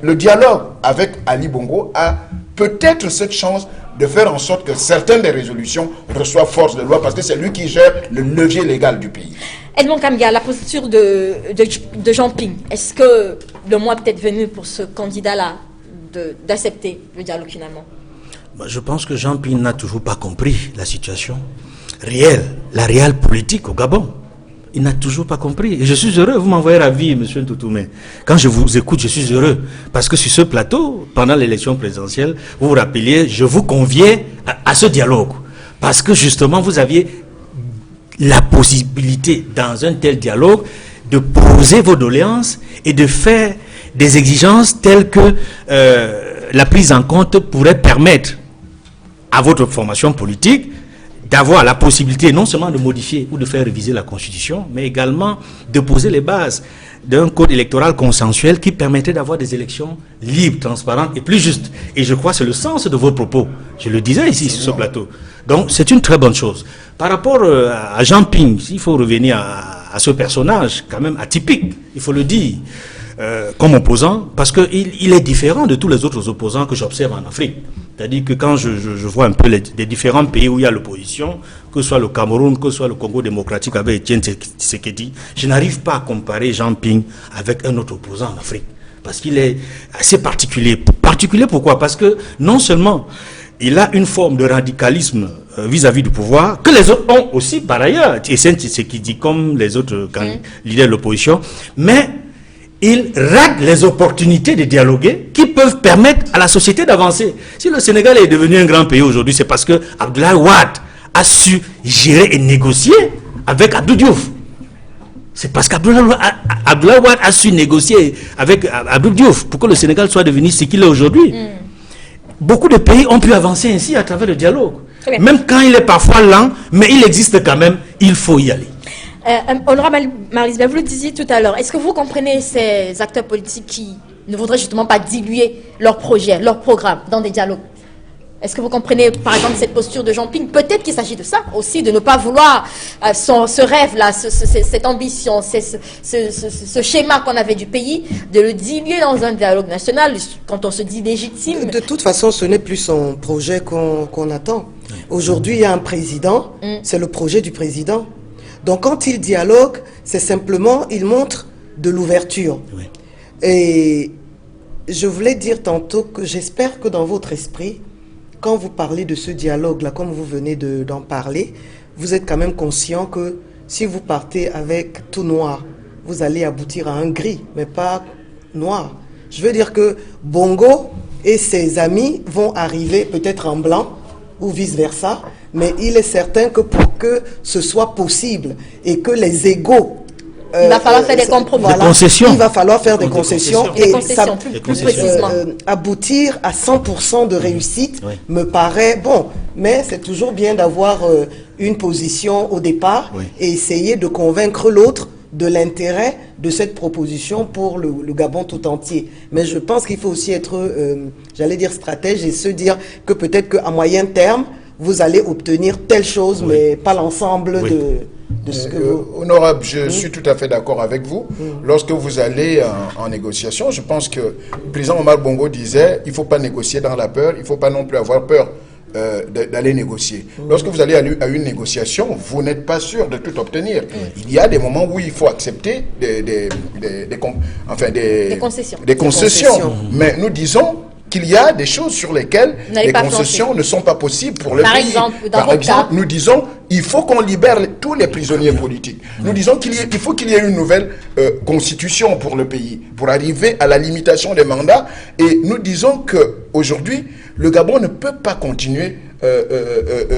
H: le dialogue avec Ali Bongo a peut-être cette chance de faire en sorte que certaines des résolutions reçoivent force de loi, parce que c'est lui qui gère le levier légal du pays.
A: Edmond Kamga, la posture de Jean-Ping, est-ce que le mois peut-être venu pour ce candidat-là d'accepter le dialogue finalement?
D: Je pense que Jean-Ping n'a toujours pas compris la situation réelle, la réelle politique au Gabon. Il n'a toujours pas compris. Et je suis heureux, vous m'envoyez ravi, M. Ntoutoumé. Quand je vous écoute, je suis heureux. Parce que sur ce plateau, pendant l'élection présidentielle, vous vous rappeliez, je vous conviais à ce dialogue. Parce que justement, vous aviez la possibilité, dans un tel dialogue, de poser vos doléances et de faire des exigences telles que la prise en compte pourrait permettre à votre formation politique d'avoir la possibilité non seulement de modifier ou de faire réviser la Constitution, mais également de poser les bases d'un code électoral consensuel qui permettrait d'avoir des élections libres, transparentes et plus justes. Et je crois que c'est le sens de vos propos. Je le disais ici sur ce plateau. Donc c'est une très bonne chose. Par rapport à Jean-Ping, il faut revenir à ce personnage quand même atypique, il faut le dire. Comme opposant, parce qu'il est différent de tous les autres opposants que j'observe en Afrique. C'est-à-dire que quand je vois un peu les différents pays où il y a l'opposition, que ce soit le Cameroun, que ce soit le Congo démocratique avec Etienne Tshisekedi, je n'arrive pas à comparer Jean-Ping avec un autre opposant en Afrique. Parce qu'il est assez particulier. Particulier pourquoi? Parce que non seulement il a une forme de radicalisme vis-à-vis du pouvoir, que les autres ont aussi par ailleurs, Etienne Tshisekedi comme les autres leaders de l'opposition, mais il rate les opportunités de dialoguer qui peuvent permettre à la société d'avancer. Si le Sénégal est devenu un grand pays aujourd'hui, c'est parce que Abdoulaye Wade a su gérer et négocier avec Abdou Diouf. C'est parce qu'Abdoulaye Wade a su négocier avec Abdou Diouf pour que le Sénégal soit devenu ce qu'il est aujourd'hui. Beaucoup de pays ont pu avancer ainsi à travers le dialogue. Même quand il est parfois lent, mais il existe quand même, il faut y aller.
A: Honorable Marisbel, vous le disiez tout à l'heure, est-ce que vous comprenez ces acteurs politiques qui ne voudraient justement pas diluer leurs projets, leurs programmes dans des dialogues? Est-ce que vous comprenez par exemple cette posture de Jean-Ping? Peut-être qu'il s'agit de ça aussi, de ne pas vouloir ce rêve-là, cette ambition, ce schéma qu'on avait du pays, de le diluer dans un dialogue national quand on se dit légitime.
F: De toute façon, ce n'est plus son projet qu'on attend. Aujourd'hui, il y a un président, c'est le projet du président. Donc quand il dialogue, c'est simplement, il montre de l'ouverture. Oui. Et je voulais dire tantôt que j'espère que dans votre esprit, quand vous parlez de ce dialogue-là, comme vous venez d'en parler, vous êtes quand même conscient que si vous partez avec tout noir, vous allez aboutir à un gris, mais pas noir. Je veux dire que Bongo et ses amis vont arriver peut-être en blanc, ou vice-versa, mais il est certain que pour que ce soit possible et que les égaux...
A: il va falloir faire des compromis.
F: Voilà,
D: des concessions.
F: Il va falloir faire des concessions.
A: Des concessions, plus précisément.
F: Aboutir à 100% de réussite me paraît bon, mais c'est toujours bien d'avoir une position au départ et essayer de convaincre l'autre de l'intérêt de cette proposition pour le Gabon tout entier. Mais je pense qu'il faut aussi être, j'allais dire stratège et se dire que peut-être qu'à moyen terme, vous allez obtenir telle chose, mais pas l'ensemble de ce que vous...
H: Honorable, je suis tout à fait d'accord avec vous. Lorsque vous allez en négociation, je pense que le président Omar Bongo disait, il ne faut pas négocier dans la peur, il ne faut pas non plus avoir peur d'aller négocier. Lorsque vous allez à une négociation, vous n'êtes pas sûr de tout obtenir. Il y a des moments où il faut accepter des
A: concessions.
H: Des concessions. Mais nous disons qu'il y a des choses sur lesquelles les concessions ne sont pas possibles pour le pays. Par exemple, nous disons il faut qu'on libère tous les prisonniers politiques. Nous disons qu'il faut qu'il y ait une nouvelle constitution pour le pays, pour arriver à la limitation des mandats. Et nous disons qu'aujourd'hui, le Gabon ne peut pas continuer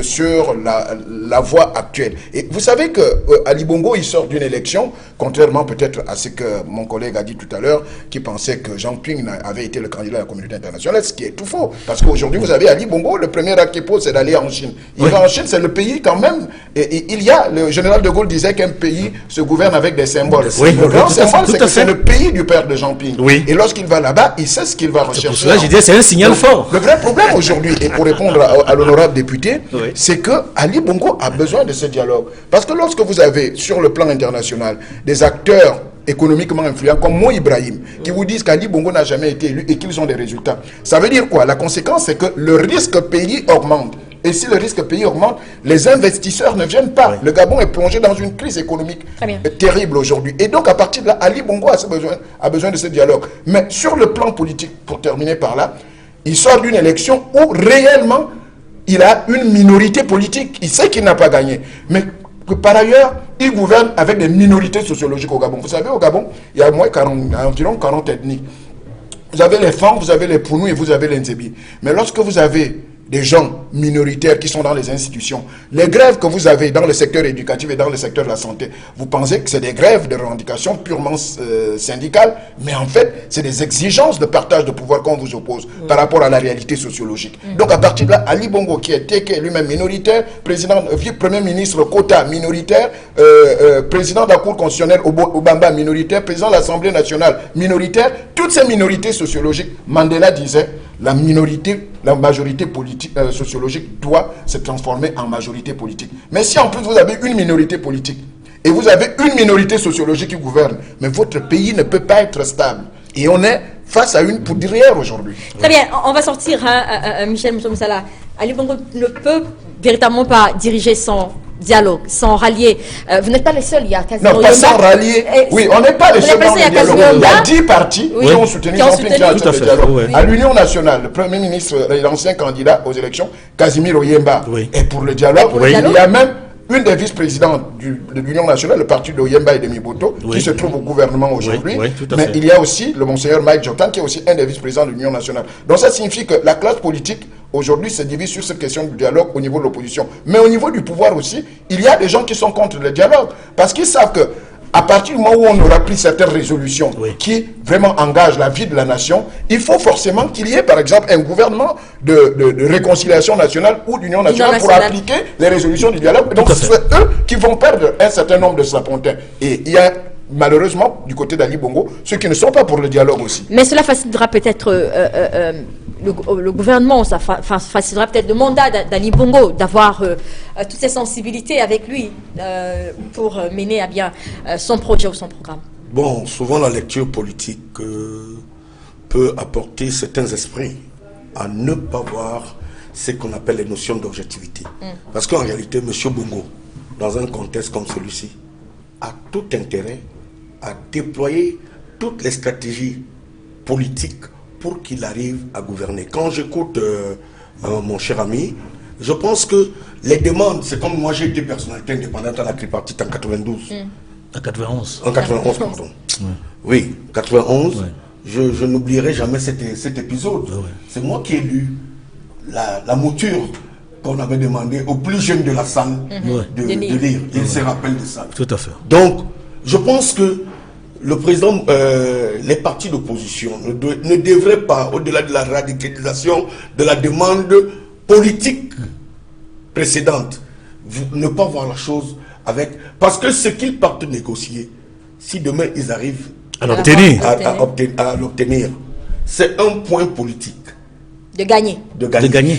H: sur la voie actuelle. Et vous savez que Ali Bongo, il sort d'une élection, contrairement peut-être à ce que mon collègue a dit tout à l'heure, qui pensait que Jean Ping avait été le candidat à la communauté internationale, ce qui est tout faux. Parce qu'aujourd'hui, vous avez Ali Bongo, le premier acte qu'il pose, c'est d'aller en Chine. Il va en Chine, c'est le pays quand même. Et il y a, le général de Gaulle disait qu'un pays se gouverne avec des symboles. Le grand symbole, c'est que c'est le pays du père de Jean Ping. Et lorsqu'il va là-bas, il sait ce qu'il va rechercher.
D: Pour cela, je dis, c'est un signal fort.
H: Le vrai problème aujourd'hui, et pour répondre à l'honorable député, c'est que Ali Bongo a besoin de ce dialogue. Parce que lorsque vous avez, sur le plan international, des acteurs économiquement influents comme Mo Ibrahim, qui vous disent qu'Ali Bongo n'a jamais été élu et qu'ils ont des résultats, ça veut dire quoi? La conséquence, c'est que le risque pays augmente. Et si le risque pays augmente, les investisseurs ne viennent pas. Le Gabon est plongé dans une crise économique terrible aujourd'hui. Et donc, à partir de là, Ali Bongo a besoin de ce dialogue. Mais sur le plan politique, pour terminer par là, il sort d'une élection où réellement, il a une minorité politique. Il sait qu'il n'a pas gagné. Mais que par ailleurs, il gouverne avec des minorités sociologiques au Gabon. Vous savez, au Gabon, il y a environ 40 ethnies. Vous avez les Fang, vous avez les Pounou et vous avez les Nzebi. Mais lorsque vous avez des gens minoritaires qui sont dans les institutions, les grèves que vous avez dans le secteur éducatif et dans le secteur de la santé, vous pensez que c'est des grèves de revendications purement syndicales, mais en fait, c'est des exigences de partage de pouvoir qu'on vous oppose par rapport à la réalité sociologique. Donc à partir de là, Ali Bongo, qui est lui-même minoritaire, premier ministre Kota minoritaire, président de la Cour constitutionnelle Obamba minoritaire, président de l'Assemblée nationale minoritaire, toutes ces minorités sociologiques, Mandela disait, la majorité politique, sociologique doit se transformer en majorité politique. Mais si en plus vous avez une minorité politique et vous avez une minorité sociologique qui gouverne, mais votre pays ne peut pas être stable. Et on est face à une poudrière aujourd'hui.
A: Très bien, on va sortir, Michel Moussala. Ali Bongo ne peut véritablement pas diriger son dialogue, sans rallier. Vous n'êtes pas les seuls, il y a quasiment...
H: Non, pas sans rallier. Oui, on n'est pas les seuls dans le dialogue. Il y a 10 partis qui ont soutenu le dialogue. À l'Union nationale, le Premier ministre, l'ancien candidat aux élections, Casimir Oyemba, est pour le dialogue. Il y a même une des vice-présidentes de l'Union nationale, le parti de Oyemba et de Miboto, qui se trouve au gouvernement aujourd'hui. Mais il y a aussi le monseigneur Mike Jotan, qui est aussi un des vice-présidents de l'Union nationale. Donc ça signifie que la classe politique, aujourd'hui, se divise sur cette question du dialogue au niveau de l'opposition. Mais au niveau du pouvoir aussi, il y a des gens qui sont contre le dialogue. Parce qu'ils savent que à partir du moment où on aura pris certaines résolutions qui vraiment engagent la vie de la nation, il faut forcément qu'il y ait, par exemple, un gouvernement de réconciliation nationale ou d'union nationale pour appliquer les résolutions du dialogue. Donc, c'est eux qui vont perdre un certain nombre de sapontins. Et il y a, malheureusement, du côté d'Ali Bongo, ceux qui ne sont pas pour le dialogue aussi.
A: Mais cela facilitera peut-être le gouvernement, ça facilitera peut-être le mandat d'Ali Bongo d'avoir toutes ces sensibilités avec lui pour mener à bien son projet ou son programme.
B: Bon, souvent la lecture politique peut apporter certains esprits à ne pas voir ce qu'on appelle les notions d'objectivité. Parce qu'en réalité, M. Bongo, dans un contexte comme celui-ci, a tout intérêt à déployer toutes les stratégies politiques pour qu'il arrive à gouverner. Quand j'écoute mon cher ami, je pense que les demandes, c'est comme moi j'ai été personnalité indépendante à la tripartite en 92.
D: En 91.
B: En 91, pardon. Oui, 91. Je n'oublierai jamais cet épisode. C'est moi qui ai lu la mouture qu'on avait demandé aux plus jeunes de la salle de lire. Il se rappelle de ça.
D: Tout à fait.
B: Donc, je pense que le président, les partis d'opposition ne devraient pas, au-delà de la radicalisation de la demande politique précédente, ne pas voir la chose avec... Parce que ce qu'ils partent négocier, si demain ils arrivent
D: à l'obtenir,
B: c'est un point politique.
A: De gagner.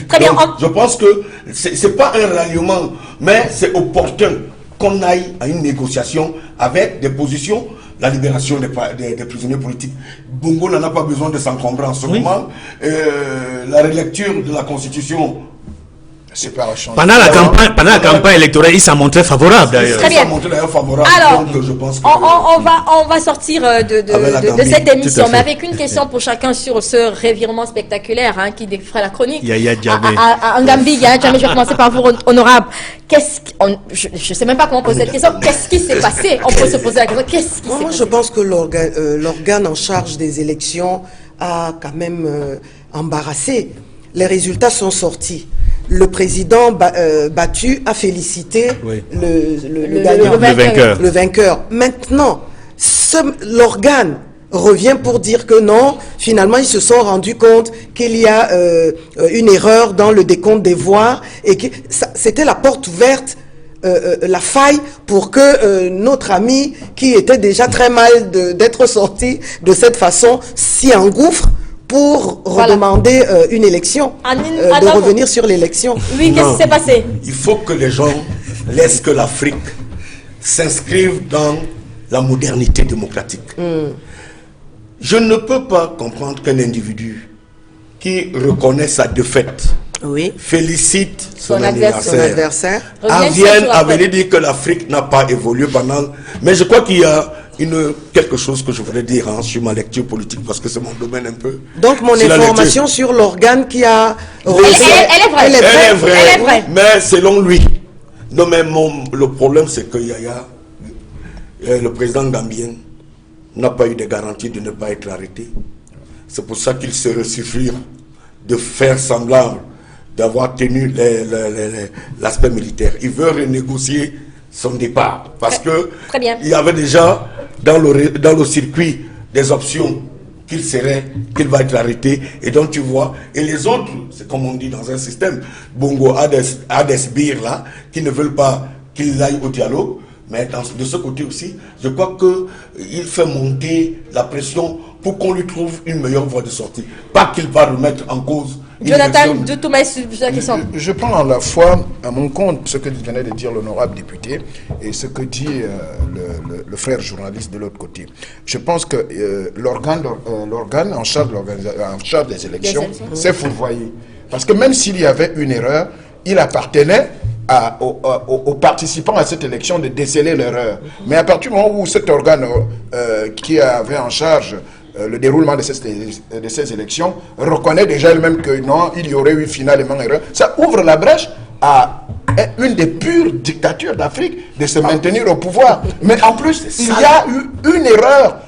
B: Très bien. Donc, je pense que ce n'est pas un ralliement, mais c'est opportun qu'on aille à une négociation avec des positions, la libération des prisonniers politiques. Bongo n'en a pas besoin de s'encombrer en ce moment. La relecture de la Constitution
H: C'est pas un changement.
D: Pendant la campagne électorale, il s'en montrait favorable d'ailleurs.
A: Très bien.
G: Il s'en montrait d'ailleurs favorable.
A: Alors,
G: donc, je pense que
A: on va sortir de cette émission,
D: Tout à
A: mais
D: fait.
A: avec une question pour chacun sur ce revirement spectaculaire qui défrait la chronique.
D: Yaya Jammeh.
A: En Gambie, Yaya Jammeh, je vais commencer par vous, honorable. Je ne sais même pas comment poser cette question. Qu'est-ce qui s'est passé? On peut se poser la question. Qu'est-ce qui s'est
F: Moi,
A: passé?
F: je pense que l'organe en charge des élections a quand même embarrassé. Les résultats sont sortis. Le président battu a félicité
D: Oui.
F: le gagnant,
D: Le vainqueur.
F: Maintenant, l'organe revient pour dire que non, finalement, ils se sont rendus compte qu'il y a une erreur dans le décompte des voix et que c'était la porte ouverte, la faille pour que notre ami, qui était déjà très mal d'être sorti de cette façon, s'y engouffre pour redemander une élection, de revenir sur l'élection.
A: Oui, qu'est-ce qui s'est passé?
G: il faut que les gens laissent que l'Afrique s'inscrive dans la modernité démocratique. Je ne peux pas comprendre qu'un individu qui reconnaît sa défaite,
F: Oui.
G: félicite son
F: Son
G: adversaire,
F: adversaire.
G: vienne à venir dire que l'Afrique n'a pas évolué pendant... Mais je crois qu'il y a quelque chose que je voudrais dire sur ma lecture politique, parce que c'est mon domaine un peu.
F: Donc, mon
G: C'est la
F: information
G: lecture.
F: sur l'organe qui a...
A: Elle est vraie.
F: Elle est vraie.
A: Elle est vraie.
G: Mais selon lui. Non, mais le problème, c'est que Yaya, le président gambien, n'a pas eu de garantie de ne pas être arrêté. C'est pour ça qu'il se ressuffire de faire semblant d'avoir tenu l'aspect militaire. Il veut renégocier son départ. Parce que
A: Très bien.
G: il y avait déjà dans le circuit des options qu'il va être arrêté. Et donc tu vois, et les autres, c'est comme on dit dans un système, Bongo a des sbires là, qui ne veulent pas qu'il aille au dialogue. Mais de ce côté aussi, je crois qu'il fait monter la pression pour qu'on lui trouve une meilleure voie de sortie. Pas qu'il va remettre en cause une
A: Jonathan,
G: élection.
A: de tout sur la question.
H: Je prends à la fois à mon compte ce que venait de dire l'honorable député et ce que dit le frère journaliste de l'autre côté. Je pense que l'organe en charge des élections s'est fourvoyé. Parce que même s'il y avait une erreur, il appartenait aux participants à cette élection de déceler l'erreur. Mais à partir du moment où cet organe qui avait en charge le déroulement de ces élections reconnaît déjà elle-même que non, il y aurait eu finalement erreur, ça ouvre la brèche à une des pures dictatures d'Afrique de se maintenir au pouvoir. Mais en plus, il y a eu une erreur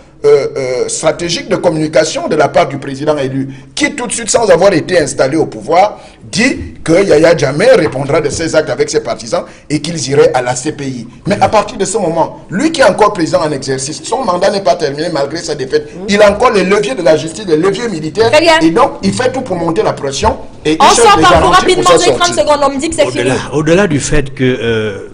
H: stratégique de communication de la part du président élu, qui tout de suite, sans avoir été installé au pouvoir, dit que Yaya Jammeh répondra de ses actes avec ses partisans et qu'ils iraient à la CPI. Mais à partir de ce moment, lui qui est encore président en exercice, son mandat n'est pas terminé malgré sa défaite. Il a encore les leviers de la justice, les leviers militaires, et donc il fait tout pour monter la pression. Et
A: On
H: il cherche
A: sort
H: des
A: par vous
H: garanties pour
A: rapidement,
H: sa
A: j'ai 30
H: sortie.
A: secondes, on me dit que c'est fini.
D: Au-delà du fait que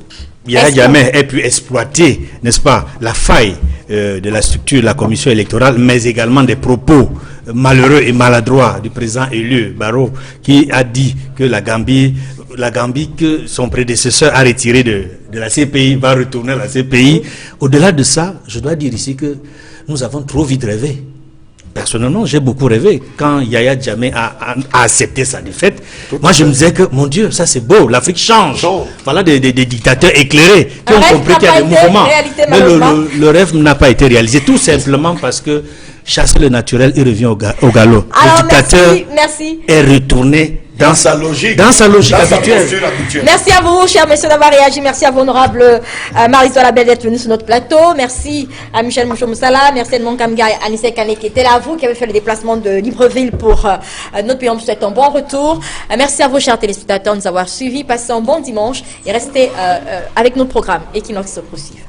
D: Yaya Jammeh ait pu exploiter, n'est-ce pas, la faille de la structure de la commission électorale, mais également des propos malheureux et maladroits du président élu Barrow, qui a dit que la Gambie que son prédécesseur a retiré de la CPI va retourner à la CPI. Au-delà de ça, je dois dire ici que nous avons trop vite rêvé. Personnellement, j'ai beaucoup rêvé quand Yaya Jammeh a accepté sa défaite. Moi, je me disais que, mon Dieu, ça c'est beau, l'Afrique change. Voilà des dictateurs éclairés qui ont compris qu'il y a des mouvements. Mais le rêve n'a pas été réalisé, tout simplement parce que chasser le naturel, il revient au galop.
A: Alors,
D: le dictateur
A: merci.
D: est retourné dans sa logique habituelle.
A: Merci à vous, chers messieurs, d'avoir réagi. Merci à vous, honorable Marie-Sois Labelle, d'être venu sur notre plateau. Merci à Michel Moucho-Moussala. Merci à Edmond Kamga et Anissé Kane qui étaient là. Vous qui avez fait le déplacement de Libreville pour notre pays. On vous souhaite un bon retour. Merci à vous, chers téléspectateurs, de nous avoir suivis. Passez un bon dimanche et restez avec nos programmes Equinox se poursuivent.